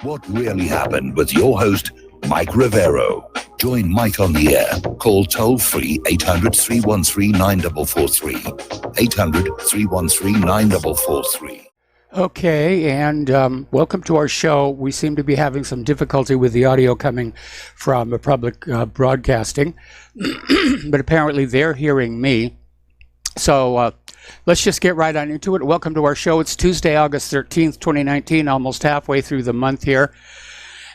What really happened with your host, Mike Rivero. Join Mike on the air. Call toll-free 800-313-9443. 800-313-9443. Okay, and welcome to our show. We seem to be having some difficulty with the audio coming from public broadcasting, but apparently they're hearing me. So let's just get right on into it. Welcome to our show. It's Tuesday, August 13th, 2019, almost halfway through the month here.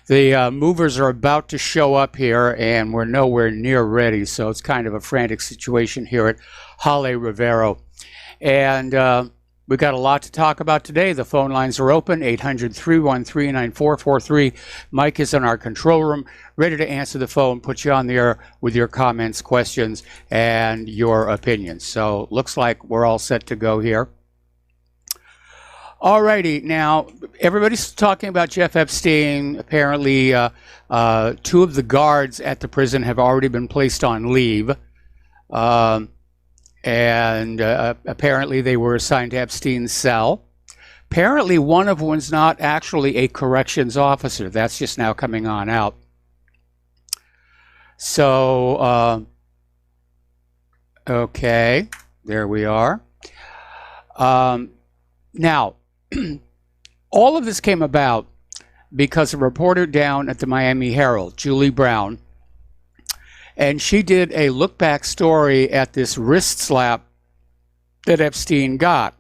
The movers are about to show up here, and we're nowhere near ready, so it's kind of a frantic situation here at Rivero. And we've got a lot to talk about today. The phone lines are open, 800-313-9443. Mike is in our control room, ready to answer the phone, put you on the air with your comments, questions, and your opinions. So looks like we're all set to go here. Alrighty, now everybody's talking about Jeff Epstein. Apparently, two of the guards at the prison have already been placed on leave. And apparently they were assigned to Epstein's cell. Apparently one of them was not actually a corrections officer. That's just now coming on out. So, okay, there we are. Now, all of this came about because a reporter down at the Miami Herald, Julie Brown, and she did a look-back story at this wrist slap that Epstein got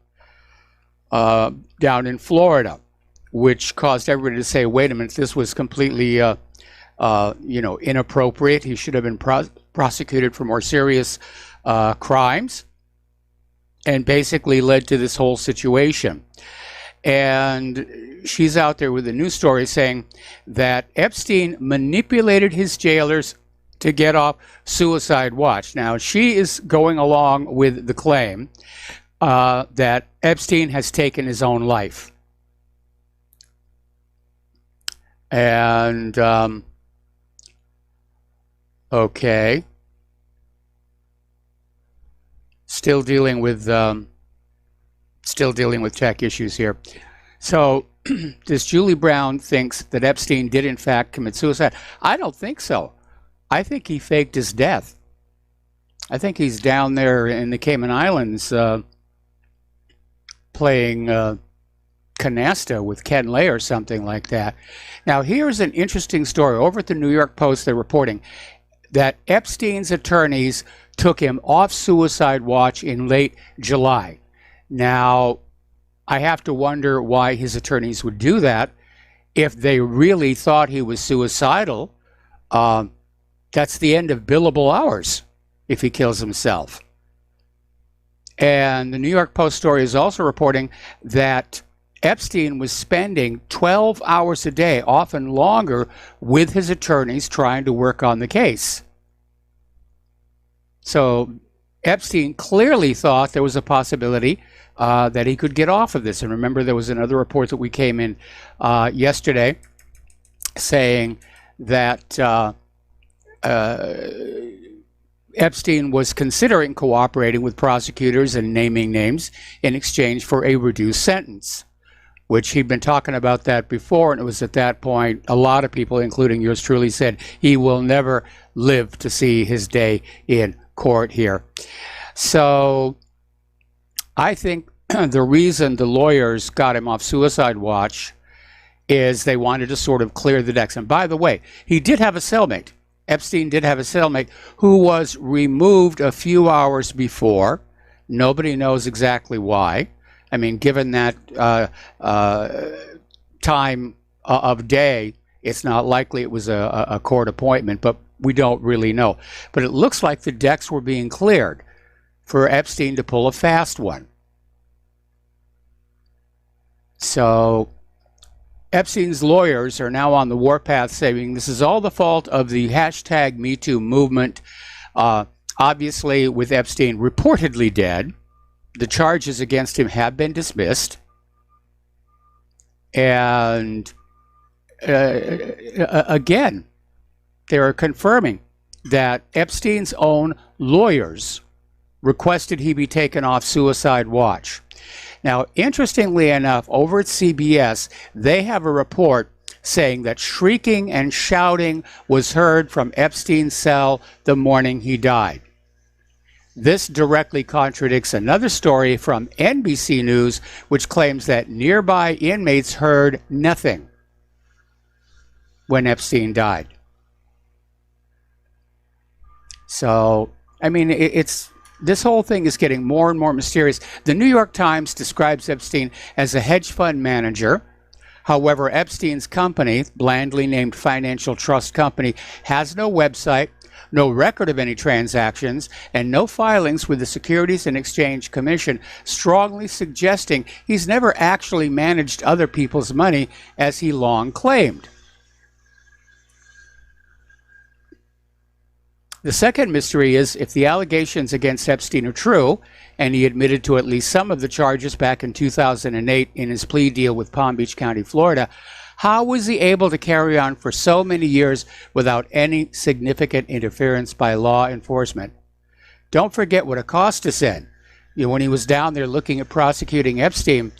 down in Florida, which caused everybody to say, wait a minute, this was completely, inappropriate. He should have been prosecuted for more serious crimes, and basically led to this whole situation. And she's out there with a news story saying that Epstein manipulated his jailers to get off suicide watch. Now, she is going along with the claim that Epstein has taken his own life. And, okay. Still dealing with tech issues here. So, this Julie Brown thinks that Epstein did in fact commit suicide. I don't think so. I think he faked his death. I think he's down there in the Cayman Islands playing canasta with Ken Lay or something like that. Now, here's an interesting story. Over at the New York Post, they're reporting that Epstein's attorneys took him off suicide watch in late July. Now, I have to wonder why his attorneys would do that. If they really thought he was suicidal, that's the end of billable hours if he kills himself. And the New York Post story is also reporting that Epstein was spending 12 hours a day, often longer, with his attorneys trying to work on the case. So Epstein clearly thought there was a possibility that he could get off of this. And remember, there was another report that we came in yesterday saying that Epstein was considering cooperating with prosecutors and naming names in exchange for a reduced sentence, which he'd been talking about that before, and it was at that point a lot of people, including yours truly, said he will never live to see his day in court here. So I think the reason the lawyers got him off suicide watch is they wanted to sort of clear the decks. And by the way, he did have a cellmate. Epstein did have a cellmate who was removed a few hours before. Nobody knows exactly why. I mean, given that time of day, it's not likely it was a court appointment, but we don't really know. But it looks like the decks were being cleared for Epstein to pull a fast one. So Epstein's lawyers are now on the warpath saying this is all the fault of the hashtag #MeToo movement. Obviously, with Epstein reportedly dead, the charges against him have been dismissed. And again, they're confirming that Epstein's own lawyers requested he be taken off suicide watch. Now, interestingly enough, over at CBS, they have a report saying that shrieking and shouting was heard from Epstein's cell the morning he died. This directly contradicts another story from NBC News, which claims that nearby inmates heard nothing when Epstein died. So, I mean, this whole thing is getting more and more mysterious. The New York Times describes Epstein as a hedge fund manager. However, Epstein's company, blandly named Financial Trust Company, has no website, no record of any transactions, and no filings with the Securities and Exchange Commission, strongly suggesting he's never actually managed other people's money, as he long claimed. The second mystery is, if the allegations against Epstein are true, and he admitted to at least some of the charges back in 2008 in his plea deal with Palm Beach County, Florida, how was he able to carry on for so many years without any significant interference by law enforcement? Don't forget what Acosta said. When he was down there looking at prosecuting Epstein,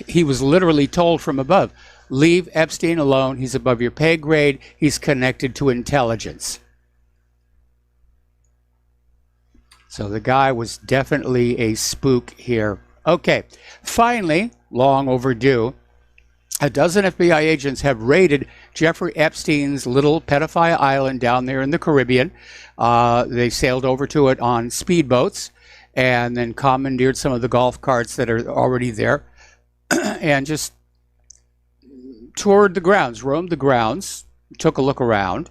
he was literally told from above, leave Epstein alone, he's above your pay grade, he's connected to intelligence. So the guy was definitely a spook here. Okay, finally, long overdue, a dozen FBI agents have raided Jeffrey Epstein's little pedophile island down there in the Caribbean. They sailed over to it on speedboats and then commandeered some of the golf carts that are already there and just toured the grounds, roamed the grounds, took a look around,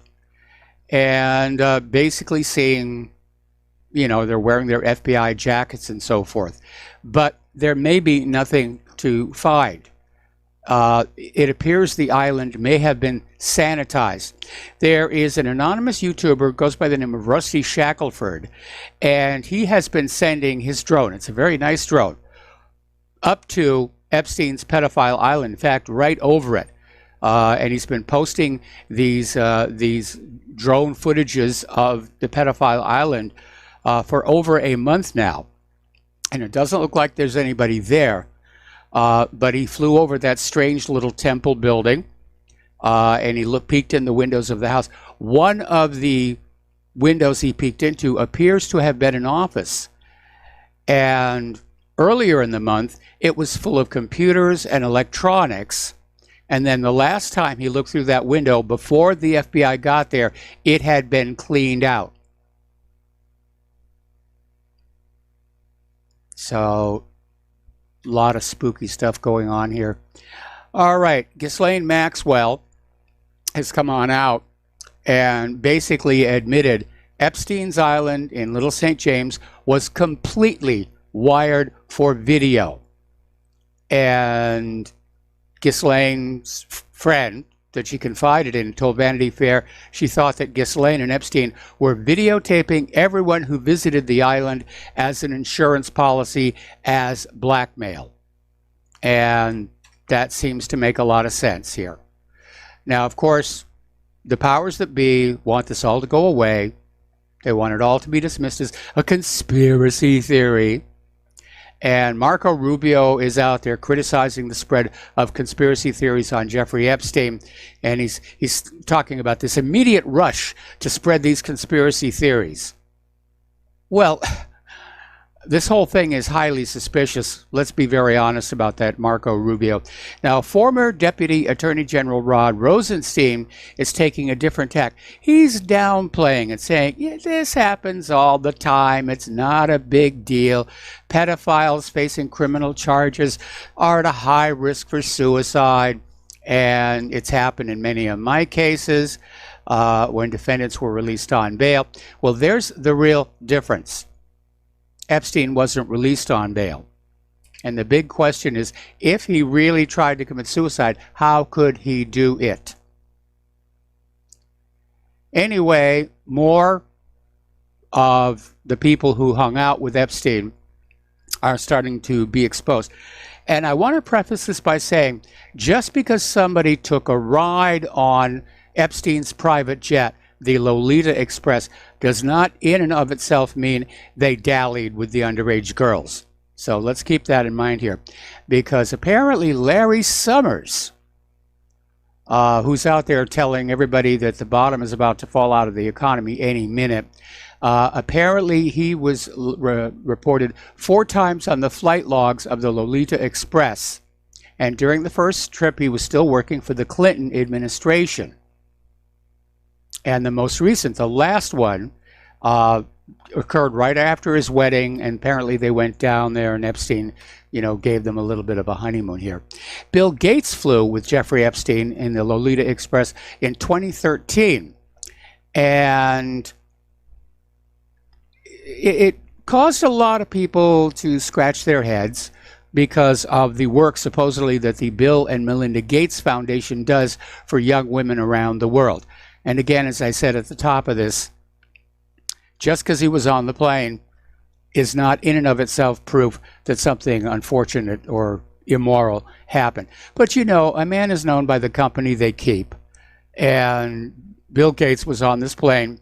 and basically seeing, they're wearing their FBI jackets and so forth. But there may be nothing to find. It appears the island may have been sanitized. There is an anonymous YouTuber, goes by the name of Rusty Shackelford, and he has been sending his drone, it's a very nice drone, up to Epstein's pedophile island, in fact, right over it. And he's been posting these drone footages of the pedophile island for over a month now. And it doesn't look like there's anybody there. But he flew over that strange little temple building, and he peeked in the windows of the house. One of the windows he peeked into appears to have been an office. And earlier in the month, it was full of computers and electronics. And then the last time he looked through that window, before the FBI got there, it had been cleaned out. So, a lot of spooky stuff going on here. All right, Ghislaine Maxwell has come on out and basically admitted Epstein's Island in Little St. James was completely wired for video. And Ghislaine's friend that she confided in told Vanity Fair she thought that Ghislaine and Epstein were videotaping everyone who visited the island as an insurance policy, as blackmail. And that seems to make a lot of sense here. Now, of course, the powers that be want this all to go away. They want it all to be dismissed as a conspiracy theory. And Marco Rubio is out there criticizing the spread of conspiracy theories on Jeffrey Epstein. And he's talking about this immediate rush to spread these conspiracy theories. Well, this whole thing is highly suspicious. Let's be very honest about that, Marco Rubio. Now, former Deputy Attorney General Rod Rosenstein is taking a different tack. He's downplaying and saying, yeah, this happens all the time. It's not a big deal. Pedophiles facing criminal charges are at a high risk for suicide. And it's happened in many of my cases when defendants were released on bail. Well, there's the real difference. Epstein wasn't released on bail. And the big question is, if he really tried to commit suicide, how could he do it? Anyway, more of the people who hung out with Epstein are starting to be exposed. And I want to preface this by saying, just because somebody took a ride on Epstein's private jet, the Lolita Express, does not in and of itself mean they dallied with the underage girls. So let's keep that in mind here. Because apparently Larry Summers who's out there telling everybody that the bottom is about to fall out of the economy any minute. Apparently, he was reported 4 times on the flight logs of the Lolita Express. And during the first trip, he was still working for the Clinton administration. And the most recent, the last one, occurred right after his wedding, and apparently they went down there, and Epstein, gave them a little bit of a honeymoon here. Bill Gates flew with Jeffrey Epstein in the Lolita Express in 2013, and it caused a lot of people to scratch their heads because of the work supposedly that the Bill and Melinda Gates Foundation does for young women around the world. And again, as I said at the top of this, just because he was on the plane is not in and of itself proof that something unfortunate or immoral happened. But a man is known by the company they keep. And Bill Gates was on this plane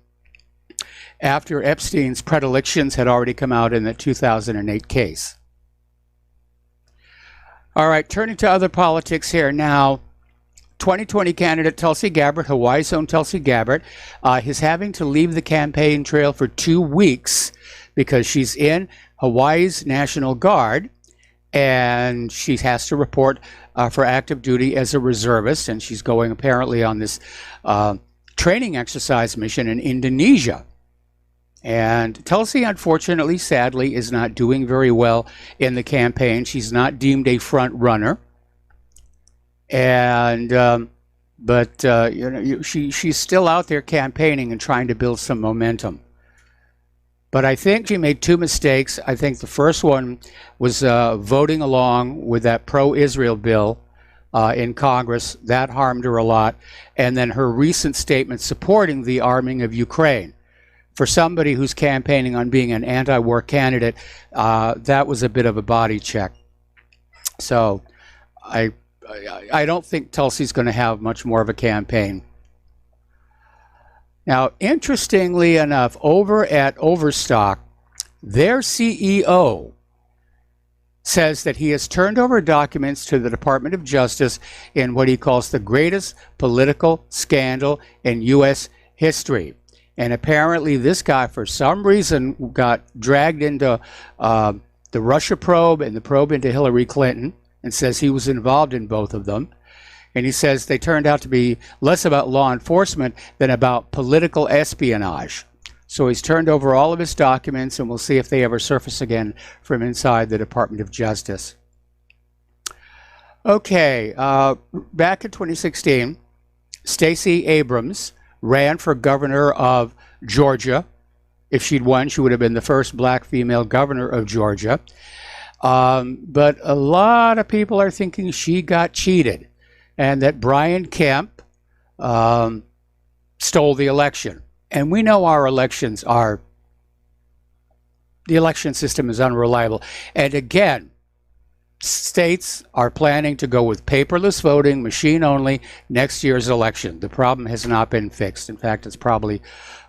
after Epstein's predilections had already come out in the 2008 case. All right, turning to other politics here now. 2020 candidate Tulsi Gabbard, Hawaii's own Tulsi Gabbard, is having to leave the campaign trail for 2 weeks because she's in Hawaii's National Guard, and she has to report for active duty as a reservist, and she's going apparently on this training exercise mission in Indonesia. And Tulsi, unfortunately, sadly, is not doing very well in the campaign. She's not deemed a front runner. And she's still out there campaigning and trying to build some momentum. But I think she made 2 mistakes. I think the first one was voting along with that pro-Israel bill in Congress. That harmed her a lot. And then her recent statement supporting the arming of Ukraine. For somebody who's campaigning on being an anti-war candidate, that was a bit of a body check. So I don't think Tulsi's going to have much more of a campaign. Now, interestingly enough, over at Overstock, their CEO says that he has turned over documents to the Department of Justice in what he calls the greatest political scandal in U.S. history. And apparently this guy, for some reason, got dragged into the Russia probe and the probe into Hillary Clinton, and says he was involved in both of them. And he says they turned out to be less about law enforcement than about political espionage. So he's turned over all of his documents, and we'll see if they ever surface again from inside the Department of Justice. Okay, back in 2016, Stacey Abrams ran for governor of Georgia. If she'd won, she would have been the first black female governor of Georgia. But a lot of people are thinking she got cheated and that Brian Kemp stole the election. And we know our elections are, the election system is unreliable. And again, states are planning to go with paperless voting, machine only, next year's election. The problem has not been fixed. In fact, it's probably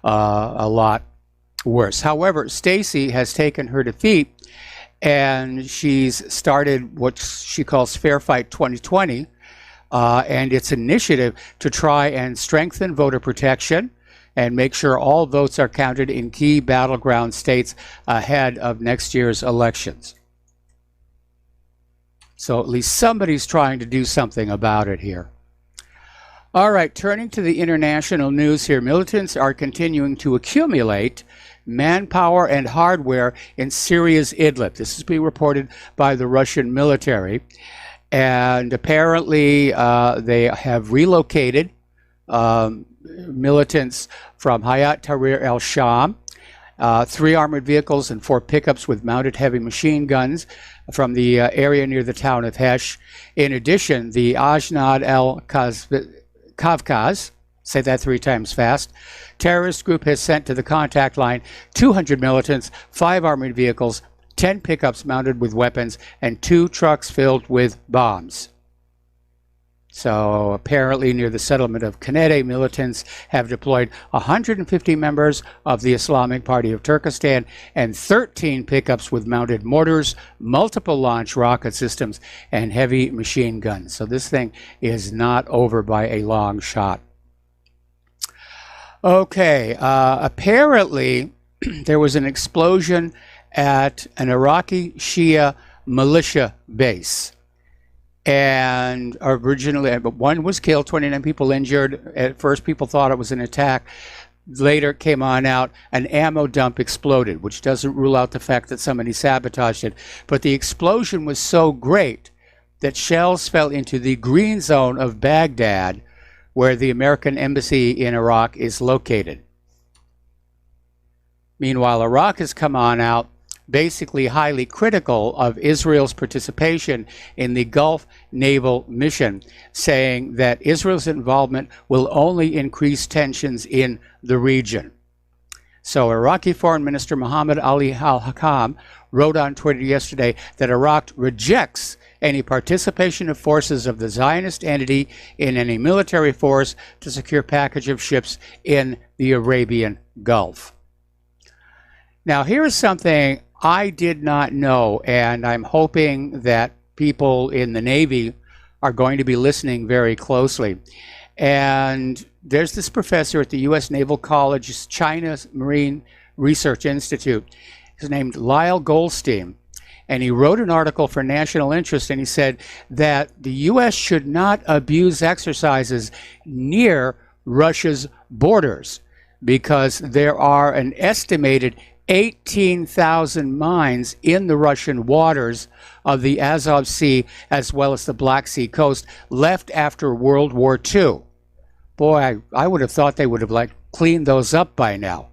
a lot worse. However, Stacey has taken her defeat, and she's started what she calls Fair Fight 2020, and its initiative to try and strengthen voter protection and make sure all votes are counted in key battleground states ahead of next year's elections. So at least somebody's trying to do something about it here. All right, turning to the international news here, militants are continuing to accumulate manpower and hardware in Syria's Idlib. This is being reported by the Russian military. And apparently they have relocated militants from Hayat Tahrir al-Sham, 3 armored vehicles and 4 pickups with mounted heavy machine guns from the area near the town of Hesh. In addition, the Ajnad al-Kavkaz, say that 3 times fast, terrorist group has sent to the contact line 200 militants, 5 armored vehicles, 10 pickups mounted with weapons, and 2 trucks filled with bombs. So apparently near the settlement of Kanede, militants have deployed 150 members of the Islamic Party of Turkestan and 13 pickups with mounted mortars, multiple launch rocket systems, and heavy machine guns. So this thing is not over by a long shot. Okay, apparently there was an explosion at an Iraqi Shia militia base. And originally, one was killed, 29 people injured. At first, people thought it was an attack. Later, it came on out, an ammo dump exploded, which doesn't rule out the fact that somebody sabotaged it. But the explosion was so great that shells fell into the green zone of Baghdad, where the American embassy in Iraq is located. Meanwhile, Iraq has come on out, basically highly critical of Israel's participation in the Gulf Naval Mission, saying that Israel's involvement will only increase tensions in the region. So Iraqi Foreign Minister Mohammed Ali al-Hakam wrote on Twitter yesterday that Iraq rejects any participation of forces of the Zionist entity in any military force to secure package of ships in the Arabian Gulf. Now, here is something I did not know, and I'm hoping that people in the Navy are going to be listening very closely. And there's this professor at the U.S. Naval College's China Marine Research Institute. He's named Lyle Goldstein, and he wrote an article for National Interest, and he said that the U.S. should not abuse exercises near Russia's borders because there are an estimated 18,000 mines in the Russian waters of the Azov Sea as well as the Black Sea coast left after World War II. Boy, I would have thought they would have cleaned those up by now.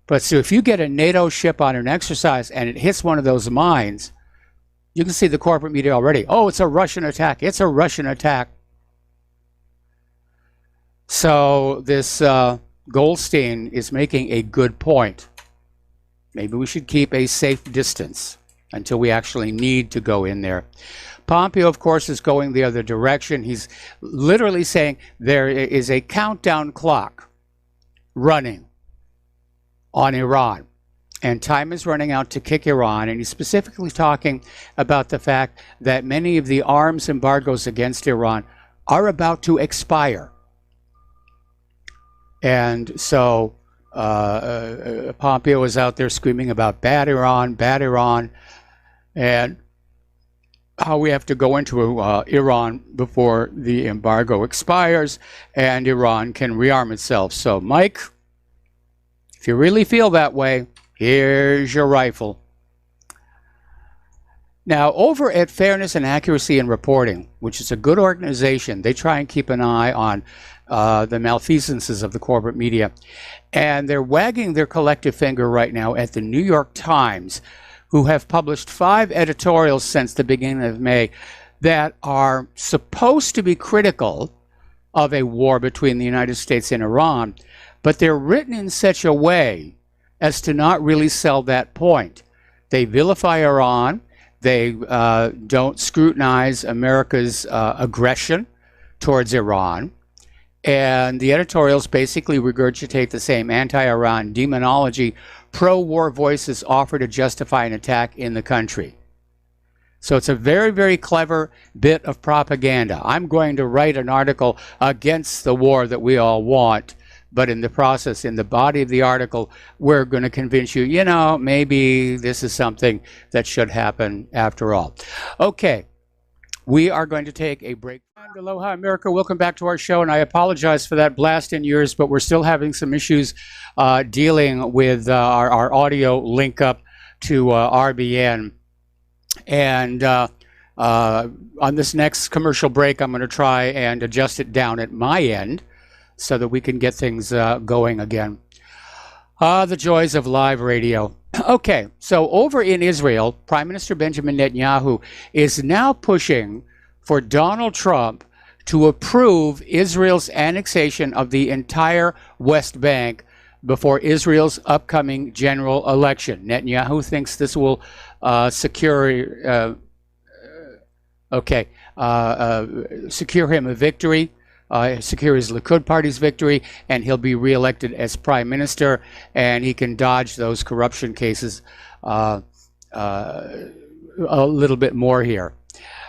But so if you get a NATO ship on an exercise and it hits one of those mines, you can see the corporate media already. Oh, it's a Russian attack. It's a Russian attack. So this Goldstein is making a good point. Maybe we should keep a safe distance until we actually need to go in there. Pompeo, of course, is going the other direction. He's literally saying there is a countdown clock running on Iran, and time is running out to kick Iran. And he's specifically talking about the fact that many of the arms embargoes against Iran are about to expire. And so Pompeo is out there screaming about bad Iran, and how we have to go into Iran before the embargo expires and Iran can rearm itself. So, Mike, if you really feel that way, here's your rifle. Now, over at Fairness and Accuracy in Reporting, which is a good organization, they try and keep an eye on the malfeasances of the corporate media. And they're wagging their collective finger right now at the New York Times, who have published 5 editorials since the beginning of May that are supposed to be critical of a war between the United States and Iran, but they're written in such a way as to not really sell that point. They vilify Iran. They don't scrutinize America's aggression towards Iran. And the editorials basically regurgitate the same anti-Iran demonology pro-war voices offer to justify an attack in the country. So it's a very, very clever bit of propaganda. I'm going to write an article against the war that we all want, but in the process, in the body of the article, we're going to convince you, you know, maybe this is something that should happen after all. Okay. We are going to take a break. And aloha, America. Welcome back to our show. And I apologize for that blast in yours, but we're still having some issues dealing with our audio link up to RBN. And on this next commercial break, I'm going to try and adjust it down at my end so that we can get things going again. The joys of live radio. Okay, so over in Israel, Prime Minister Benjamin Netanyahu is now pushing for Donald Trump to approve Israel's annexation of the entire West Bank before Israel's upcoming general election. Netanyahu thinks this will secure... secure him a victory, secure his Likud party's victory, and he'll be reelected as prime minister, and he can dodge those corruption cases a little bit more here.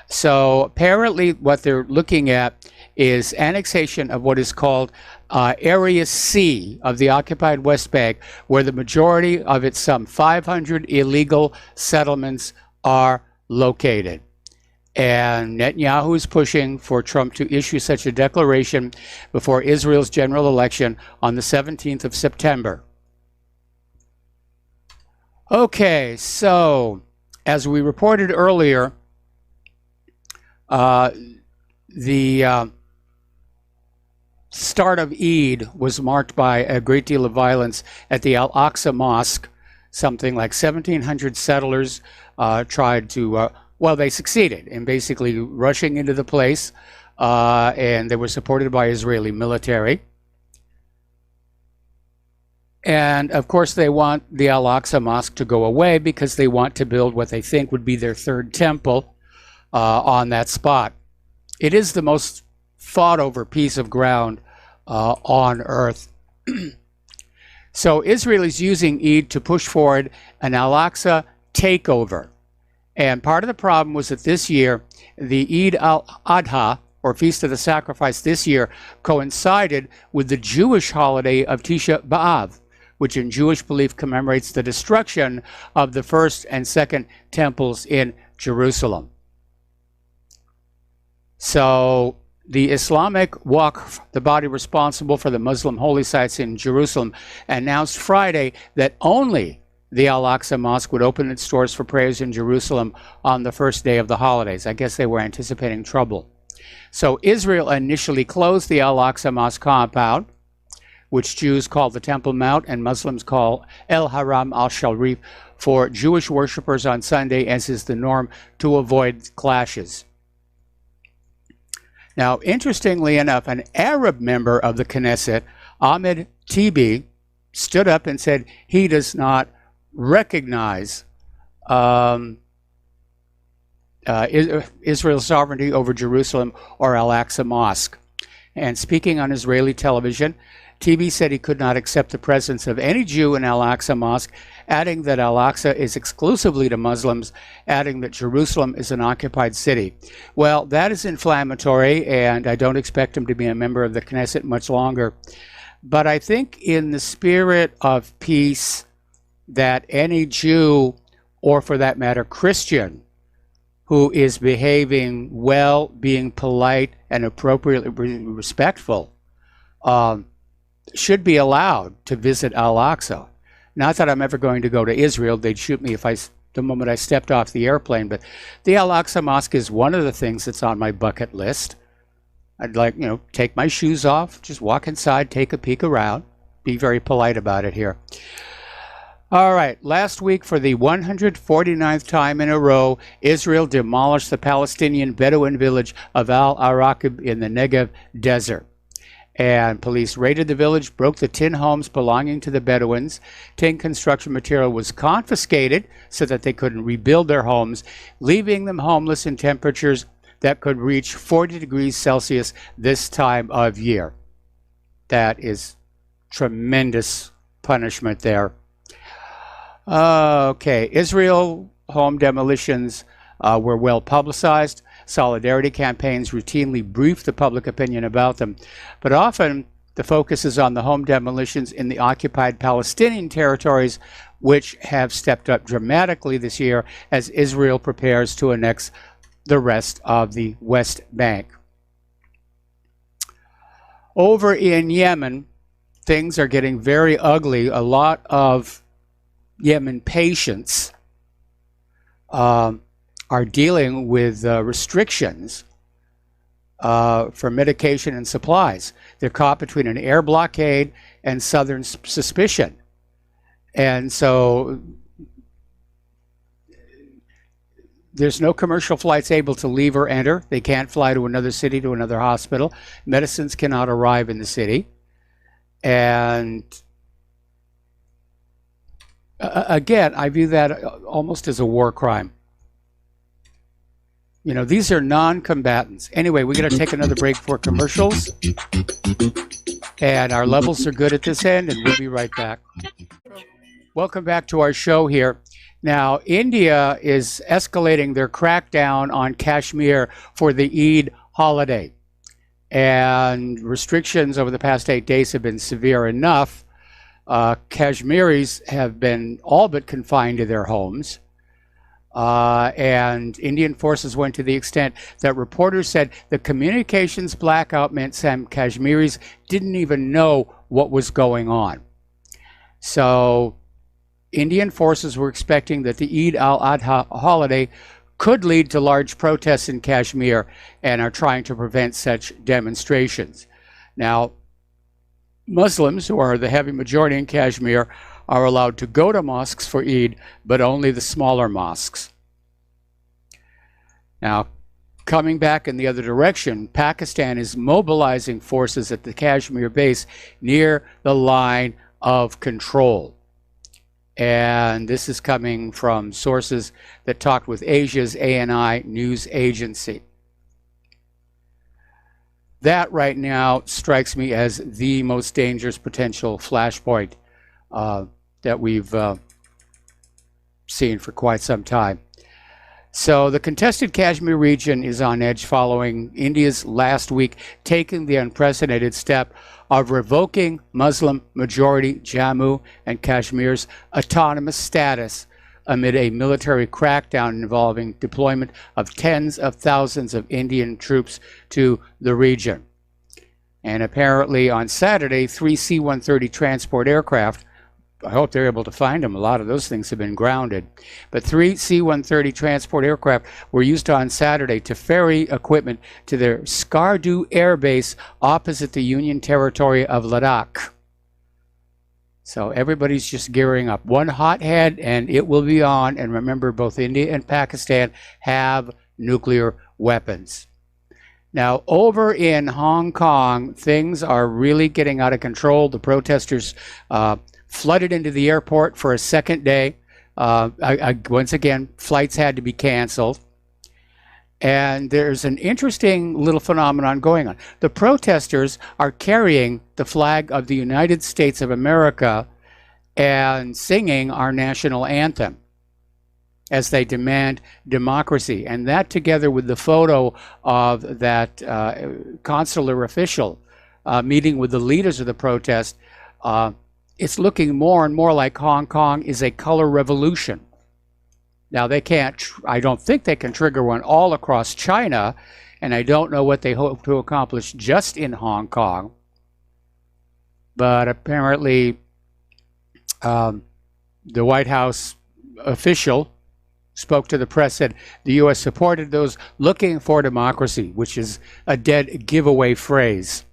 So apparently what they're looking at is annexation of what is called Area C of the occupied West Bank, where the majority of its some 500 illegal settlements are located. And Netanyahu is pushing for Trump to issue such a declaration before Israel's general election on the 17th of September. Okay, so as we reported earlier, the start of Eid was marked by a great deal of violence at the Al-Aqsa Mosque. Something like 1,700 settlers tried to, well, they succeeded in basically rushing into the place, and they were supported by Israeli military. And of course, they want the Al-Aqsa Mosque to go away because they want to build what they think would be their third temple on that spot. It is the most fought over piece of ground on earth. So Israel is using Eid to push forward an Al-Aqsa takeover. And part of the problem was that this year, the Eid al-Adha, or Feast of the Sacrifice this year, coincided with the Jewish holiday of Tisha B'Av, which in Jewish belief commemorates the destruction of the first and second temples in Jerusalem. So the Islamic Waqf, the body responsible for the Muslim holy sites in Jerusalem, announced Friday that only the Al-Aqsa Mosque would open its doors for prayers in Jerusalem on the first day of the holidays. I guess they were anticipating trouble. So Israel initially closed the Al-Aqsa Mosque compound, which Jews call the Temple Mount and Muslims call El Haram al-Sharif, for Jewish worshippers on Sunday, as is the norm, to avoid clashes. Now, interestingly enough, an Arab member of the Knesset, Ahmed Tibi, stood up and said he does not recognize Israel's sovereignty over Jerusalem or Al-Aqsa Mosque. And speaking on Israeli television, Tibi said he could not accept the presence of any Jew in Al-Aqsa Mosque, adding that Al-Aqsa is exclusively to Muslims, adding that Jerusalem is an occupied city. Well, that is inflammatory, and I don't expect him to be a member of the Knesset much longer. But I think in the spirit of peace, that any Jew, or for that matter, Christian, who is behaving well, being polite and appropriately respectful, should be allowed to visit Al-Aqsa. Not that I'm ever going to go to Israel. They'd shoot me the moment I stepped off the airplane. But the Al-Aqsa Mosque is one of the things that's on my bucket list. I'd like, take my shoes off, just walk inside, take a peek around, be very polite about it here. All right, last week, for the 149th time in a row, Israel demolished the Palestinian Bedouin village of Al-Araqib in the Negev desert. And police raided the village, broke the tin homes belonging to the Bedouins. Tin construction material was confiscated so that they couldn't rebuild their homes, leaving them homeless in temperatures that could reach 40 degrees Celsius this time of year. That is tremendous punishment there. Okay, Israel home demolitions were well publicized. Solidarity campaigns routinely brief the public opinion about them, but often the focus is on the home demolitions in the occupied Palestinian territories, which have stepped up dramatically this year as Israel prepares to annex the rest of the West Bank. Over in Yemen, things are getting very ugly. A lot of Yemen patients are dealing with restrictions for medication and supplies. They're caught between an air blockade and southern suspicion. And so there's no commercial flights able to leave or enter. They can't fly to another city, to another hospital. Medicines cannot arrive in the city. And again, I view that almost as a war crime. You know, these are non-combatants. Anyway, we got to take another break for commercials. And our levels are good at this end, and we'll be right back. Welcome back to our show here. Now, India is escalating their crackdown on Kashmir for the Eid holiday. And restrictions over the past 8 days have been severe enough. Kashmiris have been all but confined to their homes. And Indian forces went to the extent that reporters said the communications blackout meant some Kashmiris didn't even know what was going on. So Indian forces were expecting that the Eid al-Adha holiday could lead to large protests in Kashmir and are trying to prevent such demonstrations. Now, Muslims, who are the heavy majority in Kashmir, are allowed to go to mosques for Eid, but only the smaller mosques. Now, coming back in the other direction, Pakistan is mobilizing forces at the Kashmir base near the line of control. And this is coming from sources that talked with Asia's ANI news agency. That right now strikes me as the most dangerous potential flashpoint that we've seen for quite some time. So the contested Kashmir region is on edge following India's last week taking the unprecedented step of revoking Muslim majority Jammu and Kashmir's autonomous status amid a military crackdown involving deployment of tens of thousands of Indian troops to the region. And apparently on Saturday, 3 C-130 transport aircraft, I hope they're able to find them. A lot of those things have been grounded. But 3 C-130 transport aircraft were used on Saturday to ferry equipment to their Skardu air base opposite the Union territory of Ladakh. So everybody's just gearing up. One hothead and it will be on. And remember, both India and Pakistan have nuclear weapons. Now, over in Hong Kong, things are really getting out of control. The protesters flooded into the airport for a second day. Once again, flights had to be canceled. And there's an interesting little phenomenon going on. The protesters are carrying the flag of the United States of America and singing our national anthem as they demand democracy. And that, together with the photo of that consular official meeting with the leaders of the protest, it's looking more and more like Hong Kong is a color revolution. Now, they can't, I don't think they can trigger one all across China, and I don't know what they hope to accomplish just in Hong Kong. But apparently, the White House official spoke to the press, said the U.S. supported those looking for democracy, which is a dead giveaway phrase.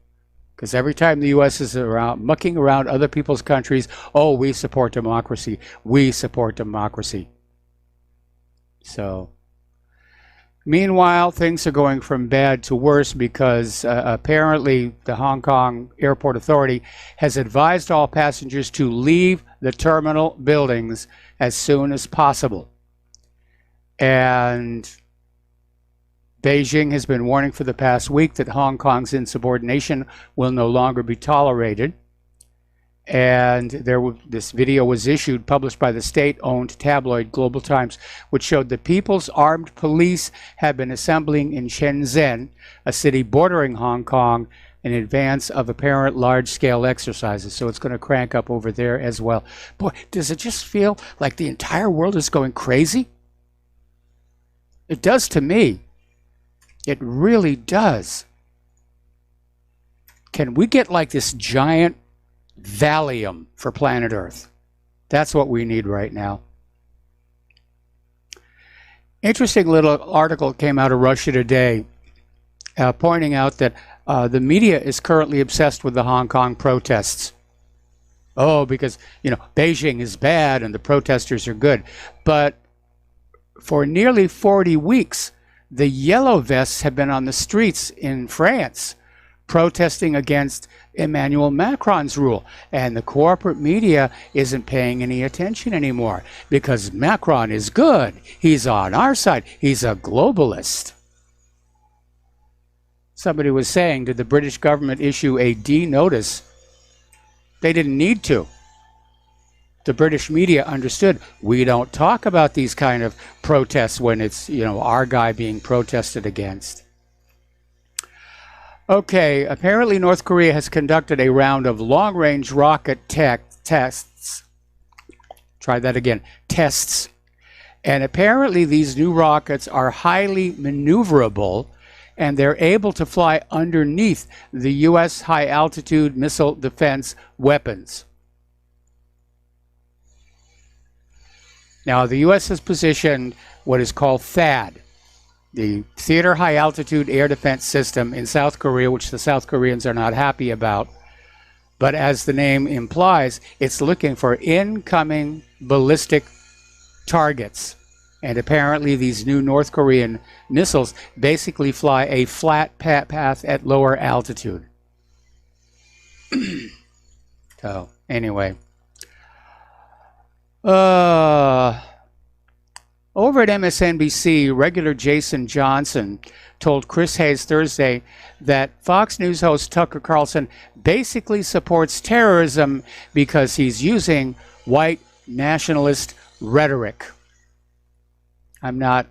Because every time the U.S. is around, mucking around other people's countries, oh, we support democracy. We support democracy. So, meanwhile, things are going from bad to worse because apparently the Hong Kong Airport Authority has advised all passengers to leave the terminal buildings as soon as possible. And Beijing has been warning for the past week that Hong Kong's insubordination will no longer be tolerated. And this video was published by the state-owned tabloid Global Times, which showed the People's Armed Police have been assembling in Shenzhen, a city bordering Hong Kong, in advance of apparent large-scale exercises. So it's going to crank up over there as well. Boy, does it just feel like the entire world is going crazy? It does to me. It really does. Can we get like this giant Valium for planet Earth? That's what we need right now. Interesting little article came out of Russia today pointing out that the media is currently obsessed with the Hong Kong protests. Oh, because, you know, Beijing is bad and the protesters are good. But for nearly 40 weeks, the yellow vests have been on the streets in France protesting against Emmanuel Macron's rule. And the corporate media isn't paying any attention anymore because Macron is good. He's on our side. He's a globalist. Somebody was saying, did the British government issue a D notice? They didn't need to. The British media understood, we don't talk about these kind of protests when it's, our guy being protested against. Okay, apparently North Korea has conducted a round of long-range rocket tests. Try that again, tests. And apparently these new rockets are highly maneuverable, and they're able to fly underneath the U.S. high-altitude missile defense weapons. Now, the U.S. has positioned what is called THAAD, the Theater High Altitude Air Defense System in South Korea, which the South Koreans are not happy about. But as the name implies, it's looking for incoming ballistic targets. And apparently these new North Korean missiles basically fly a flat path at lower altitude. So, anyway. Over at MSNBC, regular Jason Johnson told Chris Hayes Thursday that Fox News host Tucker Carlson basically supports terrorism because he's using white nationalist rhetoric. I'm not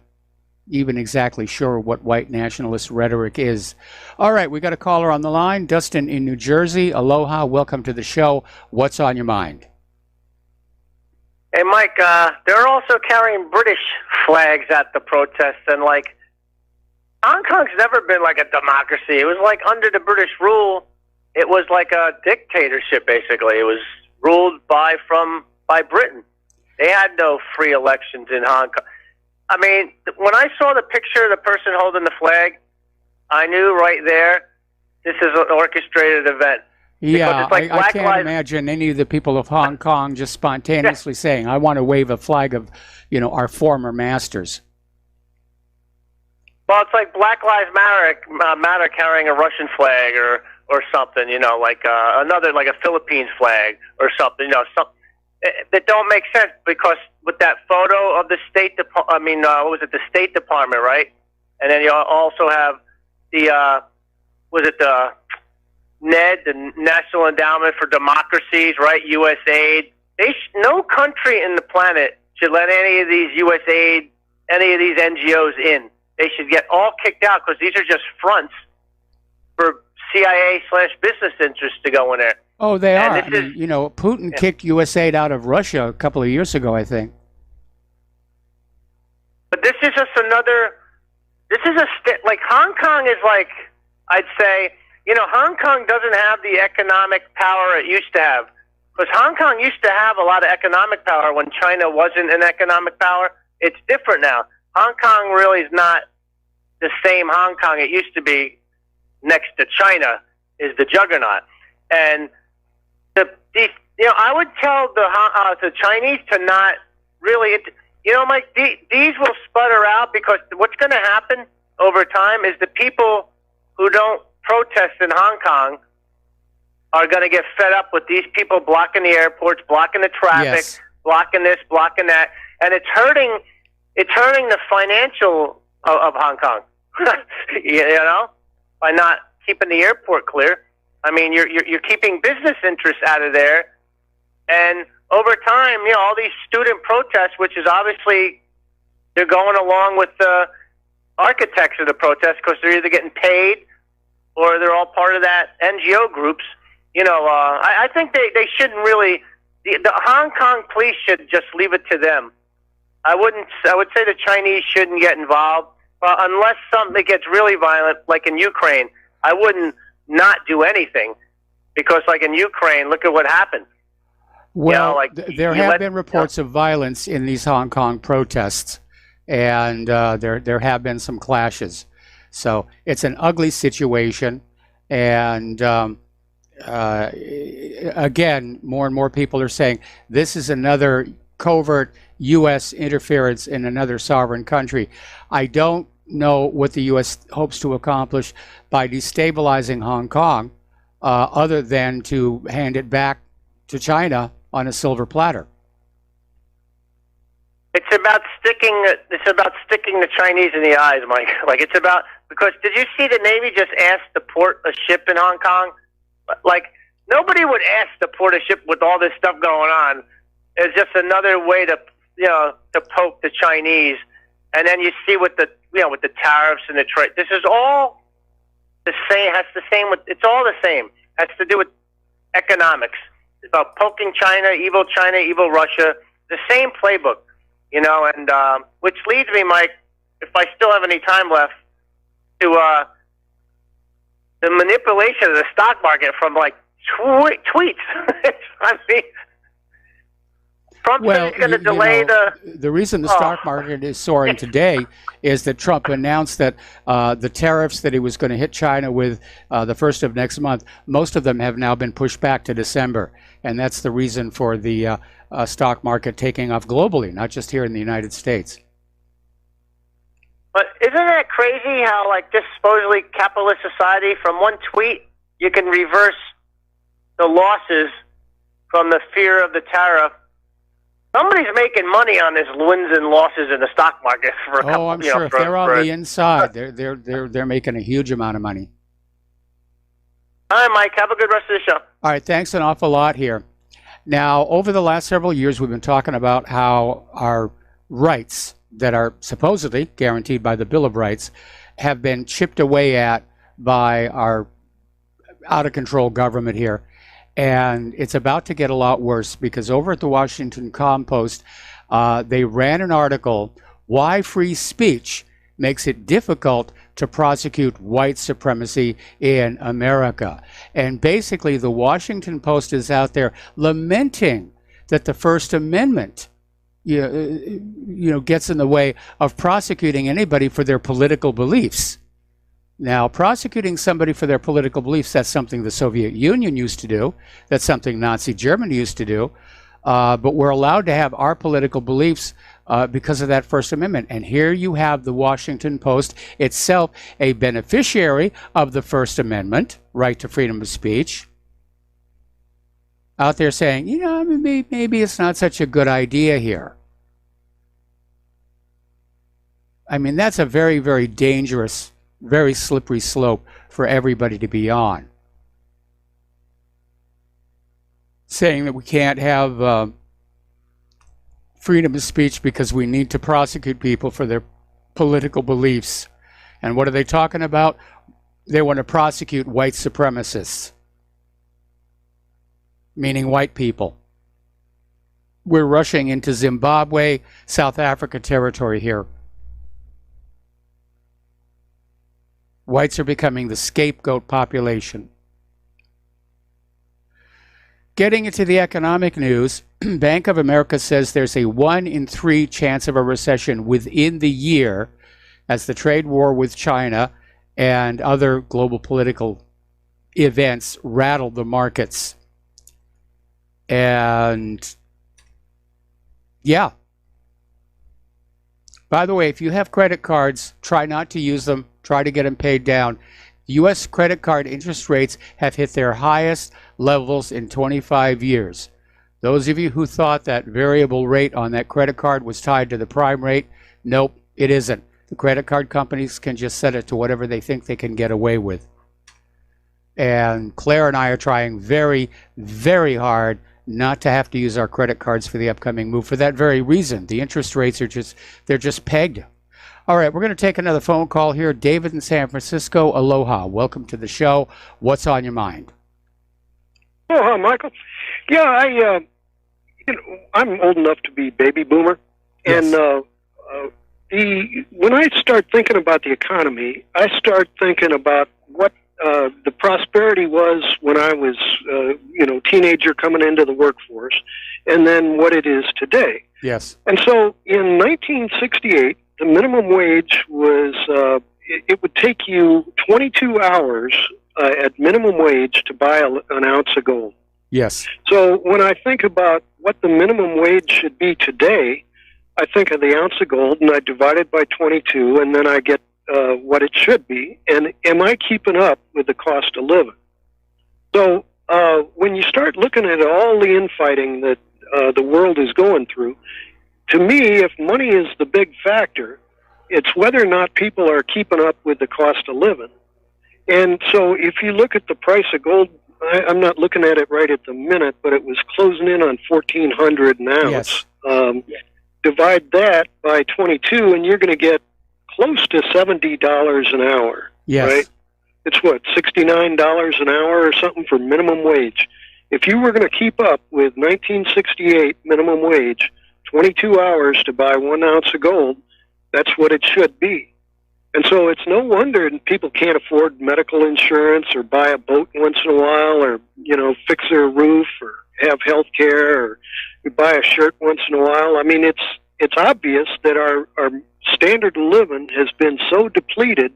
even exactly sure what white nationalist rhetoric is. All right, we got a caller on the line. Dustin in New Jersey. Aloha, welcome to the show. What's on your mind? Hey, Mike, they're also carrying British flags at the protests, and, Hong Kong's never been like a democracy. It was under the British rule, it was like a dictatorship, basically. It was ruled by Britain. They had no free elections in Hong Kong. I mean, when I saw the picture of the person holding the flag, I knew right there, this is an orchestrated event. Yeah, I can't imagine any of the people of Hong Kong just spontaneously saying, I want to wave a flag of, our former masters. Well, it's like Black Lives Matter carrying a Russian flag or something, another, like a Philippines flag or something, that don't make sense, because with that photo of the State Department, the State Department, right? And then you also have the, NED, the National Endowment for Democracies, right? USAID. No country in the planet should let any of these USAID, any of these NGOs in. They should get all kicked out, because these are just fronts for CIA/business interests to go in there. Oh, they are. Putin kicked USAID out of Russia a couple of years ago, I think. But this is just another. This is Hong Kong is I'd say. Hong Kong doesn't have the economic power it used to have. Because Hong Kong used to have a lot of economic power when China wasn't an economic power. It's different now. Hong Kong really is not the same Hong Kong it used to be. Next to China is the juggernaut. And I would tell the Chinese to not really, Mike, these will sputter out, because what's going to happen over time is the people who don't protest in Hong Kong are going to get fed up with these people blocking the airports, blocking the traffic, yes, blocking this, blocking that, and it's hurting the financial of Hong Kong. By not keeping the airport clear. I mean, you're keeping business interests out of there, and over time, all these student protests, which is obviously they're going along with the architects of the protests, because they're either getting paid or they're all part of that NGO groups. I think they shouldn't really. The Hong Kong police should just leave it to them. I would say the Chinese shouldn't get involved, unless something gets really violent, like in Ukraine. I wouldn't not do anything, because in Ukraine, look at what happened. Well, there have been reports of violence in these Hong Kong protests, and there have been some clashes. So it's an ugly situation, and again, more and more people are saying this is another covert U.S. interference in another sovereign country. I don't know what the U.S. hopes to accomplish by destabilizing Hong Kong, other than to hand it back to China on a silver platter. It's about sticking. It's about sticking the Chinese in the eyes, Mike. Like it's about because did you see the Navy just asked to port a ship in Hong Kong? Like nobody would ask to port a ship with all this stuff going on. It's just another way to to poke the Chinese. And then you see with the with the tariffs and the trade. This is all the same. It's all the same. Has to do with economics. It's about poking China, evil Russia. The same playbook. And which leads me, Mike, if I still have any time left, to the manipulation of the stock market from like tweets. I mean, Trump said he's going to delay the reason the stock market is soaring today is that Trump announced that the tariffs that he was going to hit China with the first of next month, most of them have now been pushed back to December. And that's the reason for the stock market taking off globally, not just here in the United States. But isn't that crazy how, like, this supposedly capitalist society, from one tweet, you can reverse the losses from the fear of the tariff? Somebody's making money on this wins and losses in the stock market for a couple. Oh, I'm sure if they're on the inside, they're making a huge amount of money. All right, Mike. Have a good rest of the show. All right, thanks an awful lot here. Now, over the last several years, we've been talking about how our rights that are supposedly guaranteed by the Bill of Rights have been chipped away at by our out-of-control government here. And it's about to get a lot worse because over at the Washington Compost, they ran an article, Why Free Speech Makes It Difficult to Prosecute White Supremacy in America. And basically, the Washington Post is out there lamenting that the First Amendment gets in the way of prosecuting anybody for their political beliefs. Now, prosecuting somebody for their political beliefs, that's something the Soviet Union used to do. That's something Nazi Germany used to do. But we're allowed to have our political beliefs because of that First Amendment. And here you have the Washington Post itself, a beneficiary of the First Amendment, right to freedom of speech, out there saying, maybe it's not such a good idea here. I mean, that's a very, very dangerous, very slippery slope for everybody to be on. Saying that we can't have freedom of speech because we need to prosecute people for their political beliefs. And what are they talking about? They want to prosecute white supremacists, meaning white people. We're rushing into Zimbabwe, South Africa territory here. Whites are becoming the scapegoat population. Getting into the economic news, Bank of America says there's a 1 in 3 chance of a recession within the year as the trade war with China and other global political events rattle the markets. And yeah. By the way, if you have credit cards, try not to use them. Try to get them paid down. U.S. credit card interest rates have hit their highest levels in 25 years. Those of you who thought that variable rate on that credit card was tied to the prime rate, nope, it isn't. The credit card companies can just set it to whatever they think they can get away with. And Claire and I are trying very, very hard not to have to use our credit cards for the upcoming move for that very reason. The interest rates are they're just pegged. All right, we're going to take another phone call here. David in San Francisco, aloha. Welcome to the show. What's on your mind? Aloha, Michael. Yeah, I'm old enough to be baby boomer, Yes. and when I start thinking about the economy, I start thinking about what the prosperity was when I was, teenager coming into the workforce, and then what it is today. Yes. And so, in 1968. The minimum wage was, it would take you 22 hours at minimum wage to buy an ounce of gold. Yes. So when I think about what the minimum wage should be today, I think of the ounce of gold and I divide it by 22 and then I get what it should be. And am I keeping up with the cost of living? So when you start looking at all the infighting that the world is going through, to me, if money is the big factor, it's whether or not people are keeping up with the cost of living. And so if you look at the price of gold, I'm not looking at it right at the minute, but it was closing in on 1,400 an ounce. Yes. Divide that by 22, and you're going to get close to $70 an hour. Yes. Right? It's what, $69 an hour or something for minimum wage. If you were going to keep up with 1968 minimum wage, 22 hours to buy 1 ounce of gold, that's what it should be. And so it's no wonder people can't afford medical insurance or buy a boat once in a while or, fix their roof or have health care or buy a shirt once in a while. I mean, it's obvious that our standard of living has been so depleted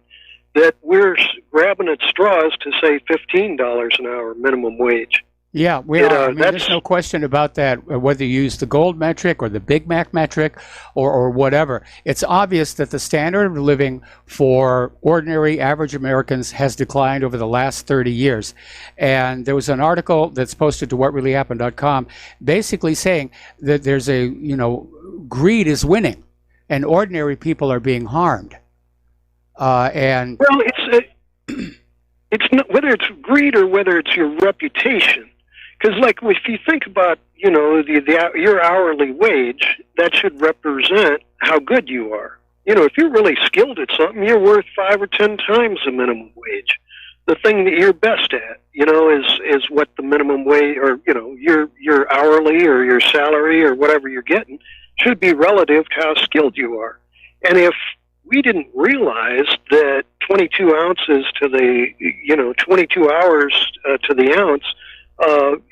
that we're grabbing at straws to say $15 an hour minimum wage. Yeah, we are. I mean, there's no question about that, whether you use the gold metric or the Big Mac metric or whatever. It's obvious that the standard of living for ordinary average Americans has declined over the last 30 years. And there was an article that's posted to whatreallyhappened.com basically saying that there's greed is winning and ordinary people are being harmed. Well, it's not whether it's greed or whether it's your reputation. Because, if you think about, your hourly wage, that should represent how good you are. If you're really skilled at something, you're worth 5 or 10 times the minimum wage. The thing that you're best at, is what the minimum wage, or your hourly or your salary or whatever you're getting should be relative to how skilled you are. And if we didn't realize that 22 ounces to the, 22 hours to the ounce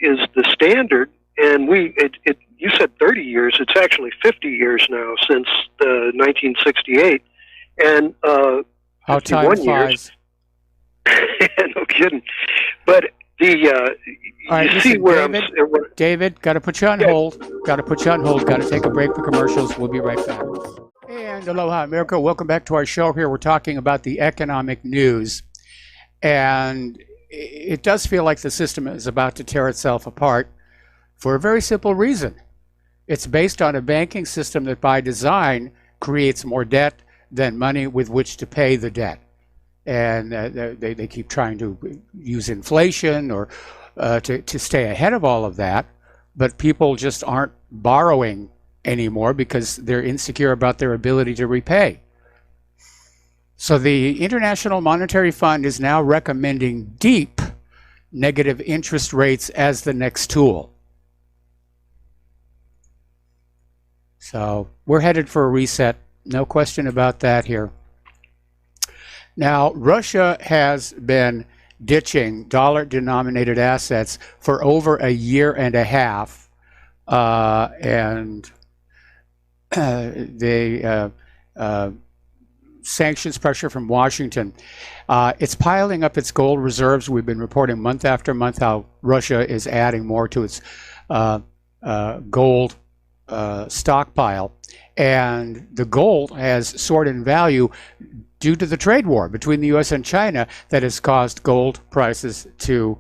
is the standard, and you said 30 years, it's actually 50 years now since 1968, and how time flies. No kidding. But all right, you see where David, got to put you on hold. Got to take a break for commercials. We'll be right back. And aloha, America. Welcome back to our show here. We're talking about the economic news. And it does feel like the system is about to tear itself apart for a very simple reason. It's based on a banking system that by design creates more debt than money with which to pay the debt. And they keep trying to use inflation or to stay ahead of all of that. But people just aren't borrowing anymore because they're insecure about their ability to repay. So the International Monetary Fund is now recommending deep negative interest rates as the next tool. So we're headed for a reset. No question about that here. Now, Russia has been ditching dollar-denominated assets for over a year and a half, and sanctions pressure from Washington. It's piling up its gold reserves. We've been reporting month after month how Russia is adding more to its gold stockpile. And the gold has soared in value due to the trade war between the U.S. and China that has caused gold prices to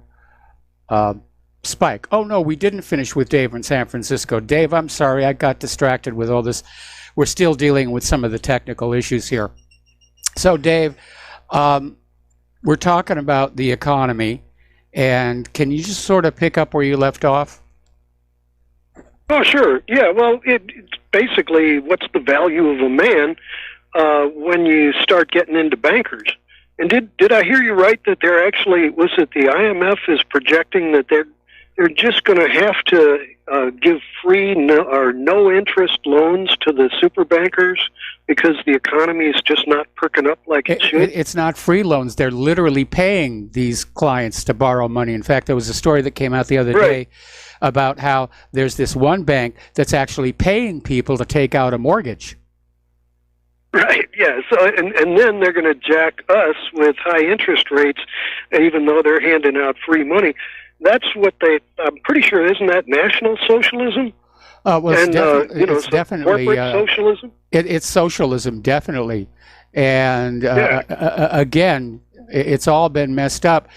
spike. Oh, no, we didn't finish with Dave in San Francisco. Dave, I'm sorry, I got distracted with all this. We're still dealing with some of the technical issues here. So, Dave, we're talking about the economy, and can you just sort of pick up where you left off? Oh, sure. Yeah, well, it's basically what's the value of a man when you start getting into bankers. And did I hear you right that they're actually, was it the IMF is projecting that they're just going to have to give free or no interest loans to the super bankers because the economy is just not perking up like it should? It's not free loans. They're literally paying these clients to borrow money. In fact, there was a story that came out the other day about how there's this one bank that's actually paying people to take out a mortgage. Right, yeah. So, and then they're going to jack us with high interest rates, even though they're handing out free money. That's what I'm pretty sure, isn't that National Socialism? Well, it's definitely corporate socialism. It's socialism, definitely. And again, it's all been messed up.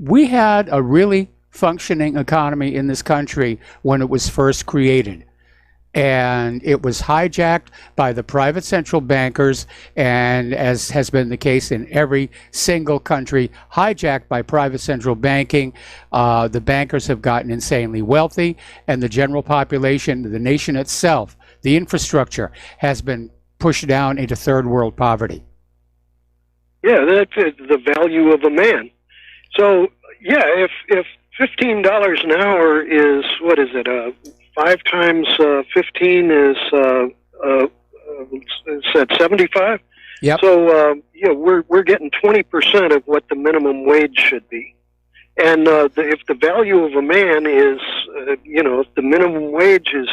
We had a really functioning economy in this country when it was first created. and it was hijacked by the private central bankers, and as has been the case in every single country, hijacked by private central banking. The bankers have gotten insanely wealthy, and the general population, the nation itself, the infrastructure has been pushed down into third world poverty. Yeah, that's the value of a man. So, yeah, if $15 an hour is, what is it, 5 times 15 is at 75? Yep. So, yeah, we're getting 20% of what the minimum wage should be. And if the value of a man is, if the minimum wage is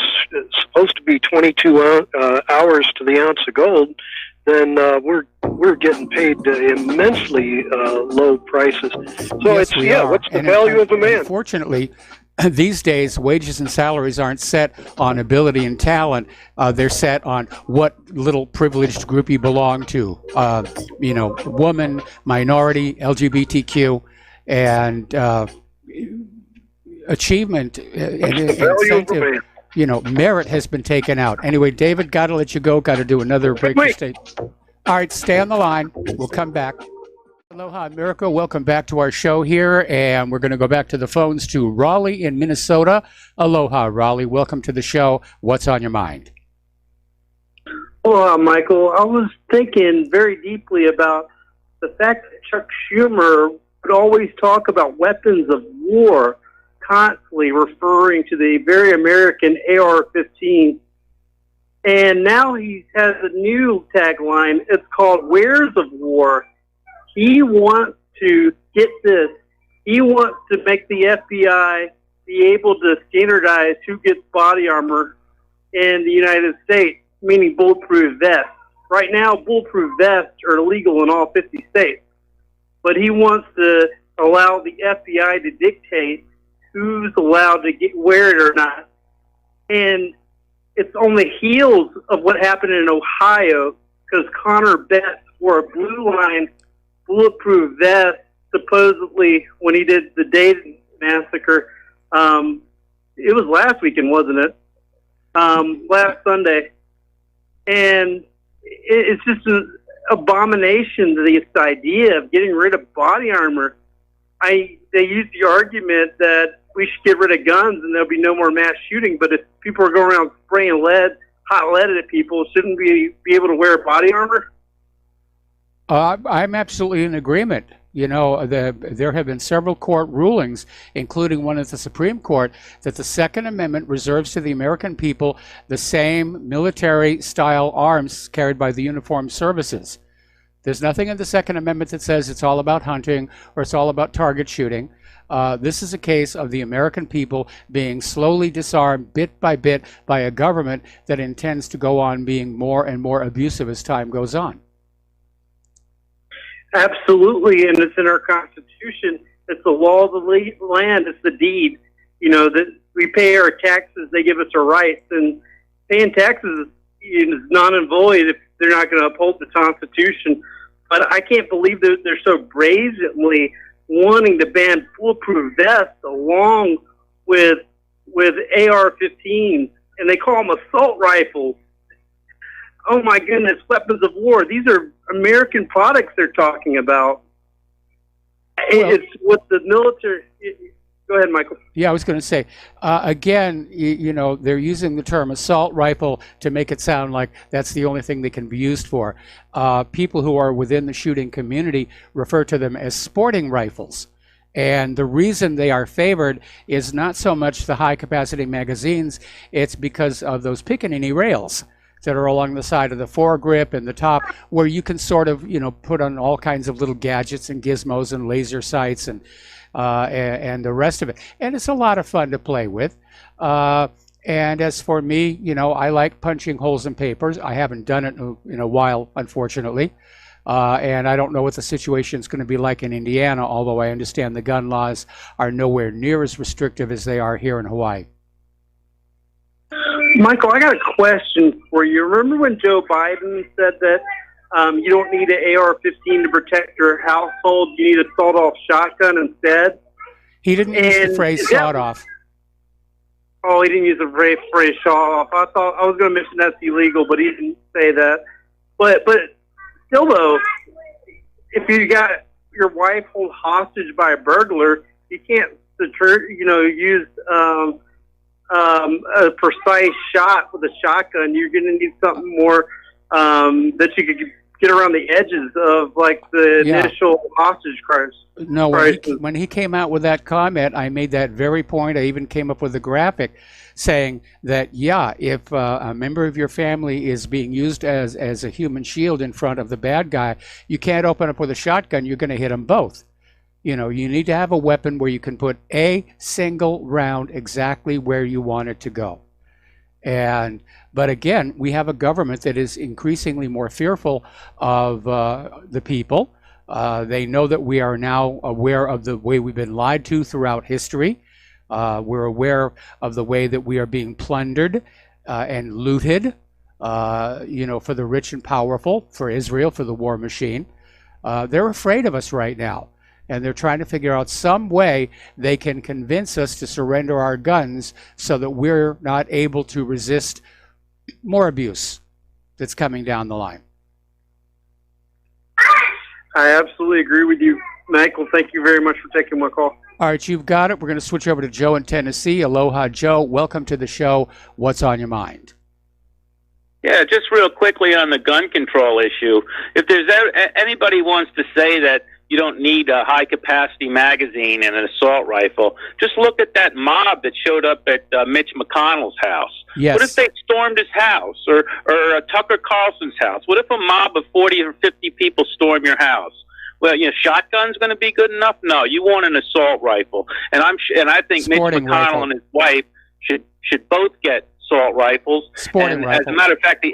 supposed to be 22 hours to the ounce of gold, then we're getting paid immensely low prices. So Yes, we are. What's the And value of a man? Unfortunately, these days, wages and salaries aren't set on ability and talent. They're set on what little privileged group you belong to. Woman, minority, LGBTQ, and achievement and incentive. Merit has been taken out. Anyway, David, got to let you go. Got to do another break. All right, stay on the line. We'll come back. Aloha, America. Welcome back to our show here, and we're going to go back to the phones to Raleigh in Minnesota. Aloha, Raleigh. Welcome to the show. What's on your mind? Well, Michael, I was thinking very deeply about the fact that Chuck Schumer would always talk about weapons of war, constantly referring to the very American AR-15. And now he has a new tagline. It's called Wares of War. He wants to get this. He wants to make the FBI be able to standardize who gets body armor in the United States, meaning bulletproof vests. Right now, bulletproof vests are illegal in all 50 states. But he wants to allow the FBI to dictate who's allowed to wear it or not. And it's on the heels of what happened in Ohio, because Connor Betts wore a blue line bulletproof vest supposedly when he did the Dayton massacre. It was last weekend, wasn't it? Last Sunday. And it's just an abomination to this idea of getting rid of body armor. They use the argument that we should get rid of guns and there'll be no more mass shooting. But if people are going around spraying hot lead at people, shouldn't we be able to wear body armor? I'm absolutely in agreement. There have been several court rulings, including one at the Supreme Court, that the Second Amendment reserves to the American people the same military-style arms carried by the uniformed services. There's nothing in the Second Amendment that says it's all about hunting or it's all about target shooting. This is a case of the American people being slowly disarmed bit by bit by a government that intends to go on being more and more abusive as time goes on. Absolutely, and it's in our Constitution. It's the law of the land. It's the deed. That we pay our taxes. They give us our rights, and paying taxes is non and void if they're not going to uphold the Constitution. But I can't believe that they're so brazenly wanting to ban bulletproof vests along with AR-15s, and they call them assault rifles. Oh my goodness, weapons of war. These are American products they're talking about. It's what the military... Go ahead, Michael. Yeah, I was going to say, again, they're using the term assault rifle to make it sound like that's the only thing they can be used for. People who are within the shooting community refer to them as sporting rifles. And the reason they are favored is not so much the high-capacity magazines, it's because of those Piccaninny rails that are along the side of the foregrip and the top, where you can sort of, put on all kinds of little gadgets and gizmos and laser sights and the rest of it. And it's a lot of fun to play with. And as for me, I like punching holes in papers. I haven't done it in a while, unfortunately. And I don't know what the situation is going to be like in Indiana, although I understand the gun laws are nowhere near as restrictive as they are here in Hawaii. Michael, I got a question for you. Remember when Joe Biden said that you don't need an AR-15 to protect your household, you need a sawed-off shotgun instead? He didn't use the phrase sawed-off. Oh, he didn't use the phrase "show off." I thought I was going to mention that's illegal, but he didn't say that. But still, though, if you got your wife held hostage by a burglar, you can't use a precise shot with a shotgun. You're going to need something more that you could get around the edges of, like the initial hostage crisis. No, when he came out with that comment, I made that very point. I even came up with a graphic saying that, if a member of your family is being used as a human shield in front of the bad guy, you can't open up with a shotgun. You're going to hit them both. You need to have a weapon where you can put a single round exactly where you want it to go. But again, we have a government that is increasingly more fearful of the people. They know that we are now aware of the way we've been lied to throughout history. We're aware of the way that we are being plundered and looted, for the rich and powerful, for Israel, for the war machine. They're afraid of us right now. And they're trying to figure out some way they can convince us to surrender our guns so that we're not able to resist more abuse that's coming down the line. I absolutely agree with you, Michael. Thank you very much for taking my call. All right, you've got it. We're going to switch over to Joe in Tennessee. Aloha, Joe. Welcome to the show. What's on your mind? Yeah, just real quickly on the gun control issue. If there's anybody wants to say that you don't need a high-capacity magazine and an assault rifle, just look at that mob that showed up at Mitch McConnell's house. Yes. What if they stormed his house or Tucker Carlson's house? What if a mob of 40 or 50 people storm your house? Well, shotgun's going to be good enough? No, you want an assault rifle. And I think Sporting Mitch McConnell rifle. and his wife should both get assault rifles. Sporting rifles. As a matter of fact,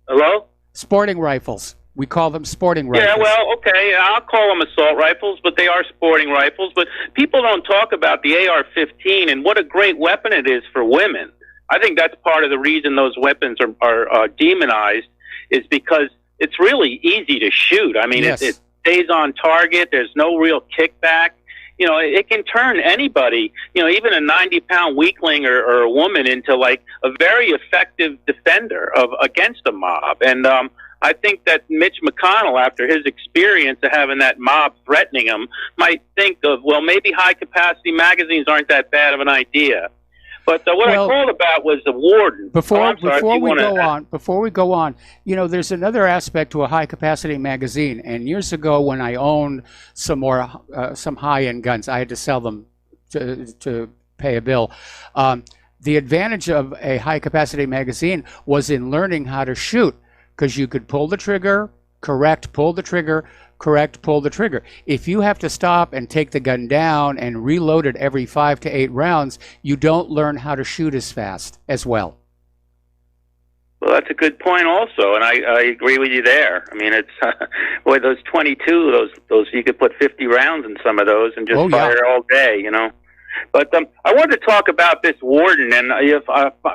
hello? Sporting rifles. We call them sporting rifles. Yeah, well, okay, I'll call them assault rifles, but they are sporting rifles. But people don't talk about the AR-15 and what a great weapon it is for women. I think that's part of the reason those weapons are demonized, is because it's really easy to shoot. I mean, Yes. it stays on target. There's no real kickback. It can turn anybody, even a 90-pound weakling or a woman, into like a very effective defender against a mob. And I think that Mitch McConnell, after his experience of having that mob threatening him, might think of, well, maybe high-capacity magazines aren't that bad of an idea. But what I called about was the warden. Before we go on, there's another aspect to a high-capacity magazine. And years ago, when I owned some high-end guns, I had to sell them to pay a bill. The advantage of a high-capacity magazine was in learning how to shoot, because you could pull the trigger, correct, pull the trigger, correct, pull the trigger. If you have to stop and take the gun down and reload it every 5 to 8 rounds, you don't learn how to shoot as fast as well. Well, that's a good point also, and I agree with you there. I mean, it's boy, those 22, those you could put 50 rounds in some of those and just fire all day, But I wanted to talk about this warden, and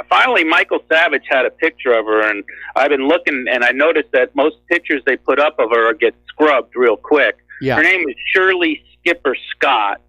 finally Michael Savage had a picture of her, and I've been looking, and I noticed that most pictures they put up of her get scrubbed real quick. Yeah. Her name is Shirley Skipper Scott,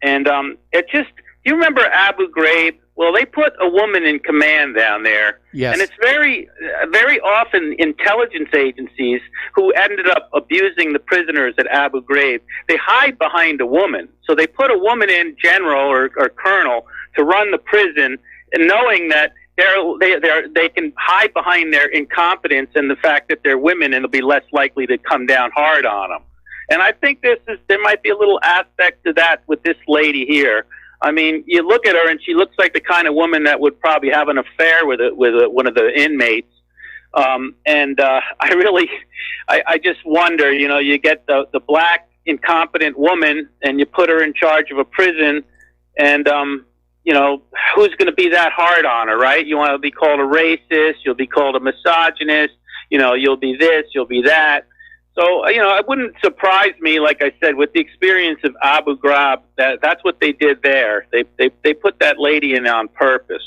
and do you remember Abu Ghraib? Well, they put a woman in command down there, Yes. and it's very, very often intelligence agencies who ended up abusing the prisoners at Abu Ghraib. They hide behind a woman, so they put a woman in, general or colonel, to run the prison, and knowing that they can hide behind their incompetence and the fact that they're women, and they'll be less likely to come down hard on them. And I think there might be a little aspect to that with this lady here. I mean, you look at her, and she looks like the kind of woman that would probably have an affair with one of the inmates. I just wonder, you get the black incompetent woman, and you put her in charge of a prison, and who's going to be that hard on her, right? You want to be called a racist, you'll be called a misogynist, you'll be this, you'll be that. So, it wouldn't surprise me, like I said, with the experience of Abu Ghraib, that's what they did there. They put that lady in on purpose,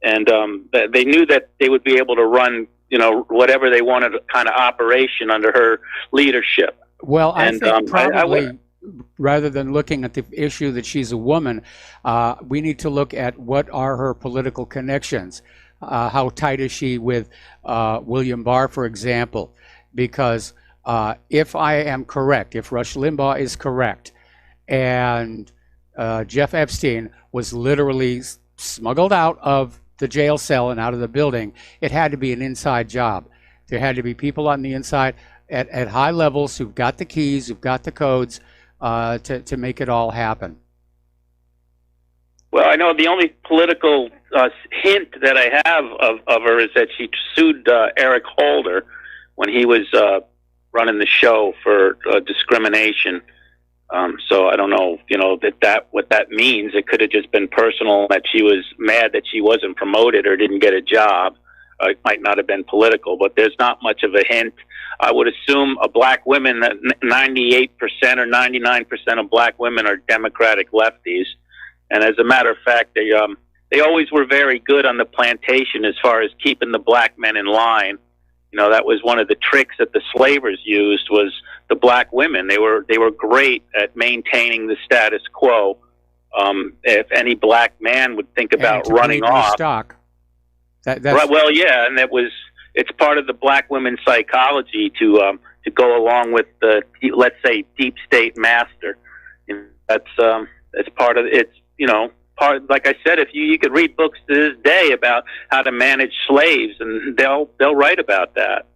and they knew that they would be able to run, whatever they wanted kind of operation under her leadership. Well, I think probably rather than looking at the issue that she's a woman, we need to look at what are her political connections. How tight is she with William Barr, for example? Because if I am correct, if Rush Limbaugh is correct, and Jeff Epstein was literally smuggled out of the jail cell and out of the building, it had to be an inside job. There had to be people on the inside at high levels who've got the keys, who've got the codes to make it all happen. Well, I know the only political hint that I have of her is that she sued Eric Holder when he was running the show for discrimination. So I don't know, that what that means. It could have just been personal, that she was mad that she wasn't promoted or didn't get a job. It might not have been political, but there's not much of a hint. I would assume black women, 98% or 99% of black women are Democratic lefties. And as a matter of fact, they always were very good on the plantation as far as keeping the black men in line. That was one of the tricks that the slavers used, was the black women. They were great at maintaining the status quo. If any black man would think about running off, stock. Right, well, yeah, and it's part of the black women's psychology to go along with the, let's say, deep state master. And that's part of it's like I said, if you could read books to this day about how to manage slaves, and they'll write about that.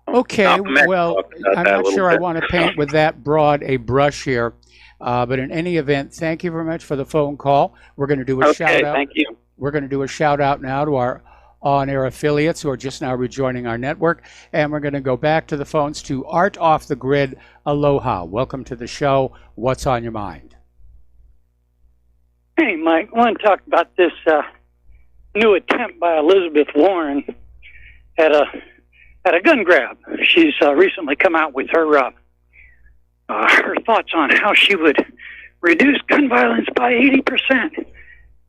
Okay, well, I'm not sure I want to paint with that broad a brush here, but in any event, thank you very much for the phone call. We're going to do a shout out. Thank you. We're going to do a shout out now to our on-air affiliates who are just now rejoining our network, and we're going to go back to the phones to Art Off the Grid. Aloha. Welcome to the show. What's on your mind? Hey, Mike, I want to talk about this new attempt by Elizabeth Warren at a gun grab. She's recently come out with her thoughts on how she would reduce gun violence by 80%.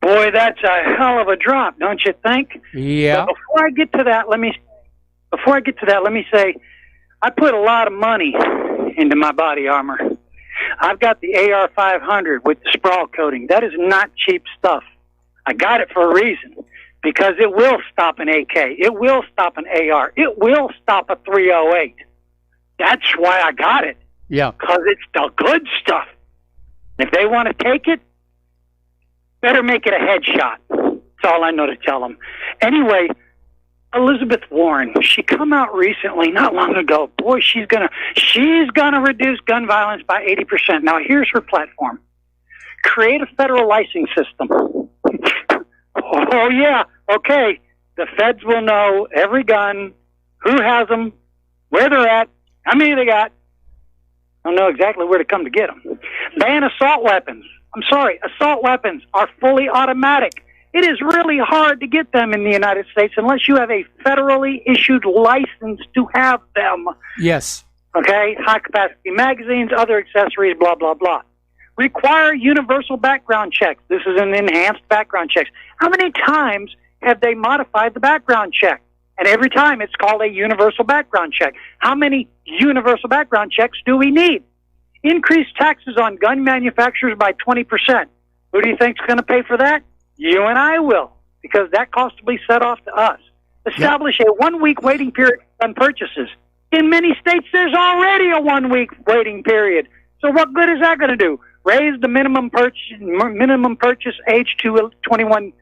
Boy, that's a hell of a drop, don't you think? Yeah. But before I get to that, let me say I put a lot of money into my body armor. I've got the AR-500 with the sprawl coating. That is not cheap stuff. I got it for a reason, because it will stop an AK. It will stop an AR. It will stop a 308. That's why I got it. Yeah. Because it's the good stuff. If they want to take it, better make it a headshot. That's all I know to tell them. Anyway, Elizabeth Warren, she come out recently, not long ago. Boy, she's gonna reduce gun violence by 80%. Now, here's her platform: create a federal licensing system. Oh yeah, okay. The feds will know every gun, who has them, where they're at, how many they got. They'll know exactly where to come to get them. Ban assault weapons. I'm sorry, assault weapons are fully automatic. It is really hard to get them in the United States unless you have a federally issued license to have them. Yes. Okay? High-capacity magazines, other accessories, blah, blah, blah. Require universal background checks. This is an enhanced background checks. How many times have they modified the background check? And every time it's called a universal background check. How many universal background checks do we need? Increase taxes on gun manufacturers by 20%. Who do you think's going to pay for that? You and I will, because that cost will be set off to us. Establish a 1-week waiting period on purchases. In many states, there's already a 1-week waiting period. So what good is that going to do? Raise the minimum purchase age to 21.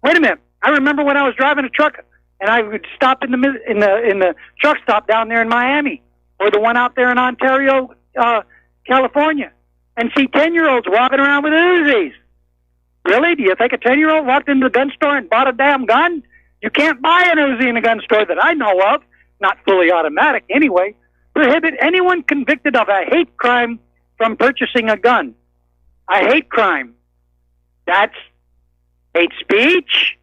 Wait a minute. I remember when I was driving a truck, and I would stop in the truck stop down there in Miami, or the one out there in Ontario, California, and see 10-year-olds walking around with Uzis. Really? Do you think a 10-year-old walked into the gun store and bought a damn gun? You can't buy an Uzi in a gun store that I know of. Not fully automatic, anyway. Prohibit anyone convicted of a hate crime from purchasing a gun. A hate crime. That's hate speech?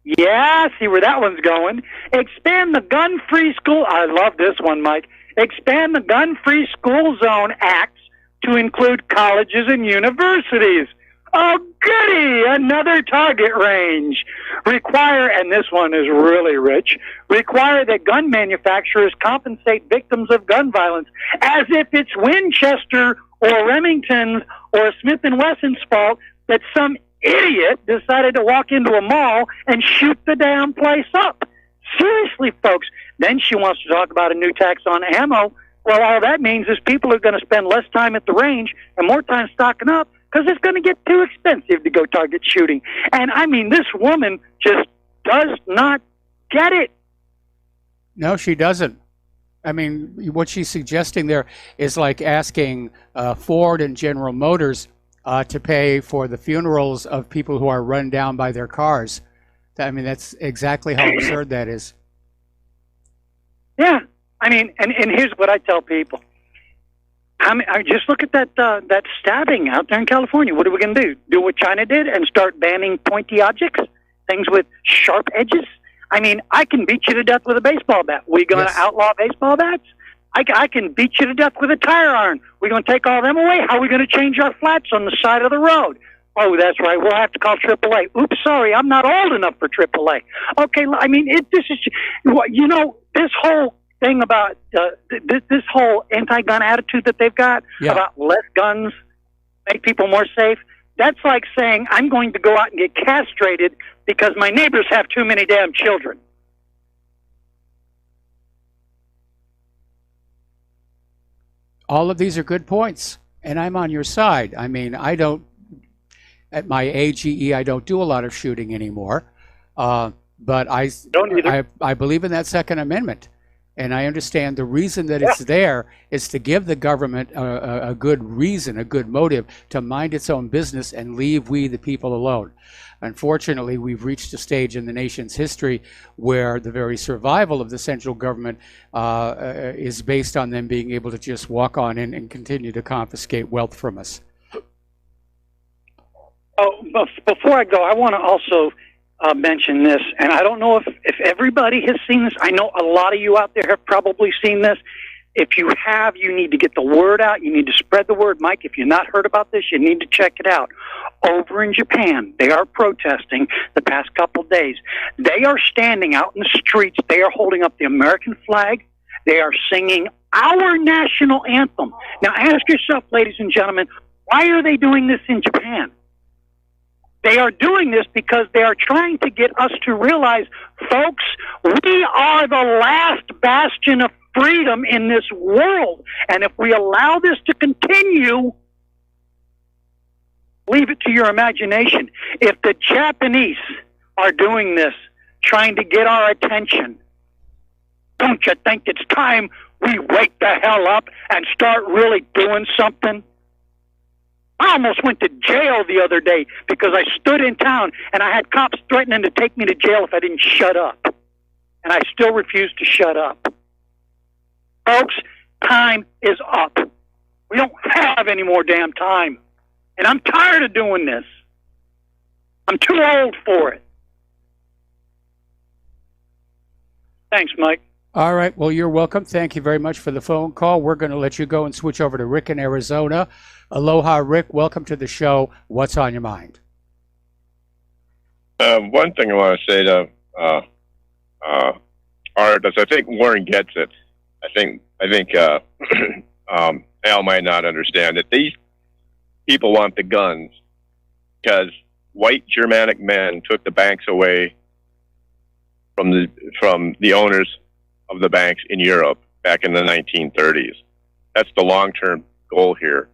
Yeah, see where that one's going. Expand the gun-free school. I love this one, Mike. Expand the gun-free school zone acts to include colleges and universities. Oh, goody! Another target range. Require, and this one is really rich, require that gun manufacturers compensate victims of gun violence as if it's Winchester or Remington's or Smith & Wesson's fault that some idiot decided to walk into a mall and shoot the damn place up. Seriously, folks. Then she wants to talk about a new tax on ammo. Well, all that means is people are going to spend less time at the range and more time stocking up because it's going to get too expensive to go target shooting. And, I mean, this woman just does not get it. No, she doesn't. I mean, what she's suggesting there is like asking Ford and General Motors to pay for the funerals of people who are run down by their cars. I mean, that's exactly how absurd that is. Yeah. I mean, and here's what I tell people. I just look at that stabbing out there in California. What are we going to do? Do what China did and start banning pointy objects, things with sharp edges? I mean, I can beat you to death with a baseball bat. We going to outlaw baseball bats? I can beat you to death with a tire iron. We're going to take all them away? How are we going to change our flats on the side of the road? Oh, that's right. We'll have to call AAA. Oops, sorry, I'm not old enough for AAA. Okay, I mean, this is, you know, this whole thing about this whole anti-gun attitude that they've got about less guns, make people more safe. That's like saying I'm going to go out and get castrated because my neighbors have too many damn children. All of these are good points, and I'm on your side. I mean, I don't, at my age, I don't do a lot of shooting anymore, but I believe in that Second Amendment. And I understand the reason that it's there is to give the government a good reason, a good motive to mind its own business and leave we the people alone. Unfortunately, we've reached a stage in the nation's history where the very survival of the central government is based on them being able to just walk on in and continue to confiscate wealth from us. Oh, before I go, I want to also mention this, and I don't know if everybody has seen this. I know a lot of you out there have probably seen this. If you have, you need to get the word out. You need to spread the word. Mike, if you've not heard about this, you need to check it out. Over in Japan, they are protesting the past couple of days. They are standing out in the streets. They are holding up the American flag. They are singing our national anthem. Now, ask yourself, ladies and gentlemen, why are they doing this in Japan? They are doing this because they are trying to get us to realize, folks, we are the last bastion of freedom in this world. And if we allow this to continue, leave it to your imagination. If the Japanese are doing this, trying to get our attention, don't you think it's time we wake the hell up and start really doing something? I almost went to jail the other day because I stood in town and I had cops threatening to take me to jail if I didn't shut up. And I still refused to shut up. Folks, time is up. We don't have any more damn time. And I'm tired of doing this. I'm too old for it. Thanks, Mike. All right. Well, you're welcome. Thank you very much for the phone call. We're going to let you go and switch over to Rick in Arizona. Aloha, Rick. Welcome to the show. What's on your mind? One thing I want to say to Art is I think Warren gets it. I think Al might not understand that these people want the guns because white Germanic men took the banks away from the owners of the banks in Europe back in the 1930s. That's the long-term goal here.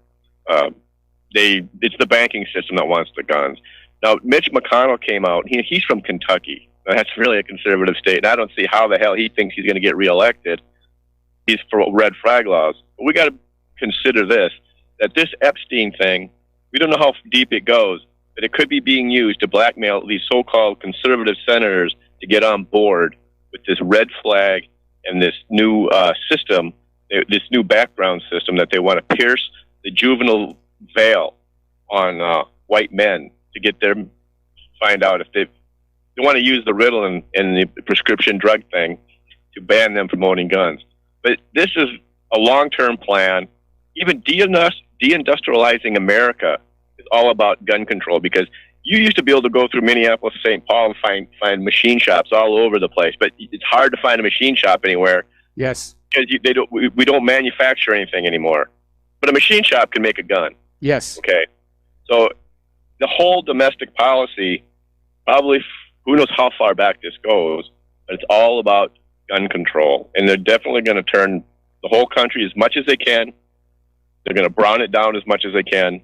It's the banking system that wants the guns. Now, Mitch McConnell came out. He's from Kentucky. Now, that's really a conservative state, and I don't see how the hell he thinks he's going to get reelected. He's for red flag laws. But we got to consider this, that this Epstein thing, we don't know how deep it goes, but it could be being used to blackmail these so-called conservative senators to get on board with this red flag and this new system, this new background system that they want to pierce the juvenile veil on white men to get them, find out if they want to use the Ritalin and the prescription drug thing to ban them from owning guns. But this is a long-term plan. Even deindustrializing America is all about gun control because you used to be able to go through Minneapolis, St. Paul, and find machine shops all over the place, but it's hard to find a machine shop anywhere. Yes, because we don't manufacture anything anymore. but a machine shop can make a gun. Yes. Okay. So the whole domestic policy, probably, who knows how far back this goes, but it's all about gun control. And they're definitely going to turn the whole country as much as they can. They're going to brown it down as much as they can.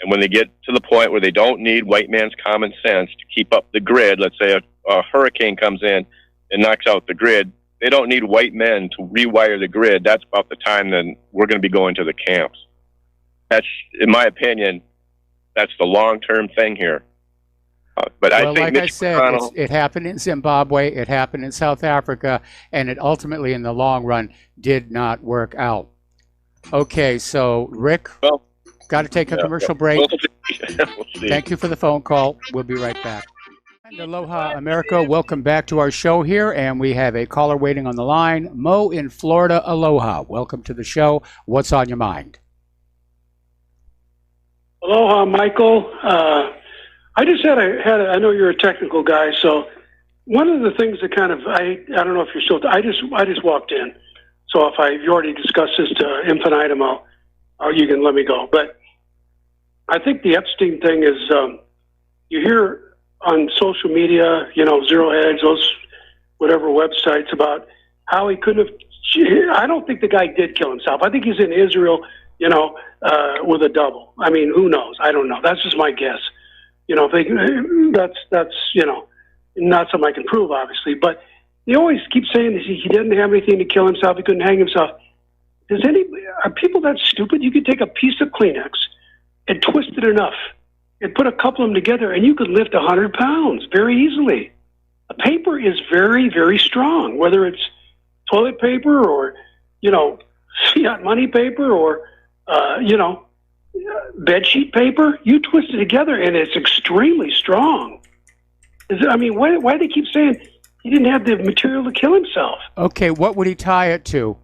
And when they get to the point where they don't need white man's common sense to keep up the grid, let's say a hurricane comes in and knocks out the grid, they don't need white men to rewire the grid. That's about the time then we're going to be going to the camps. That's, in my opinion, that's the long-term thing here. But well, I think like Mitch I said, McConnell, it happened in Zimbabwe, it happened in South Africa, and it ultimately, in the long run, did not work out. Okay, so Rick, well, got to take a commercial break. We'll see. Thank you for the phone call. We'll be right back. And aloha, America. Welcome back to our show here, and we have a caller waiting on the line. Mo in Florida. Aloha. Welcome to the show. What's on your mind? Aloha, Michael. I just I know you're a technical guy, so one of the things that kind of, I don't know if you're still, I just walked in. So if you already discussed this to infinitum, you can let me go. But I think the Epstein thing is, you hear on social media, Zero Hedge, those whatever websites about how he couldn't have, I don't think the guy did kill himself. I think he's in Israel, with a double. I mean, who knows? I don't know. That's just my guess. If that's not something I can prove, obviously. But they always keep saying that he didn't have anything to kill himself. He couldn't hang himself. Are people that stupid? You could take a piece of Kleenex and twist it enough and put a couple of them together, and you could lift 100 pounds very easily. A paper is very, very strong, whether it's toilet paper or, fiat money paper or, bed sheet paper. You twist it together, and it's extremely strong. Why do they keep saying he didn't have the material to kill himself? Okay, what would he tie it to?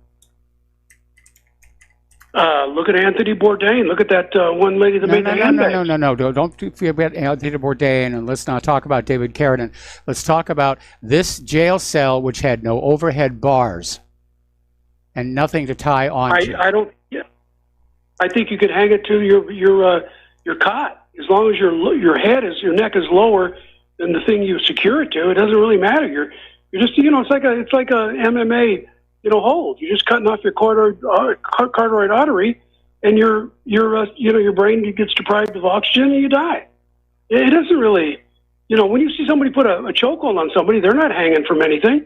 Look at Anthony Bourdain. Look at that one lady that made the handbag. No. Don't forget Anthony Bourdain, and let's not talk about David Carradine. Let's talk about this jail cell, which had no overhead bars and nothing to tie on to. I don't. Yeah, I think you could hang it to your cot as long as your neck is lower than the thing you secure it to. It doesn't really matter. You're just it's like a MMA. Hold. You're just cutting off your carotid artery, and your brain gets deprived of oxygen, and you die. It doesn't really, when you see somebody put a chokehold on somebody, they're not hanging from anything.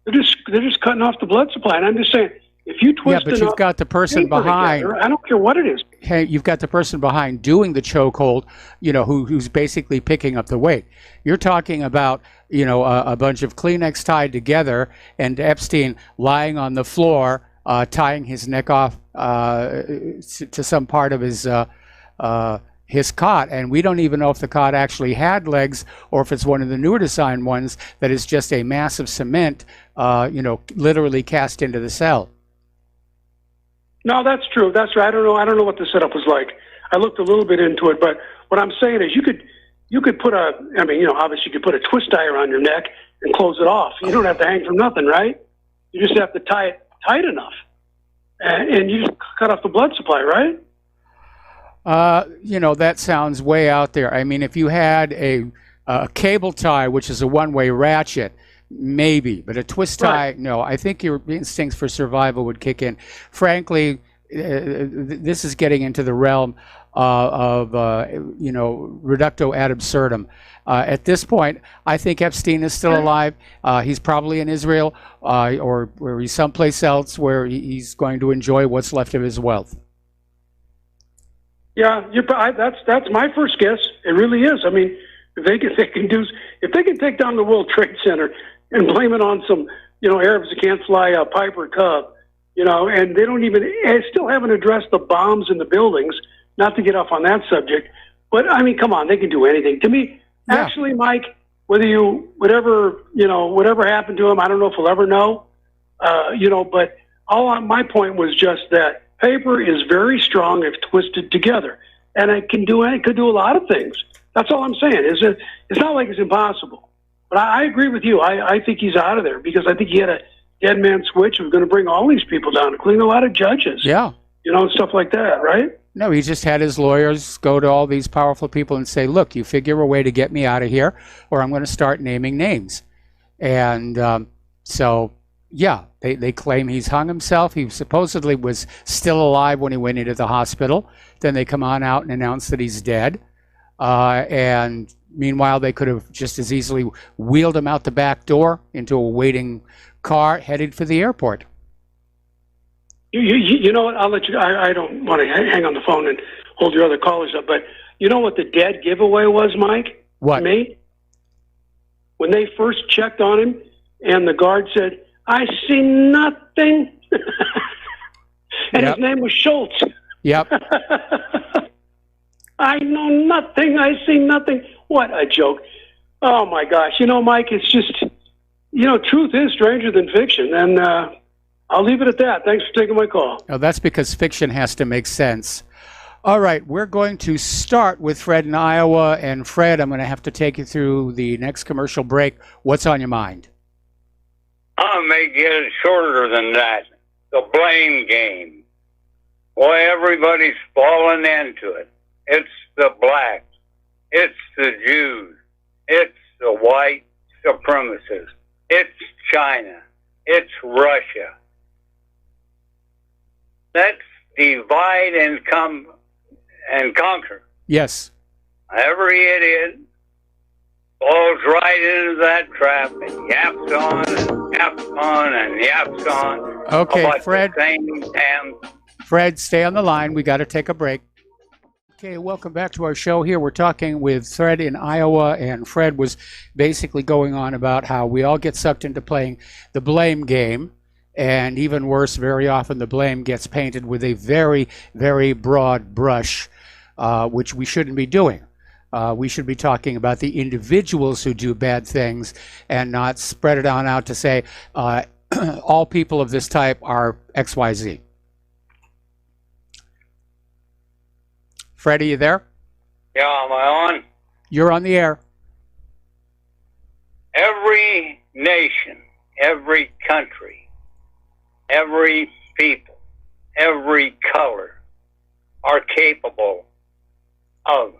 They're just cutting off the blood supply. And I'm just saying, if you twist, but you've got the person behind. Together, I don't care what it is. Hey, you've got the person behind doing the chokehold, who's basically picking up the weight. You're talking about, a bunch of Kleenex tied together and Epstein lying on the floor, tying his neck off to some part of his cot. And we don't even know if the cot actually had legs or if it's one of the newer design ones that is just a mass of cement, literally cast into the cell. No, that's true. That's right. I don't know what the setup was like. I looked a little bit into it, but what I'm saying is you could put obviously you could put a twist tie around your neck and close it off. You don't have to hang from nothing, right? You just have to tie it tight enough. And you just cut off the blood supply, right? That sounds way out there. I mean, if you had a cable tie, which is a one-way ratchet, maybe, but a twist tie, right. No. I think your instincts for survival would kick in. Frankly, this is getting into the realm of reducto ad absurdum. At this point, I think Epstein is still alive. He's probably in Israel or he's someplace else where he's going to enjoy what's left of his wealth. Yeah, that's my first guess. It really is. I mean, if they can take down the World Trade Center and blame it on some Arabs that can't fly a Piper Cub, and they still haven't addressed the bombs in the buildings. Not to get off on that subject, but I mean, come on, they can do anything. To me, Actually, Mike, whatever happened to him, I don't know if we'll ever know. But my point was just that paper is very strong if twisted together, and it could do a lot of things. That's all I'm saying. It's not like it's impossible. But I agree with you. I think he's out of there because I think he had a dead man switch. Was going to bring all these people down, including a lot of judges. Yeah. and stuff like that, right? No, he just had his lawyers go to all these powerful people and say, look, you figure a way to get me out of here, or I'm going to start naming names. And so, yeah, they claim he's hung himself. He supposedly was still alive when he went into the hospital. Then they come on out and announce that he's dead. And meanwhile, they could have just as easily wheeled him out the back door into a waiting car headed for the airport. You know what? I'll let you. I don't want to hang on the phone and hold your other callers up, but you know what the dead giveaway was, Mike? What? To me? When they first checked on him and the guard said, I see nothing. And Yep. his name was Schultz. Yep. I know nothing. I see nothing. What a joke. Oh, my gosh. Mike, it's just, truth is stranger than fiction. And I'll leave it at that. Thanks for taking my call. Now, that's because fiction has to make sense. All right, we're going to start with Fred in Iowa. And Fred, I'm going to have to take you through the next commercial break. What's on your mind? I may get it shorter than that. The blame game. Boy, everybody's fallen into it. It's the blacks. It's the Jews. It's the white supremacists. It's China. It's Russia. Let's divide and conquer. Yes. Every idiot falls right into that trap and yaps on and yaps on and yaps on. Okay, about Fred. The same damn. Fred, stay on the line. We got to take a break. Okay, welcome back to our show here. We're talking with Fred in Iowa, and Fred was basically going on about how we all get sucked into playing the blame game. And even worse, very often the blame gets painted with a very, very broad brush, which we shouldn't be doing. We should be talking about the individuals who do bad things and not spread it on out to say all people of this type are XYZ. Fred, are you there? Yeah, am I on? You're on the air. Every nation, every country, every people, every color are capable of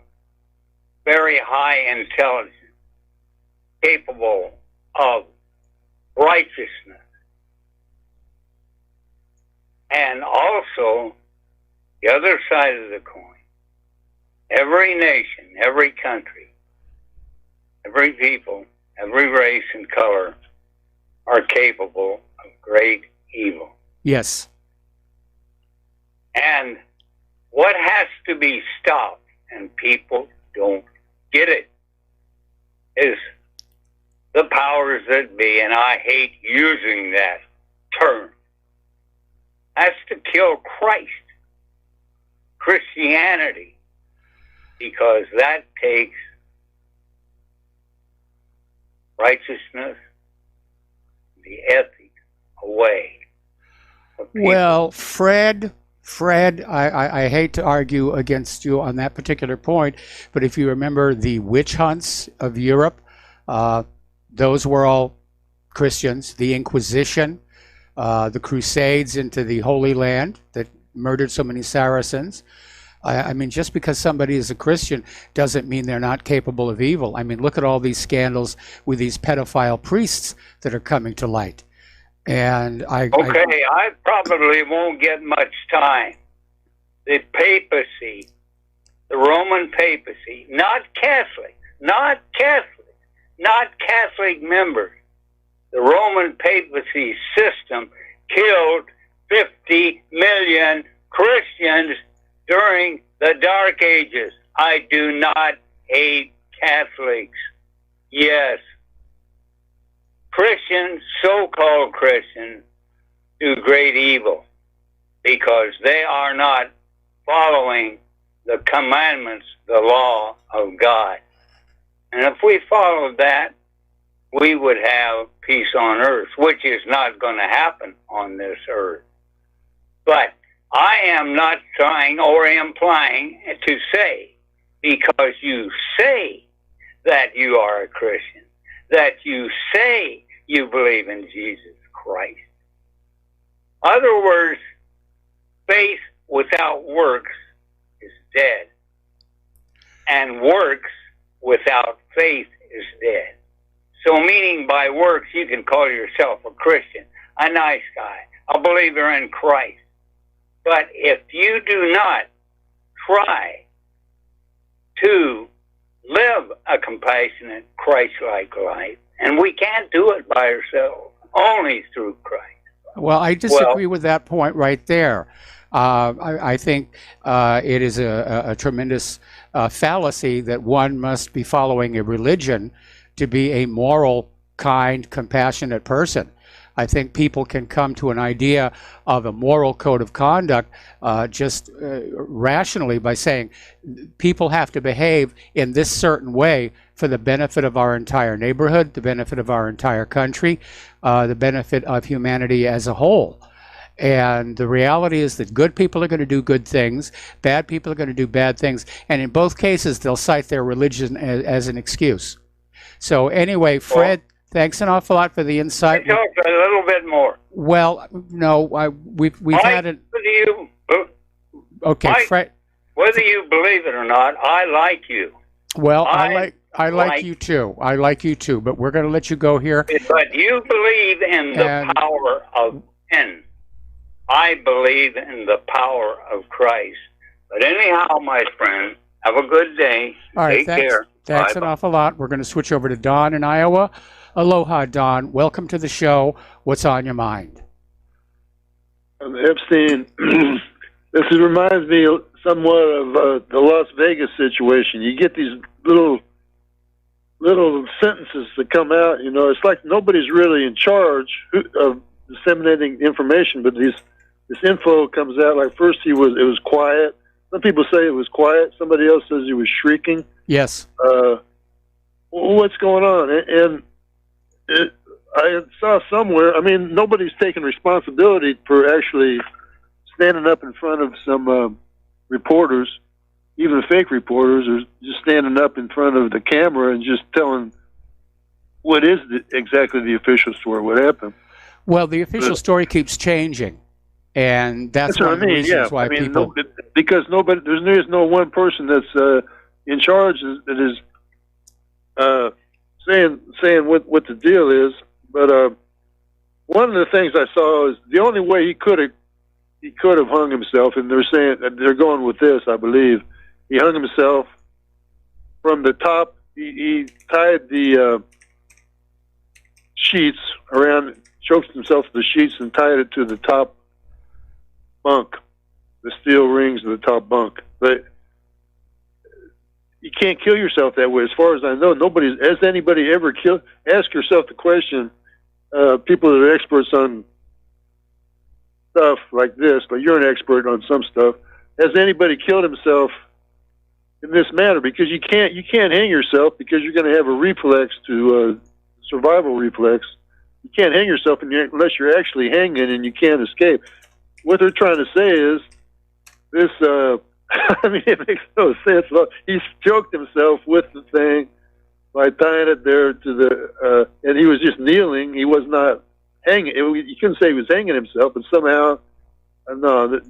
very high intelligence, capable of righteousness, and also the other side of the coin. Every nation, every country, every people, every race and color are capable of great evil. Yes. And what has to be stopped, and people don't get it, is the powers that be, and I hate using that term, has to kill Christ, Christianity, because that takes righteousness, the ethics away. Well, Fred, I hate to argue against you on that particular point, but if you remember the witch hunts of Europe, those were all Christians. The Inquisition, the Crusades into the Holy Land that murdered so many Saracens. I mean, just because somebody is a Christian doesn't mean they're not capable of evil. I mean, look at all these scandals with these pedophile priests that are coming to light. And I probably won't get much time. The papacy, the Roman papacy, not Catholic members. The Roman papacy system killed 50 million Christians during the Dark Ages. I do not hate Catholics. Yes. Christians, so-called Christians, do great evil because they are not following the commandments, the law of God. And if we followed that, we would have peace on earth, which is not going to happen on this earth. But I am not trying or implying to say, because you say that you are a Christian, that you say you believe in Jesus Christ. Other words, faith without works is dead, and works without faith is dead. So meaning by works, you can call yourself a Christian, a nice guy, a believer in Christ. But if you do not try to live a compassionate, Christ-like life, and we can't do it by ourselves, only through Christ. Well, I disagree with that point right there. I think it is a tremendous fallacy that one must be following a religion to be a moral, kind, compassionate person. I think people can come to an idea of a moral code of conduct just rationally by saying people have to behave in this certain way for the benefit of our entire neighborhood, the benefit of our entire country, the benefit of humanity as a whole. And the reality is that good people are going to do good things, bad people are going to do bad things, and in both cases they'll cite their religion as an excuse. So anyway, Fred, thanks an awful lot for the insight. Talk a little bit more. Well, no, we've had it. Okay, Mike, Fred. Whether you believe it or not, I like you. Well, I like you too. I like you too. But we're going to let you go here. But you believe in the power of sin. I believe in the power of Christ. But anyhow, my friend, have a good day. All right, Take care. Thanks an awful lot. We're going to switch over to Don in Iowa. Aloha, Don. Welcome to the show. What's on your mind? Epstein, this reminds me somewhat of the Las Vegas situation. You get these little sentences that come out. You know, it's like nobody's really in charge of disseminating information, but this info comes out. Like first it was quiet. Some people say it was quiet. Somebody else says he was shrieking. Yes. What's going on? And I saw somewhere, I mean, nobody's taking responsibility for actually standing up in front of some reporters, even fake reporters, or just standing up in front of the camera and just telling what is exactly the official story, what happened. Well, the official story keeps changing, and that's one of the reasons why people... because there's no one person that's in charge that is saying what the deal is. But one of the things I saw is the only way he could have hung himself, and they're saying they're going with this. I believe he hung himself from the top. He tied the sheets around, choked himself to the sheets, and tied it to the top bunk, the steel rings of the top bunk. But you can't kill yourself that way. As far as I know, has anybody ever killed? Ask yourself the question. People that are experts on stuff like this, but you're an expert on some stuff. Has anybody killed himself in this manner? Because you can't hang yourself because you're going to have a reflex to survival reflex. You can't hang yourself unless you're actually hanging and you can't escape. What they're trying to say is this. I mean, it makes no sense. Look, he choked himself with the thing by tying it there to the, and he was just kneeling. He was not hanging. You couldn't say he was hanging himself, but somehow, no,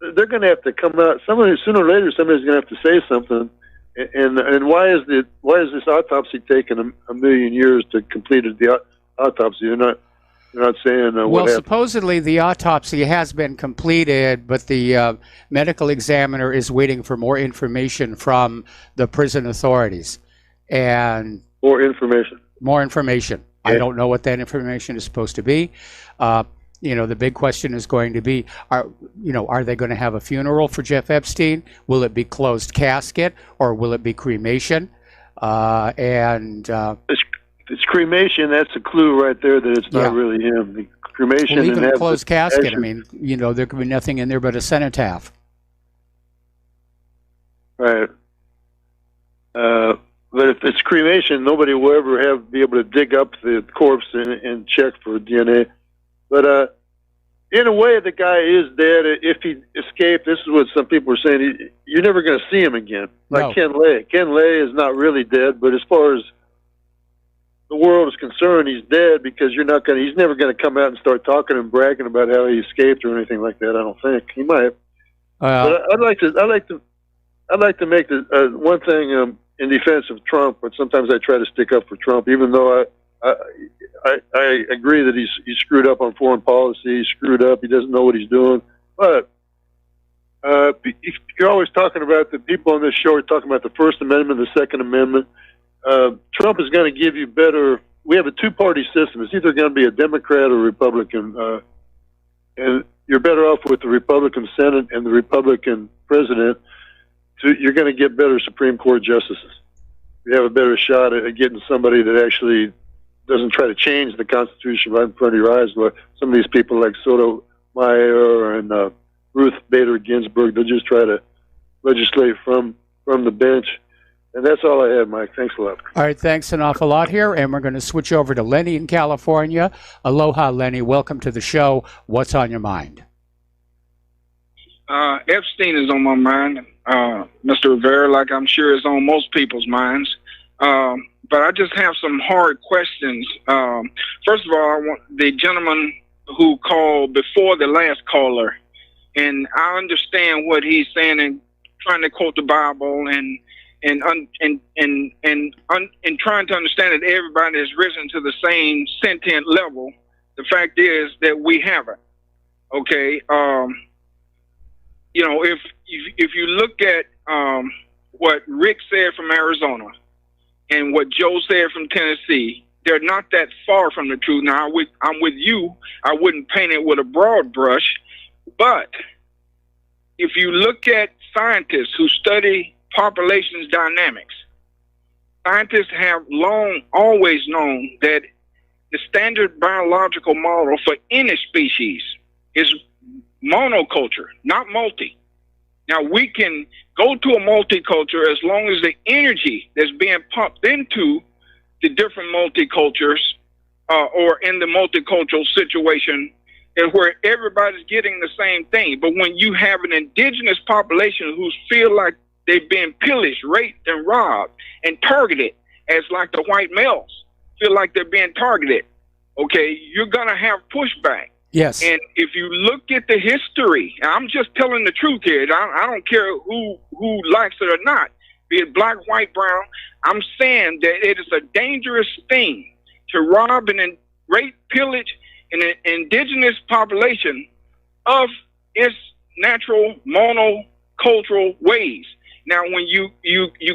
they're going to have to come out. Sooner or later, somebody's going to have to say something. And why is this autopsy taking a million years to complete the autopsy? They're not saying what well, happened. Supposedly the autopsy has been completed, but the medical examiner is waiting for more information from the prison authorities. And more information. I don't know what that information is supposed to be. The big question is going to be, are they going to have a funeral for Jeff Epstein? Will it be closed casket or will it be cremation? It's cremation. That's a clue right there that it's not really him. The cremation. Well, even a closed casket. I mean, there could be nothing in there but a cenotaph. Right. But if it's cremation, nobody will ever be able to dig up the corpse and check for DNA. But in a way, the guy is dead. If he escaped, this is what some people are saying. You're never going to see him again. Like Ken Lay. Ken Lay is not really dead, but as far as the world is concerned, he's dead because he's never going to come out and start talking and bragging about how he escaped or anything like that. I don't think he might. But I'd like to make the one thing in defense of Trump. But sometimes I try to stick up for Trump, even though I agree that he's screwed up on foreign policy. He's screwed up. He doesn't know what he's doing. But you're always talking about, the people on this show are talking about the First Amendment, the Second Amendment. Trump is going to give you better. We have a two-party system. It's either going to be a Democrat or Republican, and you're better off with the Republican Senate and the Republican president. You're going to get better Supreme Court justices. You have a better shot at getting somebody that actually doesn't try to change the Constitution right in front of your eyes. But some of these people like Sotomayor and Ruth Bader Ginsburg, they'll just try to legislate from the bench. And that's all I have, Mike. Thanks a lot. All right, thanks an awful lot here. And we're going to switch over to Lenny in California. Aloha, Lenny. Welcome to the show. What's on your mind? Epstein is on my mind, Mr. Rivero, like I'm sure is on most people's minds. But I just have some hard questions. First of all, I want the gentleman who called before the last caller, and I understand what he's saying and trying to quote the Bible and trying to understand that everybody has risen to the same sentient level. The fact is that we haven't. Okay. You know, if you look at what Rick said from Arizona and what Joe said from Tennessee, they're not that far from the truth. Now, I'm with you. I wouldn't paint it with a broad brush, but if you look at scientists who study populations dynamics, scientists have always known that the standard biological model for any species is monoculture, not multi. Now, we can go to a multiculture as long as the energy that's being pumped into the different multicultures or in the multicultural situation is where everybody's getting the same thing. But when you have an indigenous population who feel like they've been pillaged, raped, and robbed and targeted, as like the white males feel like they're being targeted, okay, you're going to have pushback. Yes. And if you look at the history, and I'm just telling the truth here, I don't care who likes it or not, be it black, white, brown, I'm saying that it is a dangerous thing to rob and rape, pillage an indigenous population of its natural monocultural ways. Now, when you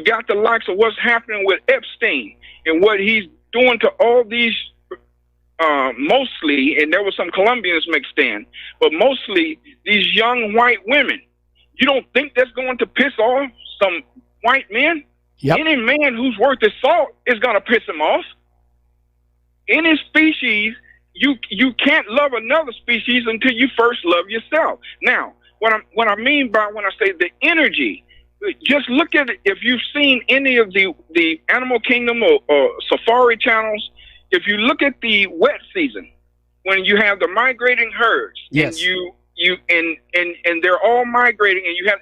got the likes of what's happening with Epstein and what he's doing to all these mostly, and there were some Colombians mixed in, but mostly these young white women. You don't think that's going to piss off some white men? Yep. Any man who's worth his salt is going to piss him off. Any species, you can't love another species until you first love yourself. Now, what I mean by when I say the energy, just look at it. If you've seen any of the Animal Kingdom or safari channels, if you look at the wet season, when you have the migrating herds, yes, and they're all migrating, and you have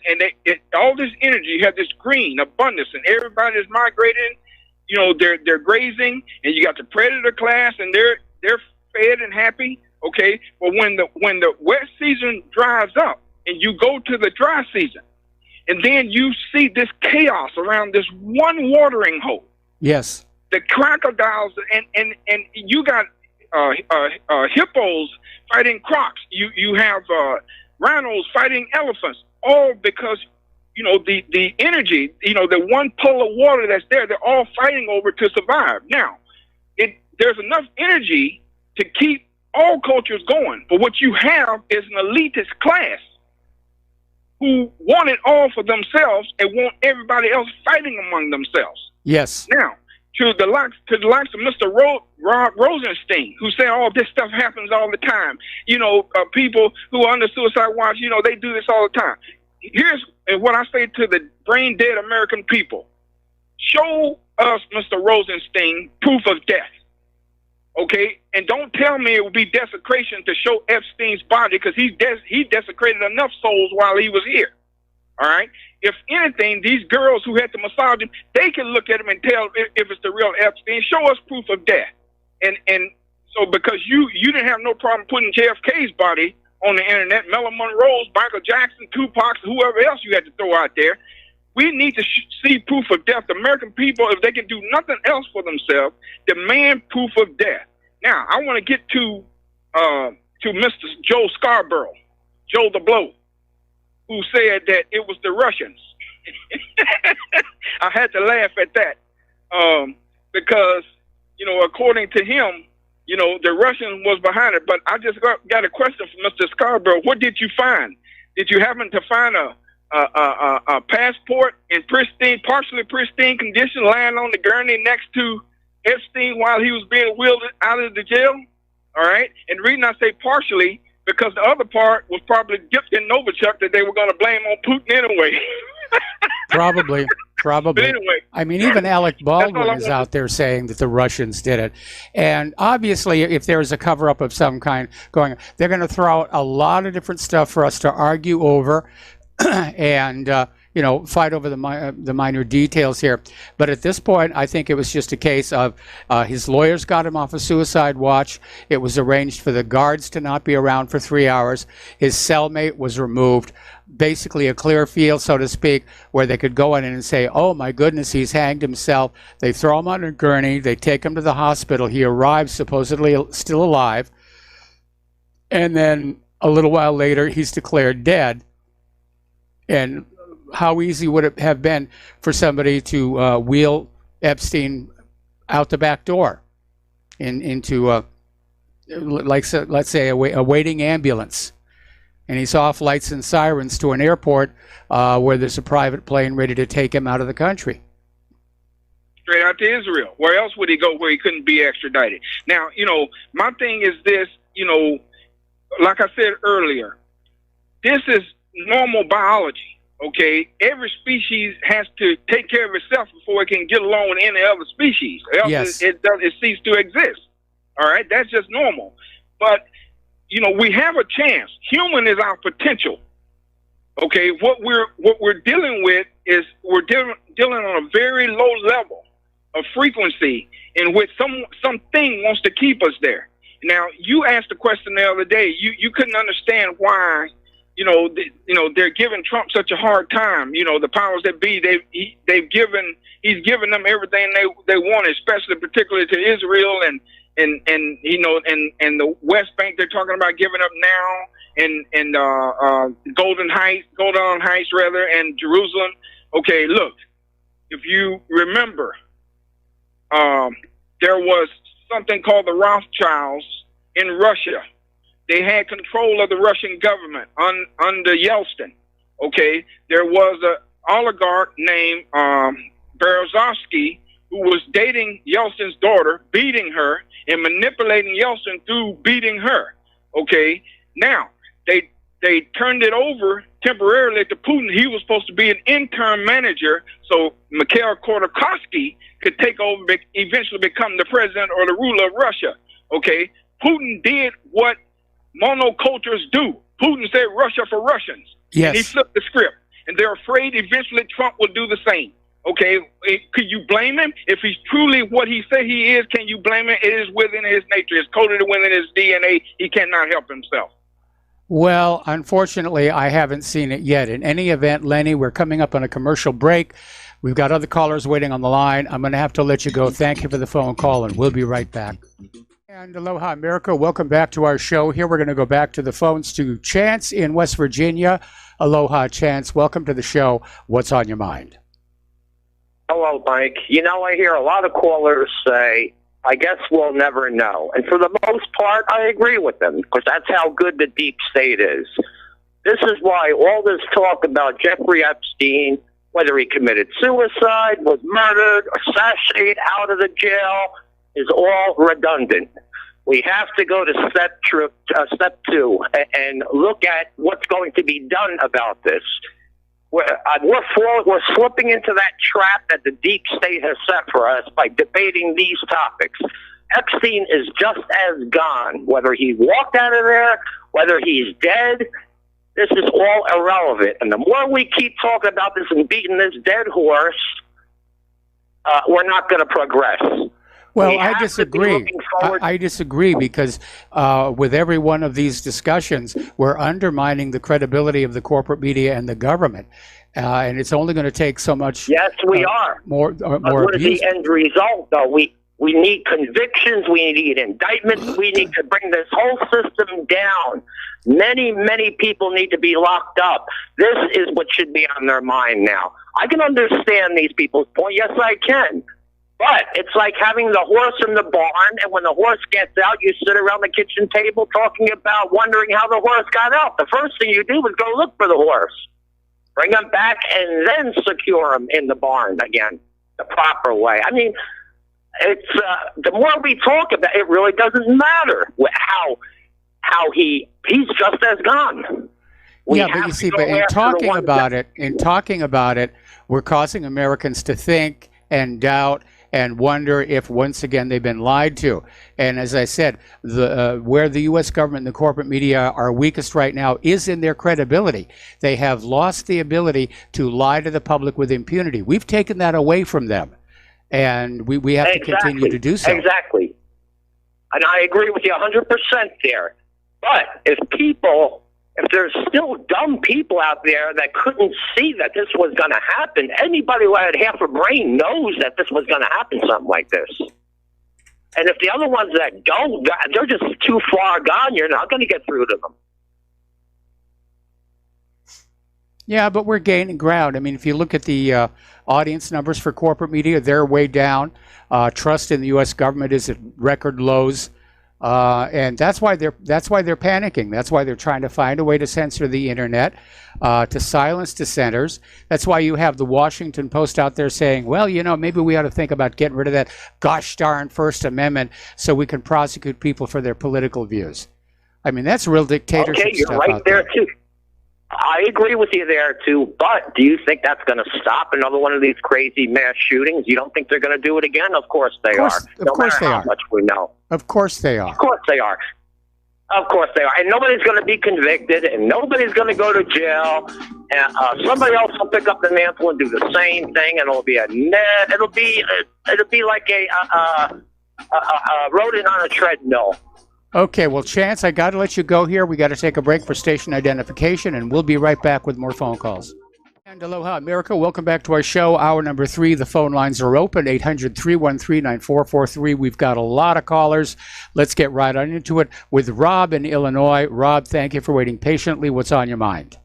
all this energy, you have this green abundance, and everybody is migrating. You know, they're grazing, and you got the predator class, and they're fed and happy. Okay, but when the wet season dries up, and you go to the dry season, and then you see this chaos around this one watering hole. Yes. The crocodiles and you got hippos fighting crocs. You have rhinos fighting elephants. All because the energy, the one pull of water that's there. They're all fighting over to survive. Now, there's enough energy to keep all cultures going. But what you have is an elitist class who want it all for themselves and want everybody else fighting among themselves. Yes. Now, to the likes of Mr. Rob Rosenstein, who say all this stuff happens all the time. People who are under suicide watch, they do this all the time. Here's what I say to the brain dead American people. Show us, Mr. Rosenstein, proof of death. Okay? And don't tell me it would be desecration to show Epstein's body, because he desecrated enough souls while he was here. All right? If anything, these girls who had to massage him, they can look at him and tell if it's the real Epstein. Show us proof of death. And so because you didn't have no problem putting JFK's body on the internet, Marilyn Monroe's, Michael Jackson, Tupac's, whoever else you had to throw out there. We need to see proof of death. The American people, if they can do nothing else for themselves, demand proof of death. Now, I want to get to Mr. Joe Scarborough, Joe the Blow, who said that it was the Russians. I had to laugh at that because, according to him, the Russians was behind it. But I just got a question for Mr. Scarborough. What did you find? Did you happen to find a passport in partially pristine condition, lying on the gurney next to Epstein while he was being wheeled out of the jail? All right. And the reason I say partially, because the other part was probably dipped in Novichok that they were going to blame on Putin anyway. Probably. But anyway, I mean, even Alec Baldwin is out there saying that the Russians did it. And obviously, if there's a cover-up of some kind going on, they're going to throw out a lot of different stuff for us to argue over and, fight over the minor details here. But at this point, I think it was just a case of his lawyers got him off a suicide watch. It was arranged for the guards to not be around for 3 hours. His cellmate was removed. Basically a clear field, so to speak, where they could go in and say, oh my goodness, he's hanged himself. They throw him on a gurney. They take him to the hospital. He arrives supposedly still alive. And then a little while later, he's declared dead. And how easy would it have been for somebody to wheel Epstein out the back door into, let's say, a waiting ambulance? And he's off lights and sirens to an airport where there's a private plane ready to take him out of the country. Straight out to Israel. Where else would he go where he couldn't be extradited? Now, my thing is this, like I said earlier, this is normal biology, okay? Every species has to take care of itself before it can get along with any other species. Else yes. it ceases to exist. All right? That's just normal. But we have a chance. Human is our potential. Okay, what we're dealing with is we're dealing on a very low level of frequency in which something wants to keep us there. Now, you asked a question the other day. You couldn't understand why they're giving Trump such a hard time. The powers that be, he's given them everything they want, especially particularly to Israel and the West Bank. They're talking about giving up now, and Golden Heights rather, and Jerusalem. Okay, look, if you remember, there was something called the Rothschilds in Russia. They had control of the Russian government under Yeltsin. Okay, there was an oligarch named Berezovsky who was dating Yeltsin's daughter, beating her, and manipulating Yeltsin through beating her. Okay, now they turned it over temporarily to Putin. He was supposed to be an interim manager, so Mikhail Khodorkovsky could take over, eventually become the president or the ruler of Russia. Okay, Putin did what monocultures do. Putin said Russia for Russians. Yes. And he flipped the script, and they're afraid eventually Trump will do the same. Okay, could you blame him? If he's truly what he said he is, can you blame him? It is within his nature. It's coded within his DNA. He cannot help himself. Well, unfortunately, I haven't seen it yet. In any event, Lenny, we're coming up on a commercial break. We've got other callers waiting on the line. I'm going to have to let you go. Thank you for the phone call, and we'll be right back. And aloha, America. Welcome back to our show. Here we're going to go back to the phones to Chance in West Virginia. Aloha, Chance. Welcome to the show. What's on your mind? Hello, Mike. I hear a lot of callers say, I guess we'll never know. And for the most part, I agree with them, because that's how good the deep state is. This is why all this talk about Jeffrey Epstein, whether he committed suicide, was murdered, assassinated, out of the jail, is all redundant. We have to go to step 2 and look at what's going to be done about this. We're slipping into that trap that the deep state has set for us by debating these topics. Epstein is just as gone, whether he walked out of there, whether he's dead. This is all irrelevant. And the more we keep talking about this and beating this dead horse, we're not going to progress. Well, We I have to be disagree. looking forward- I disagree because with every one of these discussions, we're undermining the credibility of the corporate media and the government. And it's only going to take so much. Yes, we are. More What is abuse. the end result, though? We need convictions. We need indictments. We need to bring this whole system down. Many people need to be locked up. This is what should be on their mind now. I can understand these people's point. Yes, I can. But it's like having the horse in the barn, and when the horse gets out, you sit around the kitchen table talking about wondering how the horse got out. The first thing you do is go look for the horse. Bring him back and then secure him in the barn again, the proper way. I mean, it's the more we talk about it, really doesn't matter how he's just as gone. Yeah, but you see, but in talking about it, we're causing Americans to think and doubt and wonder if once again they've been lied to. And as I said, where the U.S. government and the corporate media are weakest right now is in their credibility. They have lost the ability to lie to the public with impunity. We've taken that away from them, and we have to continue to do so. Exactly. And I agree with you 100% there. But if there's still dumb people out there that couldn't see that this was going to happen, anybody who had half a brain knows that this was going to happen, something like this. And if the other ones that don't, they're just too far gone, you're not going to get through to them. Yeah, but we're gaining ground. I mean, if you look at the audience numbers for corporate media, they're way down. Trust in the U.S. government is at record lows. And that's why they're panicking. That's why they're trying to find a way to censor the internet, to silence dissenters. That's why you have the Washington Post out there saying, well, maybe we ought to think about getting rid of that gosh darn First Amendment so we can prosecute people for their political views. I mean, that's real dictatorship Okay, you're stuff right out there too. I agree with you there too, but do you think that's going to stop another one of these crazy mass shootings? You don't think they're going to do it again? Of course they are. Of course they are. How much we know. Of course they are. Of course they are. Of course they are. And nobody's going to be convicted, and nobody's going to go to jail. And somebody else will pick up the mantle and do the same thing, and it'll be it'll be like a rodent on a treadmill. Okay, well, Chance, I got to let you go here. We got to take a break for station identification, and we'll be right back with more phone calls. And aloha, America. Welcome back to our show, hour number 3. The phone lines are open, 800-313-9443. We've got a lot of callers. Let's get right on into it with Rob in Illinois. Rob, thank you for waiting patiently. What's on your mind?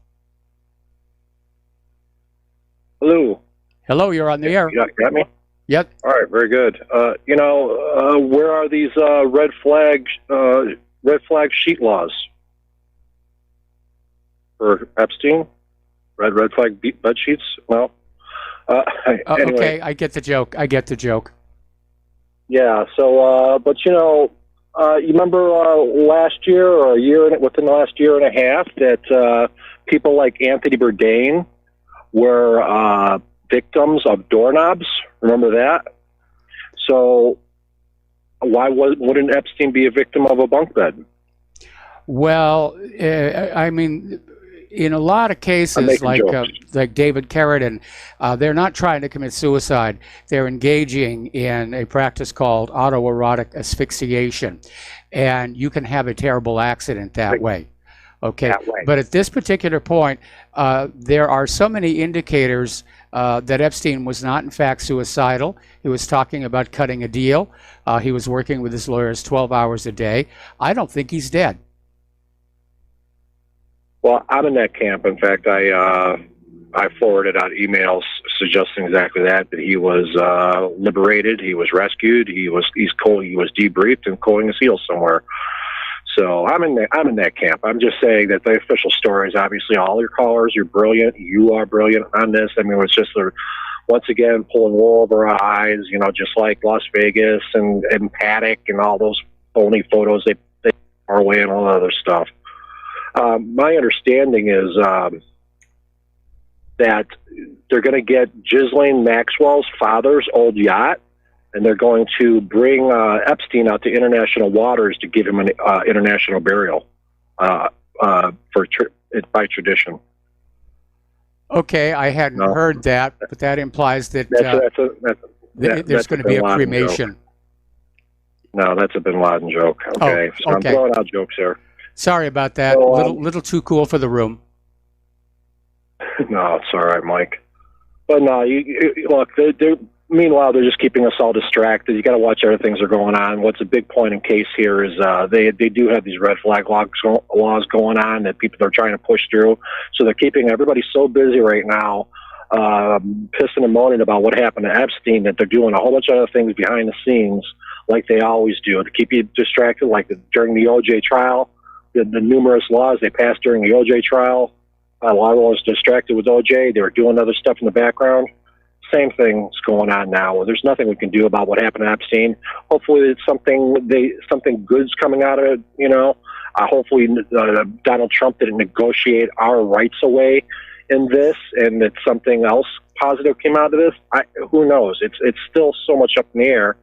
Hello. Hello, you're on the air. You got me? Yep. All right, very good. Where are these red flag sheet laws for Epstein? Red flag bed sheets? No. Anyway. Okay, I get the joke. Yeah. So, you remember last year or within the last year and a half that people like Anthony Bourdain were victims of doorknobs. Remember that? So why wouldn't Epstein be a victim of a bunk bed? Well, I mean, in a lot of cases, like David Carradine, they're not trying to commit suicide. They're engaging in a practice called autoerotic asphyxiation, and you can have a terrible accident that way. Okay, but at this particular point, there are so many indicators that Epstein was not, in fact, suicidal. He was talking about cutting a deal. He was working with his lawyers 12 hours a day. I don't think he's dead. Well, I'm in that camp. In fact, I forwarded out emails suggesting exactly that he was liberated, he was rescued, he was debriefed and coiling his heels somewhere. So I'm in that camp. I'm just saying that the official story is obviously all your callers. You're brilliant. You are brilliant on this. I mean, it's just once again pulling wool over our eyes. Just like Las Vegas and Paddock and all those phony photos they are away and all that other stuff. My understanding is that they're going to get Ghislaine Maxwell's father's old yacht, and they're going to bring Epstein out to international waters to give him an international burial by tradition. Okay, I hadn't heard that, but that implies that there's going to be a cremation. No, that's a Bin Laden joke. Okay, Oh, so I'm okay. throwing out jokes here. Sorry about that. So, Little too cool for the room. No, it's all right, Mike. But no, look. Meanwhile, they're just keeping us all distracted. You got to watch other things that are going on. What's a big point in case here is they do have these red flag laws going on that people are trying to push through. So they're keeping everybody so busy right now, pissing and moaning about what happened to Epstein, that they're doing a whole bunch of other things behind the scenes, like they always do, to keep you distracted. Like during the OJ trial, the numerous laws they passed during the OJ trial. A lot of was distracted with OJ. They were doing other stuff in the background. Same thing's going on now. There's nothing we can do about what happened to Epstein. Hopefully, it's something good's coming out of it. You know, hopefully Donald Trump didn't negotiate our rights away in this, and that something else positive came out of this. Who knows? It's still so much up in the air.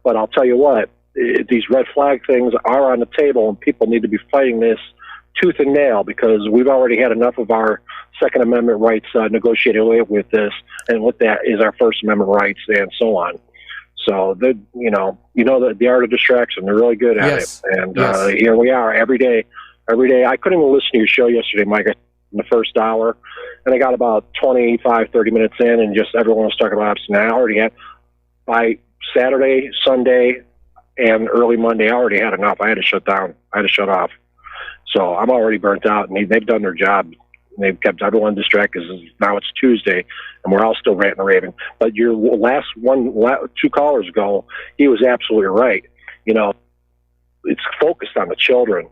But I'll tell you what, these red flag things are on the table, and people need to be fighting this tooth and nail, because we've already had enough of our Second Amendment rights negotiated away with this, and with that is our First Amendment rights, and so on. So the art of distraction, they're really good at it, and here we are every day. I couldn't even listen to your show yesterday, Mike, in the first hour, and I got about 25-30 minutes in, and just everyone was talking about Epstein. I already had, by Saturday, Sunday, and early Monday, I already had enough. I had to shut down. I had to shut off. So I'm already burnt out, and they've done their job. They've kept everyone distracted. Now it's Tuesday, and we're all still ranting and raving. But your two callers ago, he was absolutely right. You know, it's focused on the children.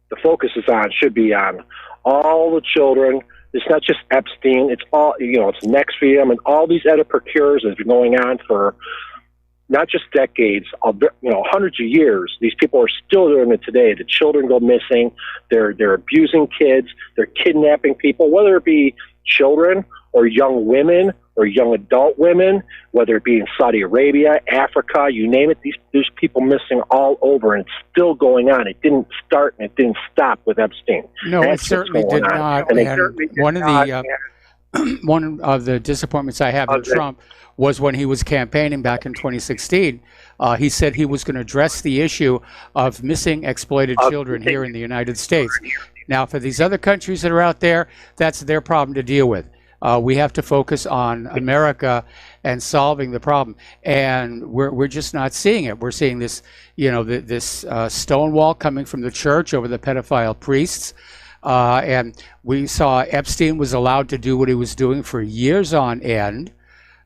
The focus should be on all the children. It's not just Epstein. It's all, it's Nexium and all these other procures that have been going on for not just decades, hundreds of years. These people are still doing it today. The children go missing. They're abusing kids. They're kidnapping people, whether it be children or young women or young adult women, whether it be in Saudi Arabia, Africa, you name it. There's people missing all over, and it's still going on. It didn't start and it didn't stop with Epstein. No, it certainly did not. One of the disappointments I have in Trump was when he was campaigning back in 2016. He said he was going to address the issue of missing exploited children here in the United States. Now, for these other countries that are out there, that's their problem to deal with. We have to focus on America and solving the problem, and we're just not seeing it. We're seeing this, this stonewall coming from the church over the pedophile priests. And we saw Epstein was allowed to do what he was doing for years on end.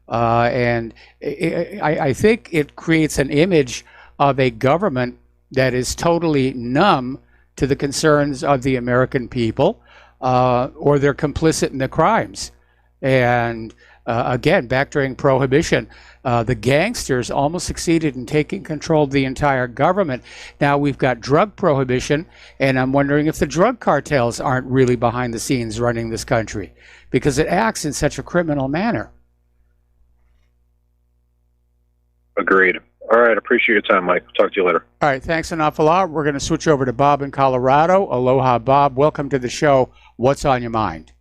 And I think it creates an image of a government that is totally numb to the concerns of the American people, or they're complicit in the crimes. And again, back during Prohibition, the gangsters almost succeeded in taking control of the entire government. Now we've got drug prohibition, and I'm wondering if the drug cartels aren't really behind the scenes running this country, because it acts in such a criminal manner. Agreed. All right. Appreciate your time, Mike. Talk to you later. All right. Thanks an awful lot. We're going to switch over to Bob in Colorado. Aloha, Bob. Welcome to the show. What's on your mind?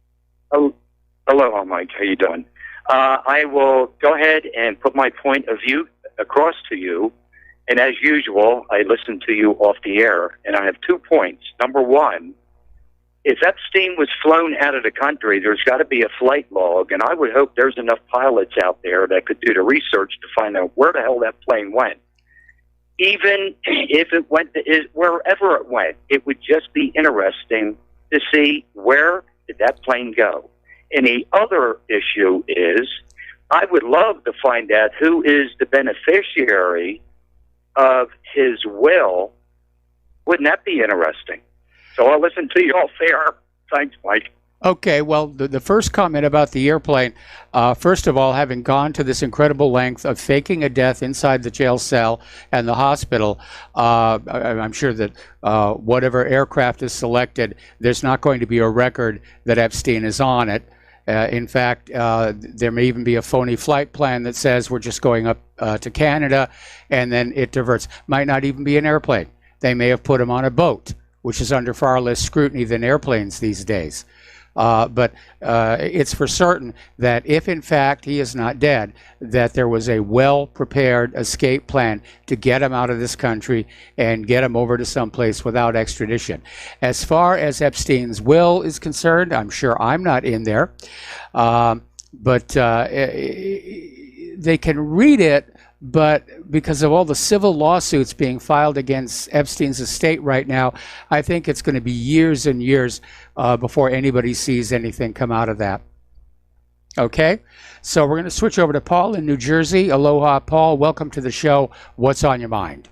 Aloha, Mike. How you doing? I will go ahead and put my point of view across to you. And as usual, I listen to you off the air, and I have 2 points. Number one, if Epstein was flown out of the country, there's got to be a flight log, and I would hope there's enough pilots out there that could do the research to find out where the hell that plane went. Even if it went to wherever it went, it would just be interesting to see where did that plane go. And the other issue is, I would love to find out who is the beneficiary of his will. Wouldn't that be interesting? So I'll listen to you all fair. Thanks, Mike. Okay, well, the first comment about the airplane, first of all, having gone to this incredible length of faking a death inside the jail cell and the hospital, I'm sure that whatever aircraft is selected, there's not going to be a record that Epstein is on it. In fact, there may even be a phony flight plan that says we're just going up to Canada, and then it diverts. Might not even be an airplane. They may have put him on a boat, which is under far less scrutiny than airplanes these days. But it's for certain that if in fact he is not dead, that there was a well-prepared escape plan to get him out of this country and get him over to someplace without extradition. As far as Epstein's will is concerned, I'm sure I'm not in there, but they can read it. But because of all the civil lawsuits being filed against Epstein's estate right now, I think it's going to be years and years before anybody sees anything come out of that. Okay, so we're going to switch over to Paul in New Jersey. Aloha, Paul. Welcome to the show. What's on your mind?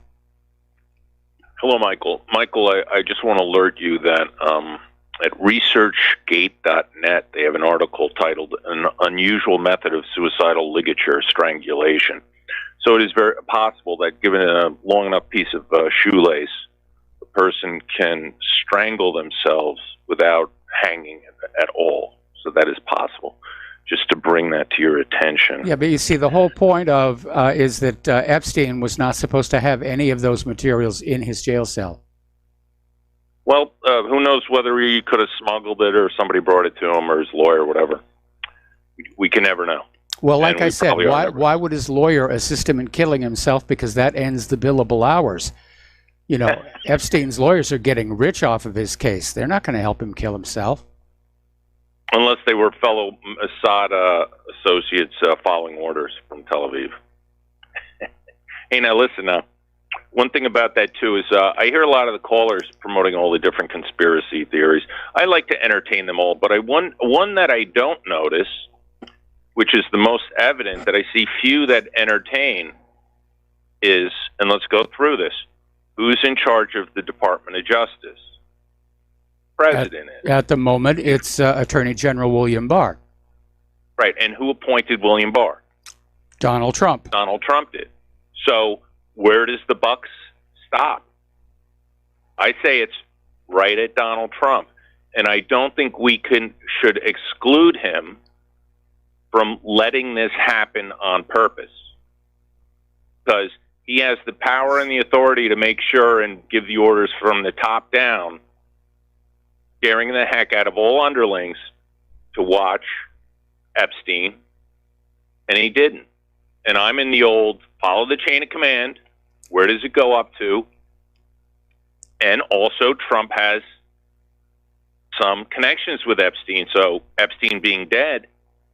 Hello, Michael. Michael, I just want to alert you that at researchgate.net, they have an article titled An Unusual Method of Suicidal Ligature Strangulation. So it is very possible that given a long enough piece of shoelace, the person can strangle themselves without hanging at all. So that is possible. Just to bring that to your attention. Yeah, but you see, the whole point of is that Epstein was not supposed to have any of those materials in his jail cell. Well, who knows whether he could have smuggled it or somebody brought it to him or his lawyer or whatever. We can never know. Well, like I said, why would his lawyer assist him in killing himself? Because that ends the billable hours. You know, Epstein's lawyers are getting rich off of his case. They're not going to help him kill himself. Unless they were fellow Assad associates following orders from Tel Aviv. Hey, now listen now. One thing about that, too, is I hear a lot of the callers promoting all the different conspiracy theories. I like to entertain them all, but one that I don't notice, which is the most evident that I see few that entertain, is, and let's go through this, who's in charge of the Department of Justice? President is. At the moment, it's Attorney General William Barr. Right, and who appointed William Barr? Donald Trump. Donald Trump did. So where does the buck stop? I say it's right at Donald Trump, and I don't think we should exclude him from letting this happen on purpose, because he has the power and the authority to make sure and give the orders from the top down, scaring the heck out of all underlings to watch Epstein, and he didn't. And I'm in the old follow the chain of command. Where does it go up to? And also Trump has some connections with Epstein, so Epstein being dead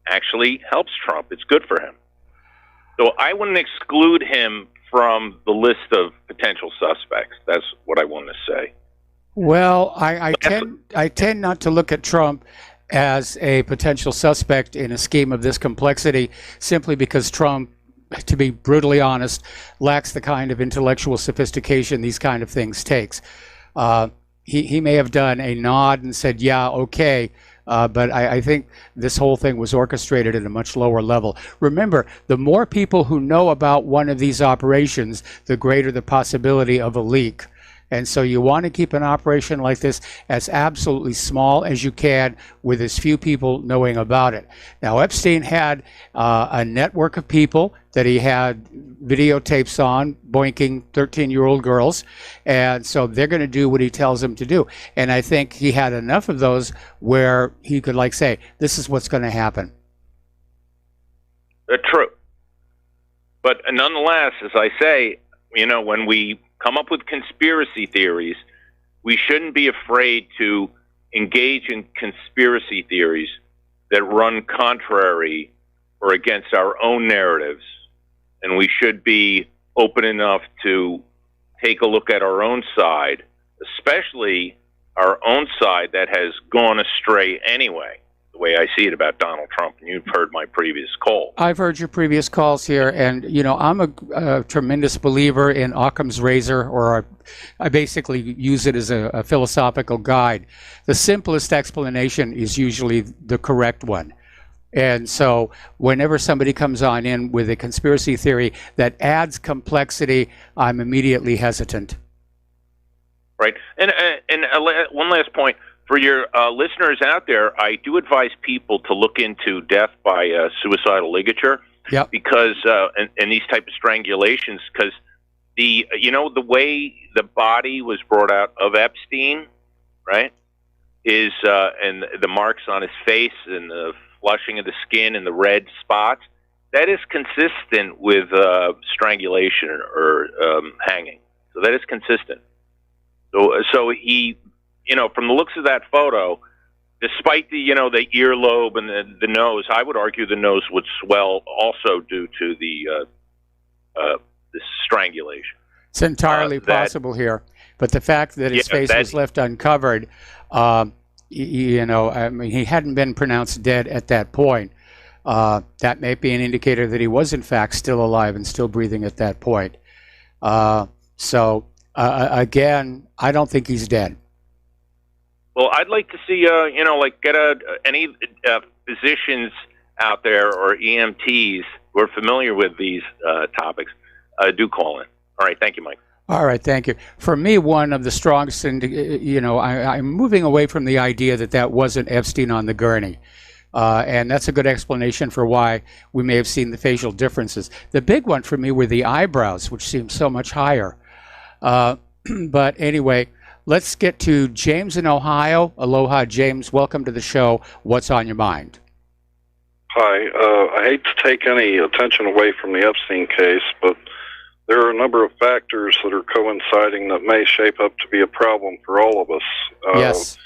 actually helps Trump. It's good for him. So I wouldn't exclude him from the list of potential suspects. That's what I want to say. Well, I tend not to look at Trump as a potential suspect in a scheme of this complexity, simply because Trump, to be brutally honest, lacks the kind of intellectual sophistication these kind of things takes. He may have done a nod and said, yeah, okay, but I think this whole thing was orchestrated at a much lower level. Remember, the more people who know about one of these operations, the greater the possibility of a leak. And so you want to keep an operation like this as absolutely small as you can, with as few people knowing about it. Now, Epstein had a network of people that he had videotapes on, boinking 13-year-old girls. And so they're going to do what he tells them to do. And I think he had enough of those where he could, like, say, this is what's going to happen. True. But nonetheless, as I say, you know, when we come up with conspiracy theories, we shouldn't be afraid to engage in conspiracy theories that run contrary or against our own narratives. And we should be open enough to take a look at our own side, especially our own side that has gone astray anyway, the way I see it about Donald Trump. And you've heard my previous call. I've heard your previous calls here, and, you know, I'm a tremendous believer in Occam's razor, or I basically use it as a philosophical guide. The simplest explanation is usually the correct one. And so whenever somebody comes on in with a conspiracy theory that adds complexity, I'm immediately hesitant. Right. And one last point. For your listeners out there, I do advise people to look into death by suicidal ligature. Yep. Because and these type of strangulations, because the way the body was brought out of Epstein, right? is and the marks on his face and the flushing of the skin and the red spots, that is consistent with strangulation or hanging. So that is consistent. So he, from the looks of that photo, despite the the earlobe and the nose, I would argue the nose would swell also due to the strangulation. It's entirely possible here, but the fact that his face was left uncovered, I mean, he hadn't been pronounced dead at that point. That may be an indicator that he was in fact still alive and still breathing at that point. Again, I don't think he's dead. Well, I'd like to see, get any physicians out there or EMTs who are familiar with these topics, do call in. All right, thank you, Mike. All right, thank you. For me, one of the strongest, I'm moving away from the idea that wasn't Epstein on the gurney. And that's a good explanation for why we may have seen the facial differences. The big one for me were the eyebrows, which seemed so much higher. But anyway, let's get to James in Ohio. Aloha, James. Welcome to the show. What's on your mind? Hi. I hate to take any attention away from the Epstein case, but there are a number of factors that are coinciding that may shape up to be a problem for all of us. Yes.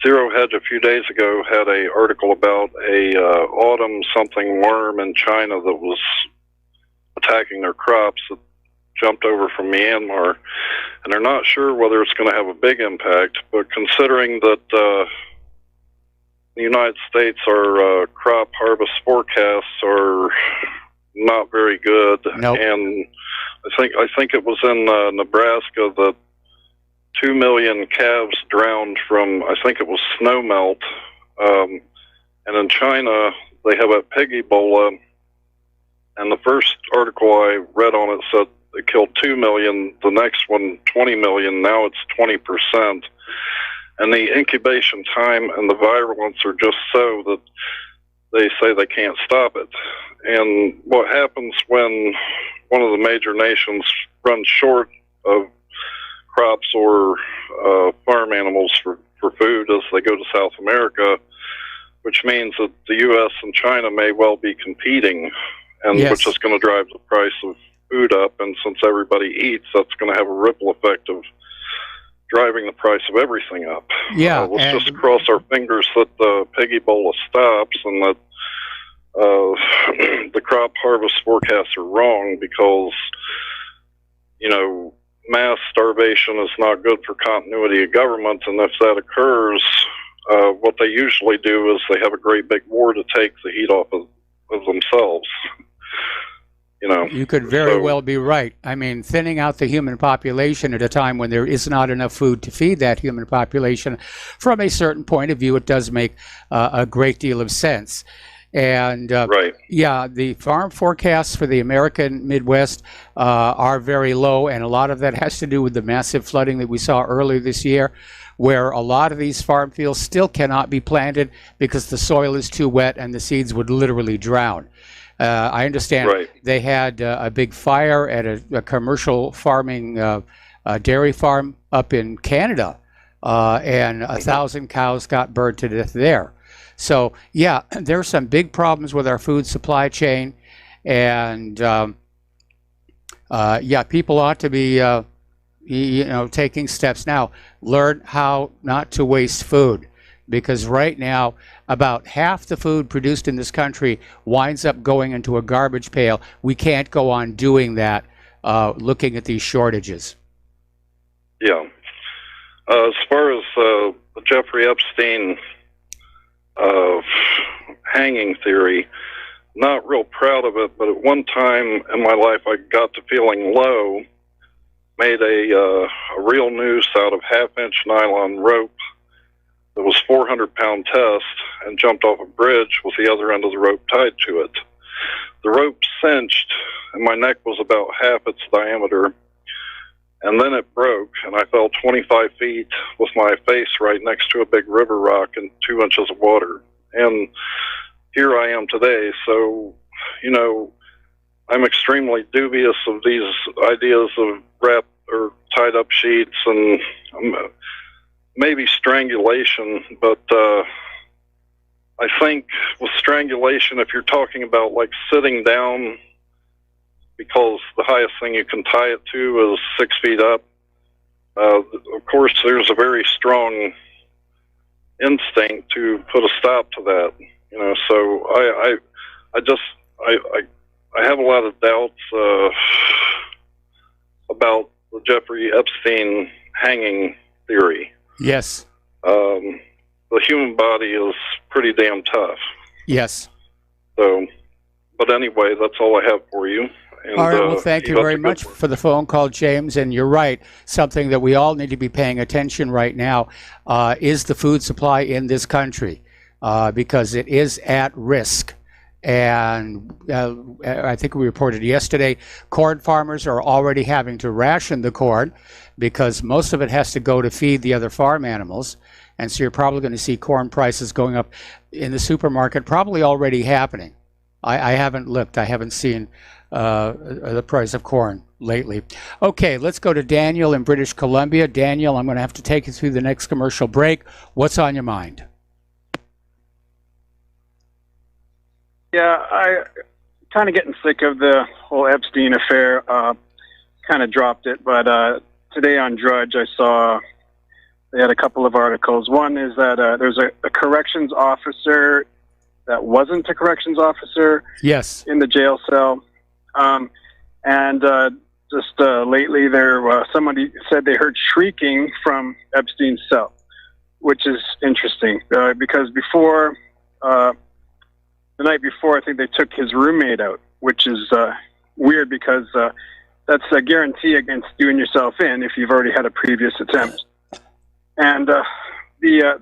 Zero Hedge a few days ago had an article about a autumn something worm in China that was attacking their crops that jumped over from Myanmar, and they're not sure whether it's going to have a big impact, but considering that the United States, our crop harvest forecasts are not very good. Nope. And I think it was in Nebraska that 2 million calves drowned from, I think it was snow melt. And in China, they have a pig Ebola. And the first article I read on it said it killed 2 million. The next one, 20 million. Now it's 20%. And the incubation time and the virulence are just so that they say they can't stop it. And what happens when one of the major nations runs short of crops or farm animals for food as they go to South America, which means that the U.S. and China may well be competing, and Yes. which is going to drive the price of food up. And since everybody eats, that's going to have a ripple effect of driving the price of everything up. Yeah, Let's just cross our fingers that the pig Ebola stops and that the crop harvest forecasts are wrong, because, mass starvation is not good for continuity of government. And if that occurs, what they usually do is they have a great big war to take the heat off of themselves. You could very well be right. I mean, thinning out the human population at a time when there is not enough food to feed that human population, from a certain point of view, it does make a great deal of sense. And yeah, the farm forecasts for the American Midwest are very low, and a lot of that has to do with the massive flooding that we saw earlier this year, where a lot of these farm fields still cannot be planted because the soil is too wet and the seeds would literally drown. I understand they had a big fire at a commercial farming dairy farm up in Canada, and 1,000 cows got burned to death there. So, yeah, there are some big problems with our food supply chain, and yeah, people ought to be, taking steps now. Learn how not to waste food, because right now, about half the food produced in this country winds up going into a garbage pail. We can't go on doing that, looking at these shortages. Yeah. As far as the Jeffrey Epstein hanging theory, not real proud of it, but at one time in my life I got to feeling low, made a real noose out of half-inch nylon rope that was 400-pound test, and jumped off a bridge with the other end of the rope tied to it. The rope cinched, and my neck was about half its diameter, and then it broke, and I fell 25 feet with my face right next to a big river rock and 2 inches of water. And here I am today. So, I'm extremely dubious of these ideas of wrapped or tied up sheets, and maybe strangulation, but I think with strangulation, if you're talking about like sitting down, because the highest thing you can tie it to is 6 feet up, of course there's a very strong instinct to put a stop to that. You know, so I have a lot of doubts about the Jeffrey Epstein hanging theory. Yes. The human body is pretty damn tough. Yes. So, but anyway, that's all I have for you. And, all right, well, thank you very much for the phone call, James. And you're right, something that we all need to be paying attention right now is the food supply in this country, because it is at risk. And I think we reported yesterday, corn farmers are already having to ration the corn because most of it has to go to feed the other farm animals. And so you're probably going to see corn prices going up in the supermarket, probably already happening. I haven't looked. I haven't seen the price of corn lately. Okay, let's go to Daniel in British Columbia. Daniel, I'm going to have to take you through the next commercial break. What's on your mind? Yeah, I kind of getting sick of the whole Epstein affair. Kind of dropped it, but today on Drudge, I saw they had a couple of articles. One is that there's a corrections officer that wasn't a corrections officer. Yes. In the jail cell, and just lately, somebody said they heard shrieking from Epstein's cell, which is interesting because before. The night before, I think they took his roommate out, which is weird because that's a guarantee against doing yourself in if you've already had a previous attempt. And the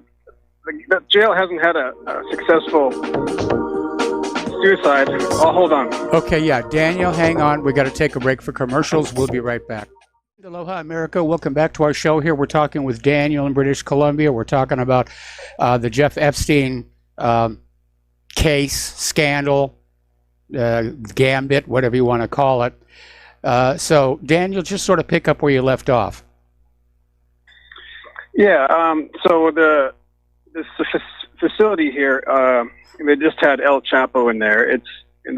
jail hasn't had a successful suicide. Oh, hold on. Okay, yeah. Daniel, hang on. We got to take a break for commercials. We'll be right back. Aloha, America. Welcome back to our show here. We're talking with Daniel in British Columbia. We're talking about the Jeff Epstein case, scandal, gambit, whatever you want to call it. So, Daniel, just sort of pick up where you left off. Yeah, so this facility here, they just had El Chapo in there. It's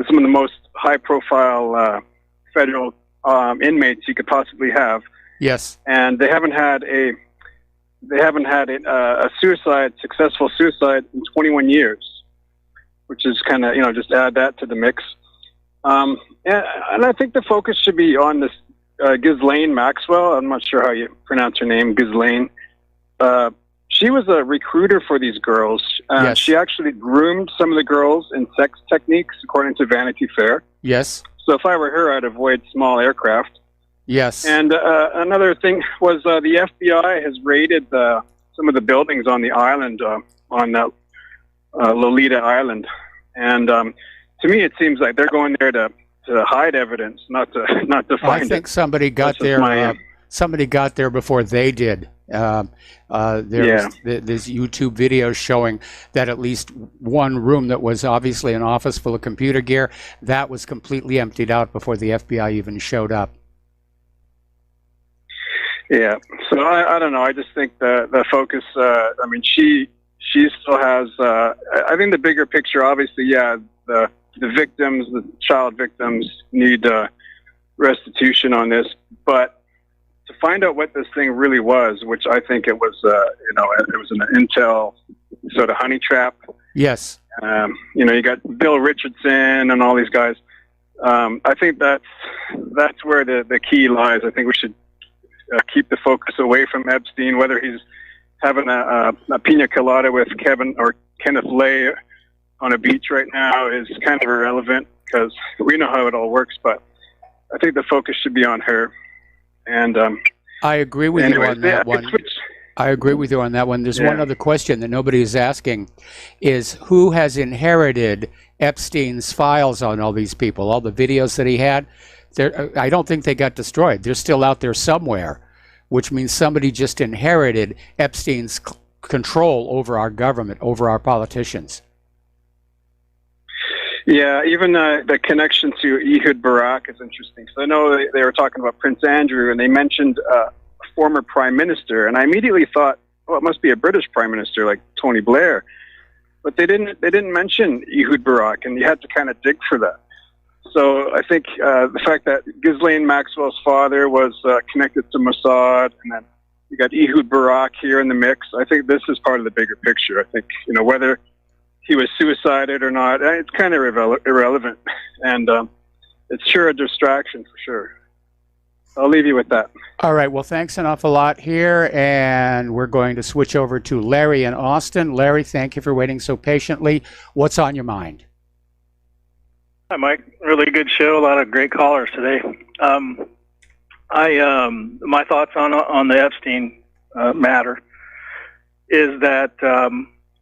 some of the most high-profile federal inmates you could possibly have. Yes. And they haven't had a successful suicide in 21 years. Which is kind of, just add that to the mix. And I think the focus should be on this Ghislaine Maxwell. I'm not sure how you pronounce her name, Ghislaine. She was a recruiter for these girls. Yes. She actually groomed some of the girls in sex techniques, according to Vanity Fair. Yes. So if I were her, I'd avoid small aircraft. Yes. And another thing was the FBI has raided some of the buildings on the island, on that Lolita Island, and to me it seems like they're going there to hide evidence, not to find it. I think somebody got there. Somebody got there before they did. There's YouTube videos showing that at least one room that was obviously an office full of computer gear that was completely emptied out before the FBI even showed up. Yeah, so I don't know. I just think the focus. She still has, I think the bigger picture, obviously, the victims, the child victims need restitution on this. But to find out what this thing really was, which I think it was, it was an intel sort of honey trap. Yes. You got Bill Richardson and all these guys. I think that's where the key lies. I think we should keep the focus away from Epstein, whether he's having a pina colada with Kevin or Kenneth Lay on a beach right now is kind of irrelevant because we know how it all works. But I think the focus should be on her. And I agree with you on that one. I agree with you on that one. There's one other question that nobody is asking: is who has inherited Epstein's files on all these people, all the videos that he had? I don't think they got destroyed. They're still out there somewhere, which means somebody just inherited Epstein's control over our government, over our politicians. Yeah, even the connection to Ehud Barak is interesting. So I know they were talking about Prince Andrew, and they mentioned a former prime minister, and I immediately thought well, it must be a British Prime Minister like Tony Blair. But they didn't mention Ehud Barak, and you had to kind of dig for that. So I think the fact that Ghislaine Maxwell's father was connected to Mossad, and then you got Ehud Barak here in the mix, I think this is part of the bigger picture. I think, whether he was suicided or not, it's kind of irrelevant. And it's sure a distraction for sure. I'll leave you with that. All right. Well, thanks an awful lot here. And we're going to switch over to Larry in Austin. Larry, thank you for waiting so patiently. What's on your mind? Hi, Mike. Really good show. A lot of great callers today. My thoughts on the Epstein matter is that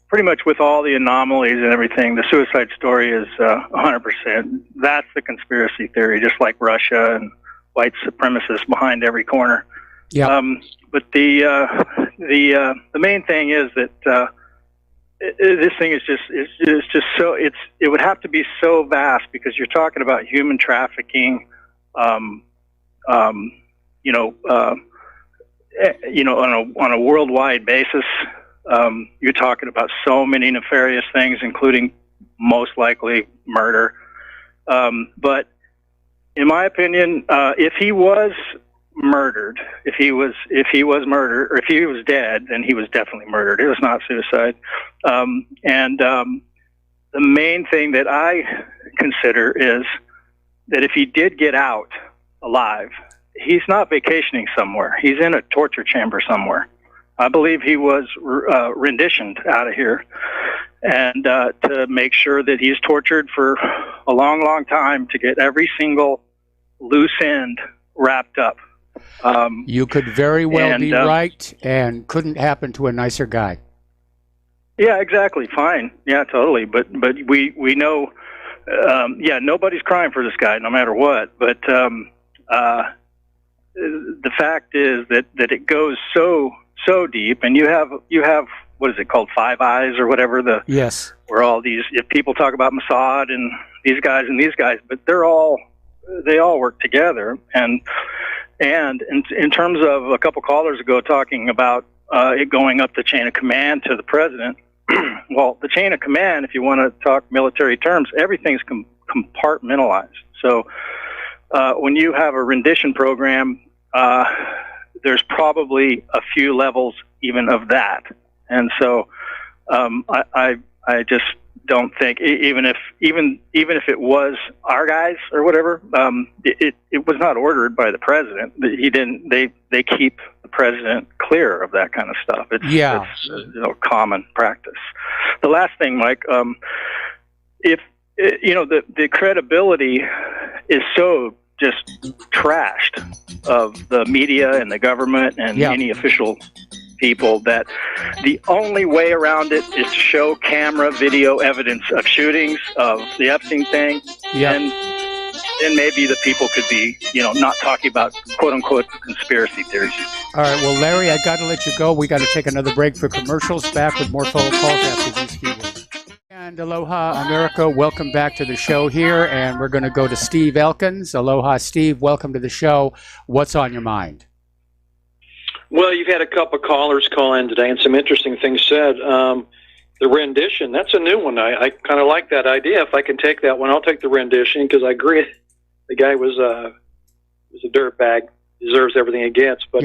pretty much with all the anomalies and everything, the suicide story is 100%. That's the conspiracy theory, just like Russia and white supremacists behind every corner. Yeah. But the main thing is that this thing is just so it would have to be so vast, because you're talking about human trafficking, on a worldwide basis. You're talking about so many nefarious things, including most likely murder. But in my opinion, if he was murdered, if he was murdered, or if he was dead, then he was definitely murdered. It was not suicide. The main thing that I consider is that if he did get out alive, he's not vacationing somewhere. He's in a torture chamber somewhere. I believe he was renditioned out of here, and to make sure that he's tortured for a long, long time to get every single loose end wrapped up. You could very well be right, and couldn't happen to a nicer guy. Yeah, exactly. Fine. Yeah, totally. But we know, nobody's crying for this guy, no matter what. But the fact is that it goes so deep, and you have what is it called, Five Eyes or whatever, yes, where all these, if people talk about Mossad and these guys, but they all work together. And in terms of a couple callers ago talking about it going up the chain of command to the president, well, the chain of command, if you want to talk military terms, everything's compartmentalized. So when you have a rendition program, there's probably a few levels even of that. And so I just don't think, even if it was our guys or whatever, it was not ordered by the president. He didn't. They keep the president clear of that kind of stuff. It's common practice. The last thing, Mike, if the credibility is so just trashed of the media and the government and any official people, that the only way around it is to show camera video evidence of shootings of the Epstein thing. And then maybe the people could be, not talking about quote unquote conspiracy theories. All right. Well, Larry, I got to let you go. We got to take another break for commercials. Back with more phone calls after these few words. And aloha, America. Welcome back to the show here. And we're going to go to Steve Elkins. Aloha, Steve. Welcome to the show. What's on your mind? Well, you've had a couple of callers call in today and some interesting things said. The rendition, that's a new one. I kind of like that idea. If I can take that one, I'll take the rendition, because I agree. The guy was a dirtbag, deserves everything he gets. But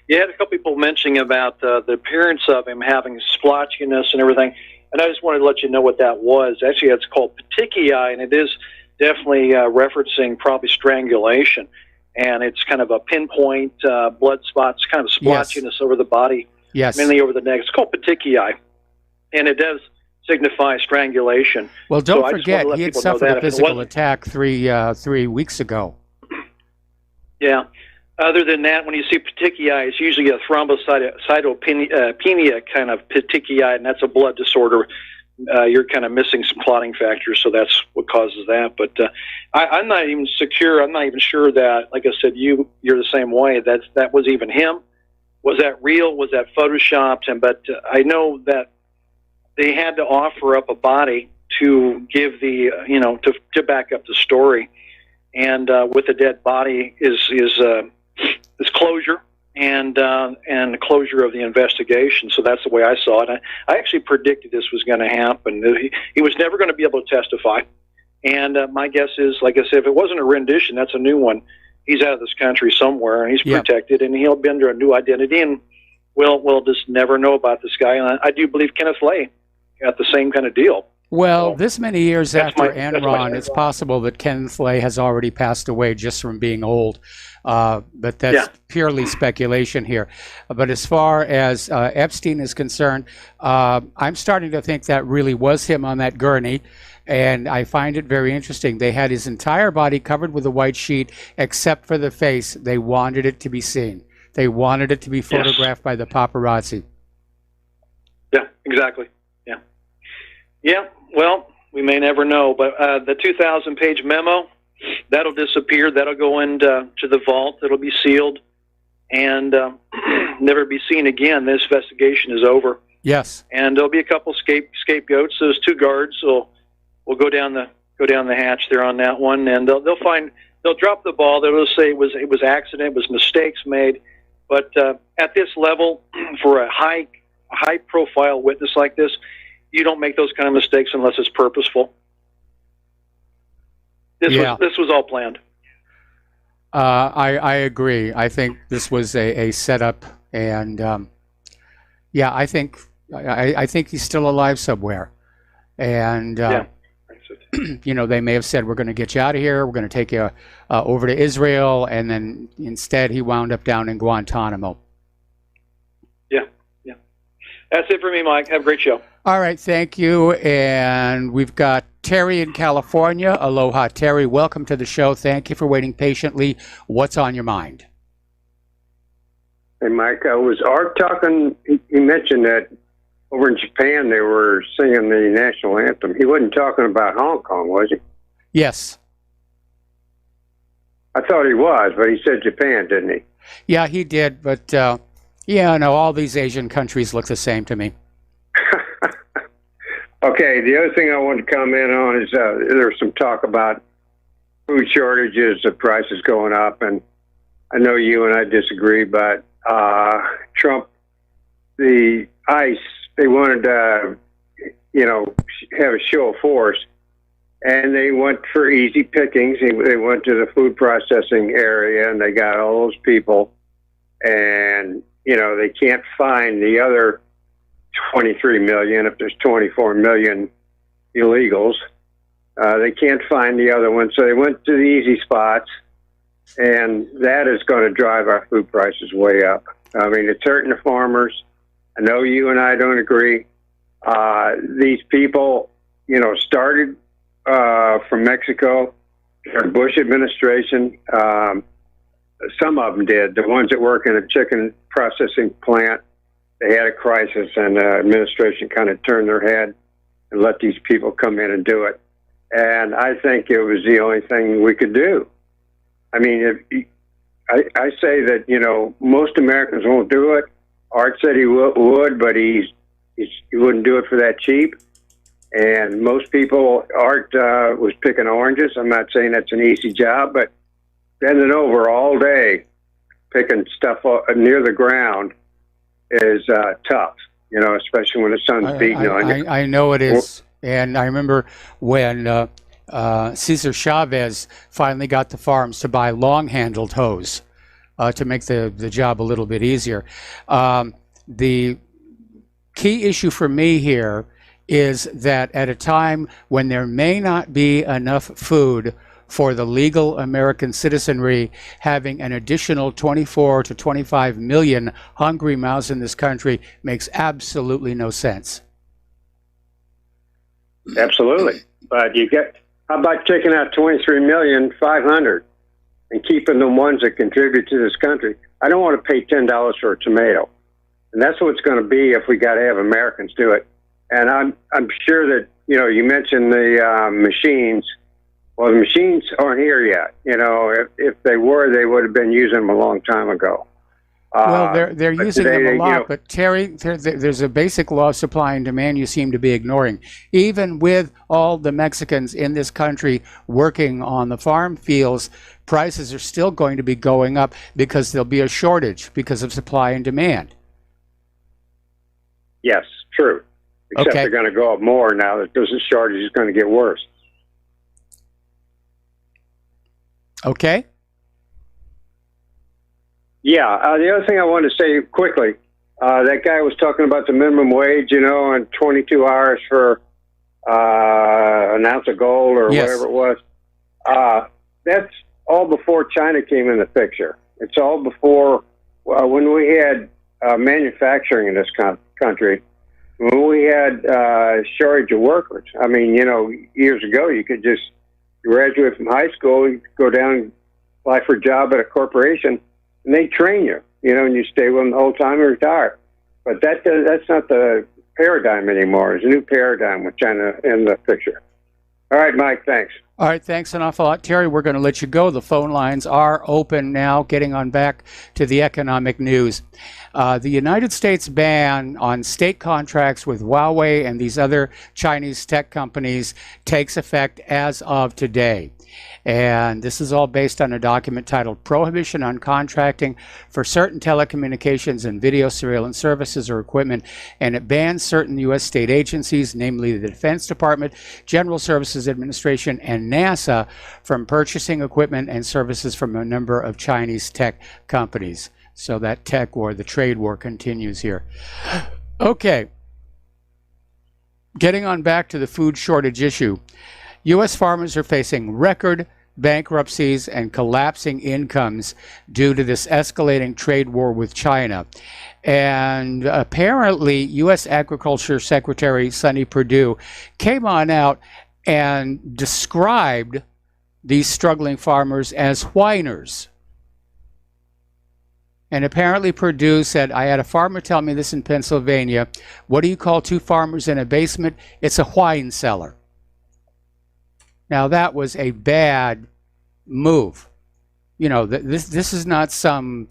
you had a couple people mentioning about the appearance of him having splotchiness and everything. And I just wanted to let you know what that was. Actually, it's called petechiae, and it is definitely referencing probably strangulation. And it's kind of a pinpoint blood spots, kind of splotchiness over the body, mainly over the neck. It's called petechiae, and it does signify strangulation. Well, don't forget, he had suffered a physical attack 3 weeks ago. Yeah. Other than that, when you see petechiae, it's usually a thrombocytopenia kind of petechiae, and that's a blood disorder. You're kind of missing some clotting factors, so that's what causes that. But I'm not even secure. I'm not even sure that, like I said, you're the same way. That was even him. Was that real? Was that photoshopped? But I know that they had to offer up a body to give the to back up the story. And with a dead body is closure. and the closure of the investigation. So that's the way I saw it. I actually predicted this was going to happen. He was never going to be able to testify. And my guess is, like I said, if it wasn't a rendition, that's a new one. He's out of this country somewhere, and he's protected, and he'll be under a new identity, and we'll just never know about this guy. And I do believe Kenneth Lay got the same kind of deal. Well, this many years after Enron, it's possible that Kenneth Lay has already passed away just from being old. But that's purely speculation here. But as far as Epstein is concerned, I'm starting to think that really was him on that gurney. And I find it very interesting. They had his entire body covered with a white sheet, except for the face. They wanted it to be seen. They wanted it to be photographed by the paparazzi. Yeah, exactly. Yeah. Yeah, well, we may never know. But the 2,000-page memo, that'll disappear. That'll go into the vault. It'll be sealed and never be seen again. This investigation is over. Yes. And there'll be a couple scapegoats. Those two guards will go down the hatch there on that one, and they'll drop the ball. They'll say it was accident, it was mistakes made. But at this level, for a high profile witness like this, you don't make those kind of mistakes unless it's purposeful. This was all planned. I agree. I think this was a setup, and I think he's still alive somewhere. And they may have said, we're going to get you out of here, we're going to take you over to Israel, and then instead he wound up down in Guantanamo. Yeah. That's it for me, Mike. Have a great show. All right, thank you. And we've got Terry in California. Aloha, Terry. Welcome to the show. Thank you for waiting patiently. What's on your mind? Hey, Mike, was Art talking? He mentioned that over in Japan they were singing the national anthem. He wasn't talking about Hong Kong, was he? Yes. I thought he was, but he said Japan, didn't he? Yeah, he did. But, all these Asian countries look the same to me. Okay, the other thing I wanted to comment on is there's some talk about food shortages, the prices going up, and I know you and I disagree, but Trump, the ICE, they wanted to, have a show of force, and they went for easy pickings. They went to the food processing area, and they got all those people, and, they can't find the other 23 million, if there's 24 million illegals. They can't find the other one, so they went to the easy spots, and that is going to drive our food prices way up. I mean, it's hurting the farmers. I know you and I don't agree. These people, started from Mexico, the Bush administration. Some of them did. The ones that work in a chicken processing plant, they had a crisis, and the administration kind of turned their head and let these people come in and do it. And I think it was the only thing we could do. I mean, I say that, most Americans won't do it. Art said he would, but he wouldn't do it for that cheap. And most people, Art was picking oranges. I'm not saying that's an easy job, but bending over all day, picking stuff near the ground is tough, especially when the sun's beating on you. I know it is. And I remember when Cesar Chavez finally got the farms to buy long-handled hose to make the job a little bit easier. The key issue for me here is that at a time when there may not be enough food for the legal American citizenry, having an additional 24 to 25 million hungry mouths in this country makes absolutely no sense. Absolutely. But how about taking out 23,500,000 and keeping the ones that contribute to this country? I don't want to pay $10 for a tomato. And that's what it's going to be if we got to have Americans do it. And I'm sure that, you mentioned the machines. Well, the machines aren't here yet. If they were, they would have been using them a long time ago. Well, they're but using today, them a you lot, know, but Terry, there's a basic law of supply and demand you seem to be ignoring. Even with all the Mexicans in this country working on the farm fields, prices are still going to be going up because there'll be a shortage because of supply and demand. yes, true. Except Okay. they're going to go up more now that there's a shortage. It's going to get worse. Okay. Yeah. The other thing I wanted to say quickly, that guy was talking about the minimum wage, you know, and 22 hours for an ounce of gold or Yes. whatever it was. That's all before China came in the picture. It's all before when we had manufacturing in this country. When we had shortage of workers. I mean, you know, years ago, you could just graduate from high school, you go down and apply for a job at a corporation, and they train you, you know, and you stay with them the whole time and retire. But that's not the paradigm anymore. It's a new paradigm with China in the picture. All right, Mike, thanks. All right, thanks an awful lot, Terry. We're going to let you go. The phone lines are open now. Getting on back to the economic news. The United States ban on state contracts with Huawei and these other Chinese tech companies takes effect as of today. And this is all based on a document titled Prohibition on Contracting for Certain Telecommunications and Video Surveillance Services or Equipment, and it bans certain U.S. state agencies, namely the Defense Department, General Services Administration, and NASA, from purchasing equipment and services from a number of Chinese tech companies. So that tech war, the trade war, continues here. Okay. Getting on back to the food shortage issue. U.S. farmers are facing record bankruptcies and collapsing incomes due to this escalating trade war with China. And apparently, U.S. Agriculture Secretary Sonny Perdue came on out and described these struggling farmers as whiners. And apparently Perdue said, I had a farmer tell me this in Pennsylvania, what do you call two farmers in a basement? It's a wine cellar. Now that was a bad move. You know, this is not some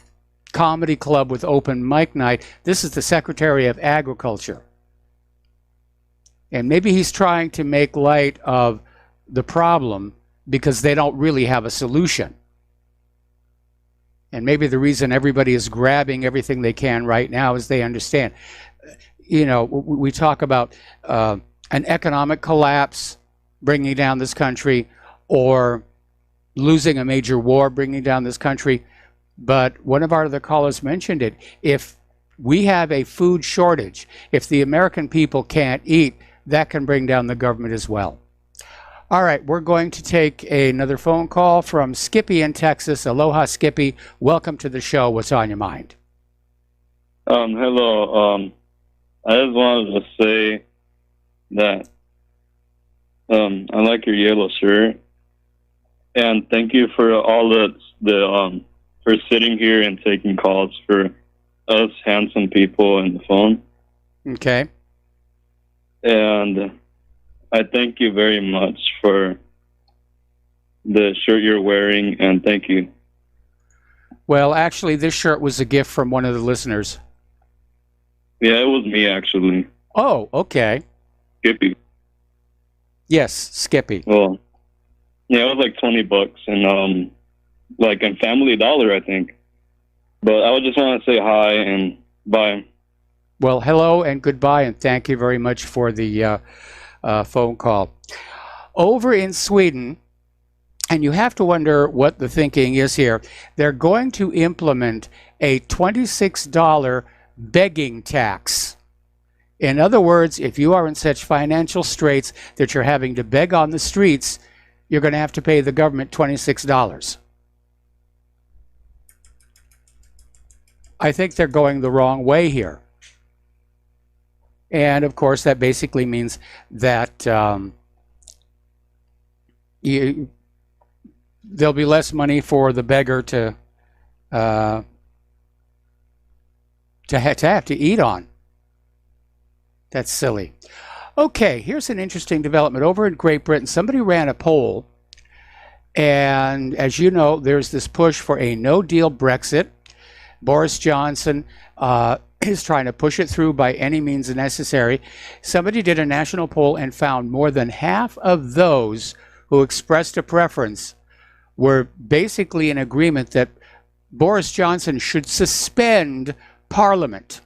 comedy club with open mic night. This is the Secretary of Agriculture. And maybe he's trying to make light of the problem because they don't really have a solution. And maybe the reason everybody is grabbing everything they can right now is they understand. You know, we talk about an economic collapse bringing down this country, or losing a major war bringing down this country. But one of our other callers mentioned it. If we have a food shortage, if the American people can't eat, that can bring down the government as well. All right, we're going to take another phone call from Skippy in Texas. Aloha, Skippy. Welcome to the show. What's on your mind? Hello. I just wanted to say that I like your yellow shirt, and thank you for all for sitting here and taking calls for us handsome people on the phone. Okay. And I thank you very much for the shirt you're wearing, and thank you. Well, actually, this shirt was a gift from one of the listeners. Yeah, it was me, actually. Oh, okay. Skippy. Yes, Skippy. Well, yeah, it was like $20, and like in Family Dollar, I think. But I would just want to say hi and bye. Well, hello and goodbye, and thank you very much for the phone call. Over in Sweden, and you have to wonder what the thinking is here, they're going to implement a $26 begging tax. In other words, if you are in such financial straits that you're having to beg on the streets, you're going to have to pay the government $26. I think they're going the wrong way here. And of course, that basically means that there'll be less money for the beggar to have to eat on. That's silly. Okay, here's an interesting development. Over in Great Britain, somebody ran a poll, and as you know, there's this push for a no-deal Brexit. Boris Johnson is trying to push it through by any means necessary. Somebody did a national poll and found more than half of those who expressed a preference were basically in agreement that Boris Johnson should suspend Parliament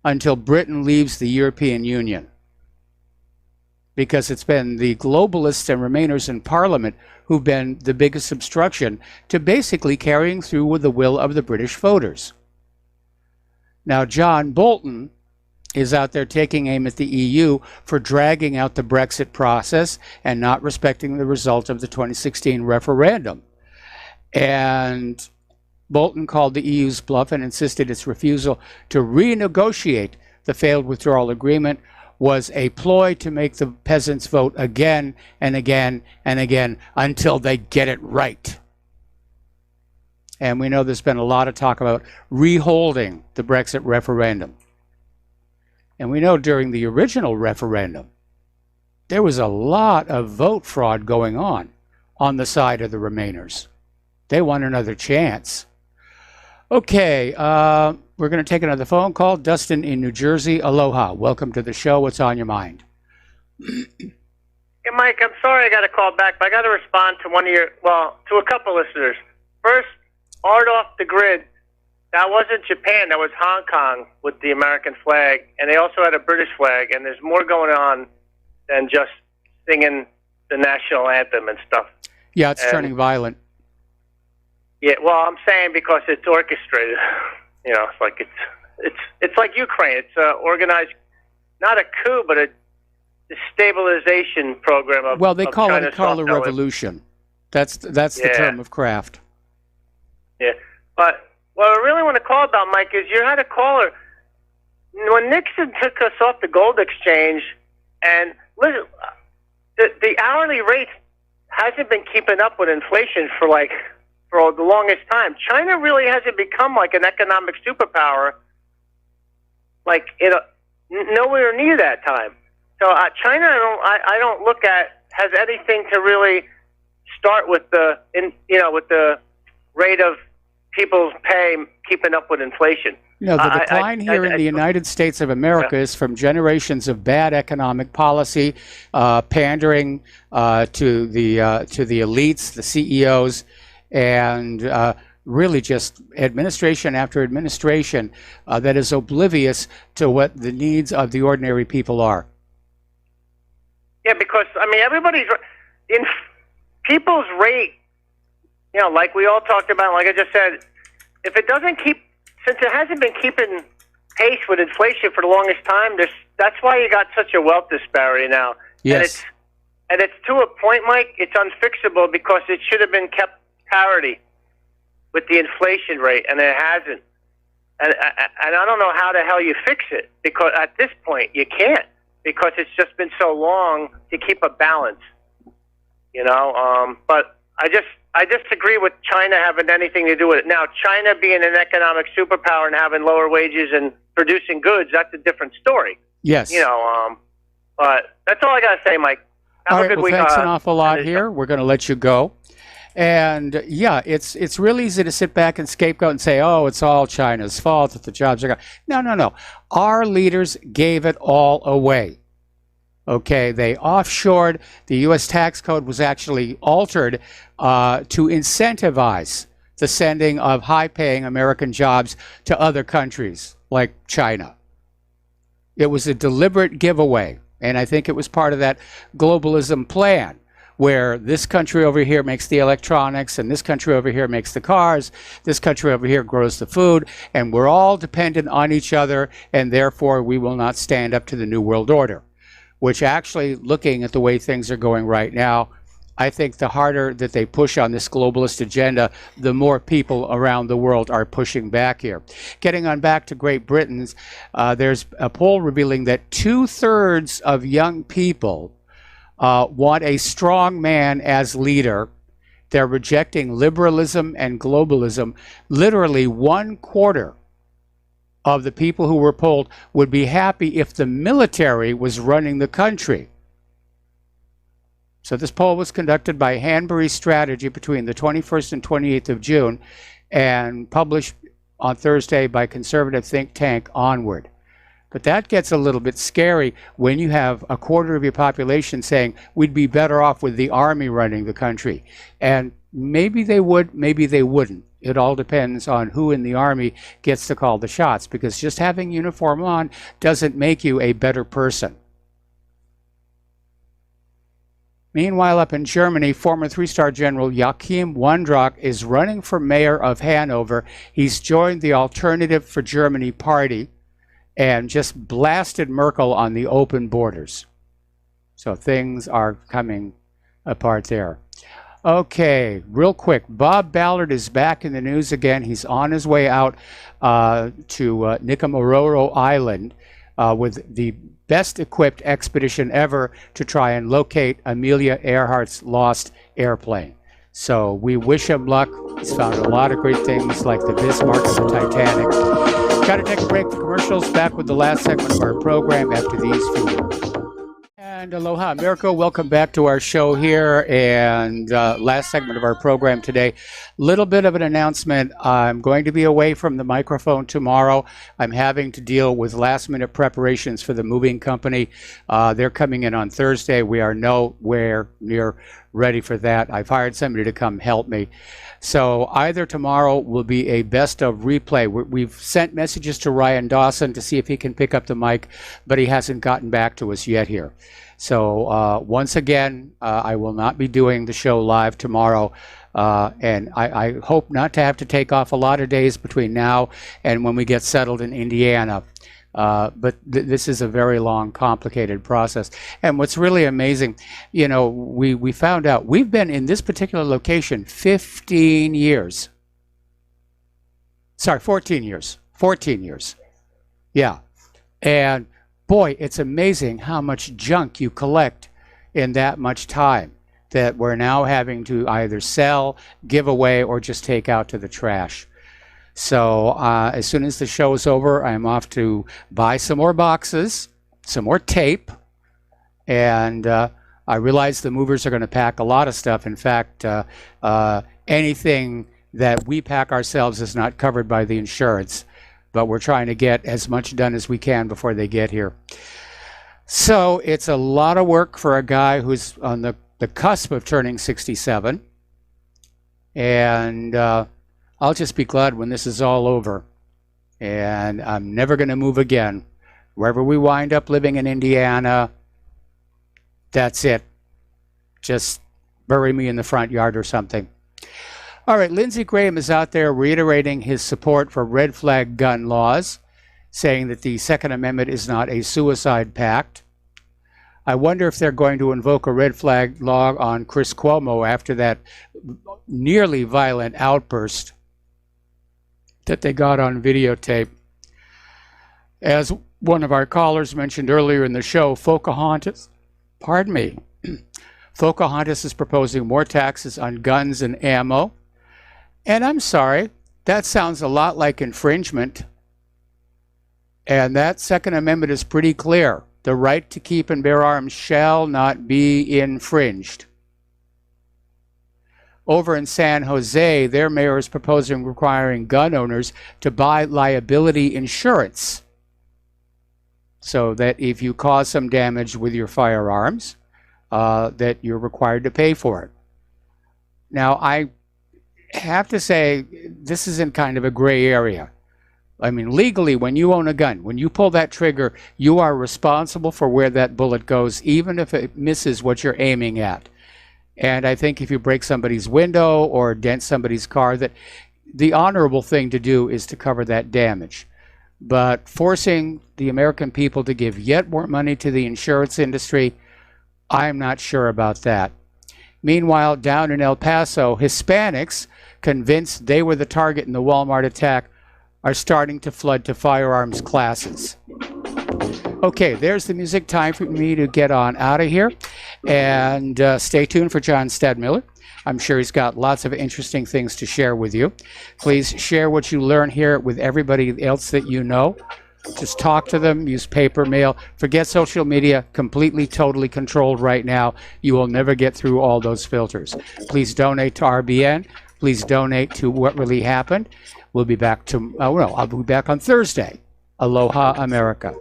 until Britain leaves the European Union. Because it's been the globalists and Remainers in Parliament who've been the biggest obstruction to basically carrying through with the will of the British voters. Now, John Bolton is out there taking aim at the EU for dragging out the Brexit process and not respecting the result of the 2016 referendum. And Bolton called the EU's bluff and insisted its refusal to renegotiate the failed withdrawal agreement was a ploy to make the peasants vote again and again and again until they get it right. And we know there's been a lot of talk about reholding the Brexit referendum. And we know during the original referendum, there was a lot of vote fraud going on the side of the Remainers. They want another chance. Okay, we're going to take another phone call. Dustin in New Jersey. Aloha. Welcome to the show. What's on your mind? Hey, Mike, I'm sorry I got to call back, but I got to respond to to a couple listeners. First, art off the grid. That wasn't Japan. That was Hong Kong with the American flag, and they also had a British flag. And there's more going on than just singing the national anthem and stuff. Yeah, it's turning violent. Yeah, well, I'm saying because it's orchestrated. You know, it's like Ukraine. It's organized, not a coup, but a destabilization program of. Well, they call it a China's color soft power. revolution. That's the term of craft. Yeah, but what I really want to call about, Mike, is you had a caller when Nixon took us off the gold exchange, and listen, the hourly rate hasn't been keeping up with inflation for the longest time. China really hasn't become like an economic superpower, nowhere near that time. So China, I don't look at has anything to really start with with the rate of people's pay keeping up with inflation. No, the decline here in the United States of America is from generations of bad economic policy, pandering to the elites, the CEOs, and really just administration after administration that is oblivious to what the needs of the ordinary people are. Yeah, because everybody's in people's rate. Like we all talked about, like I just said, if it doesn't since it hasn't been keeping pace with inflation for the longest time, that's why you got such a wealth disparity now. Yes. And it's to a point, Mike, it's unfixable because it should have been kept parity with the inflation rate, and it hasn't. And I don't know how the hell you fix it, because at this point you can't, because it's just been so long to keep a balance. But I disagree with China having anything to do with it. Now, China being an economic superpower and having lower wages and producing goods, that's a different story. Yes. But that's all I got to say, Mike. Have All a right, good well, week. thanks an awful lot here. We're going to let you go. And yeah, it's real easy to sit back and scapegoat and say, oh, it's all China's fault that the jobs are gone. No. Our leaders gave it all away. Okay, they offshored. The U.S. tax code was actually altered to incentivize the sending of high-paying American jobs to other countries like China. It was a deliberate giveaway, and I think it was part of that globalism plan, where this country over here makes the electronics, and this country over here makes the cars, this country over here grows the food, and we're all dependent on each other, and therefore we will not stand up to the New World Order. Which actually, looking at the way things are going right now, I think the harder that they push on this globalist agenda, the more people around the world are pushing back here. Getting on back to Great Britain, there's a poll revealing that 2/3 of young people want a strong man as leader. They're rejecting liberalism and globalism. Literally 1/4 of the people who were polled would be happy if the military was running the country. So this poll was conducted by Hanbury Strategy between the 21st and 28th of June. and published on Thursday by conservative think tank Onward. But that gets a little bit scary when you have a quarter of your population saying we'd be better off with the Army running the country. And maybe they would, maybe they wouldn't. It all depends on who in the Army gets to call the shots, because just having uniform on doesn't make you a better person. Meanwhile, up in Germany, former three-star General Joachim Wondrock is running for mayor of Hanover. He's joined the Alternative for Germany party and just blasted Merkel on the open borders. So things are coming apart there. Okay, real quick, Bob Ballard is back in the news again. He's on his way out to Nikomororo Island with the best equipped expedition ever to try and locate Amelia Earhart's lost airplane. So we wish him luck. He's found a lot of great things like the Bismarck and the Titanic. Got to take a break for commercials. Back with the last segment of our program after these few words. And aloha, America. Welcome back to our show here, and last segment of our program today. Little bit of an announcement. I'm going to be away from the microphone tomorrow. I'm having to deal with last-minute preparations for the moving company. They're coming in on Thursday. We are nowhere near ready for that. I've hired somebody to come help me. So either tomorrow will be a best of replay. We've sent messages to Ryan Dawson to see if he can pick up the mic, but he hasn't gotten back to us yet here. So once again, I will not be doing the show live tomorrow. And I hope not to have to take off a lot of days between now and when we get settled in Indiana. But this is a very long, complicated process. And what's really amazing, you know, we found out we've been in this particular location 15 years. Sorry, 14 years. 14 years. Yeah. And boy, it's amazing how much junk you collect in that much time that we're now having to either sell, give away, or just take out to the trash. So as soon as the show is over, I'm off to buy some more boxes, some more tape, and I realize the movers are going to pack a lot of stuff. In fact, anything that we pack ourselves is not covered by the insurance, but we're trying to get as much done as we can before they get here. So it's a lot of work for a guy who's on the cusp of turning 67, and I'll just be glad when this is all over, and I'm never going to move again. Wherever we wind up living in Indiana, that's it. Just bury me in the front yard or something. All right, Lindsey Graham is out there reiterating his support for red flag gun laws, saying that the Second Amendment is not a suicide pact. I wonder if they're going to invoke a red flag law on Chris Cuomo after that nearly violent outburst that they got on videotape. As one of our callers mentioned earlier in the show, Pocahontas is proposing more taxes on guns and ammo. And I'm sorry, that sounds a lot like infringement. And that Second Amendment is pretty clear. The right to keep and bear arms shall not be infringed. Over in San Jose, their mayor is proposing requiring gun owners to buy liability insurance so that if you cause some damage with your firearms, that you're required to pay for it. Now, I have to say, this is in kind of a gray area. I mean, legally, when you own a gun, when you pull that trigger, you are responsible for where that bullet goes, even if it misses what you're aiming at. And I think if you break somebody's window or dent somebody's car, that the honorable thing to do is to cover that damage. But forcing the American people to give yet more money to the insurance industry, I'm not sure about that. Meanwhile, down in El Paso, Hispanics, convinced they were the target in the Walmart attack, are starting to flood to firearms classes. Okay, there's the music. Time for me to get on out of here. And stay tuned for John Stadmiller. I'm sure he's got lots of interesting things to share with you. Please share what you learn here with everybody else that you know. Just talk to them, use paper mail. Forget social media, completely, totally controlled right now. You will never get through all those filters. Please donate to RBN. Please donate to What Really Happened. We'll be back I'll be back on Thursday. Aloha, America.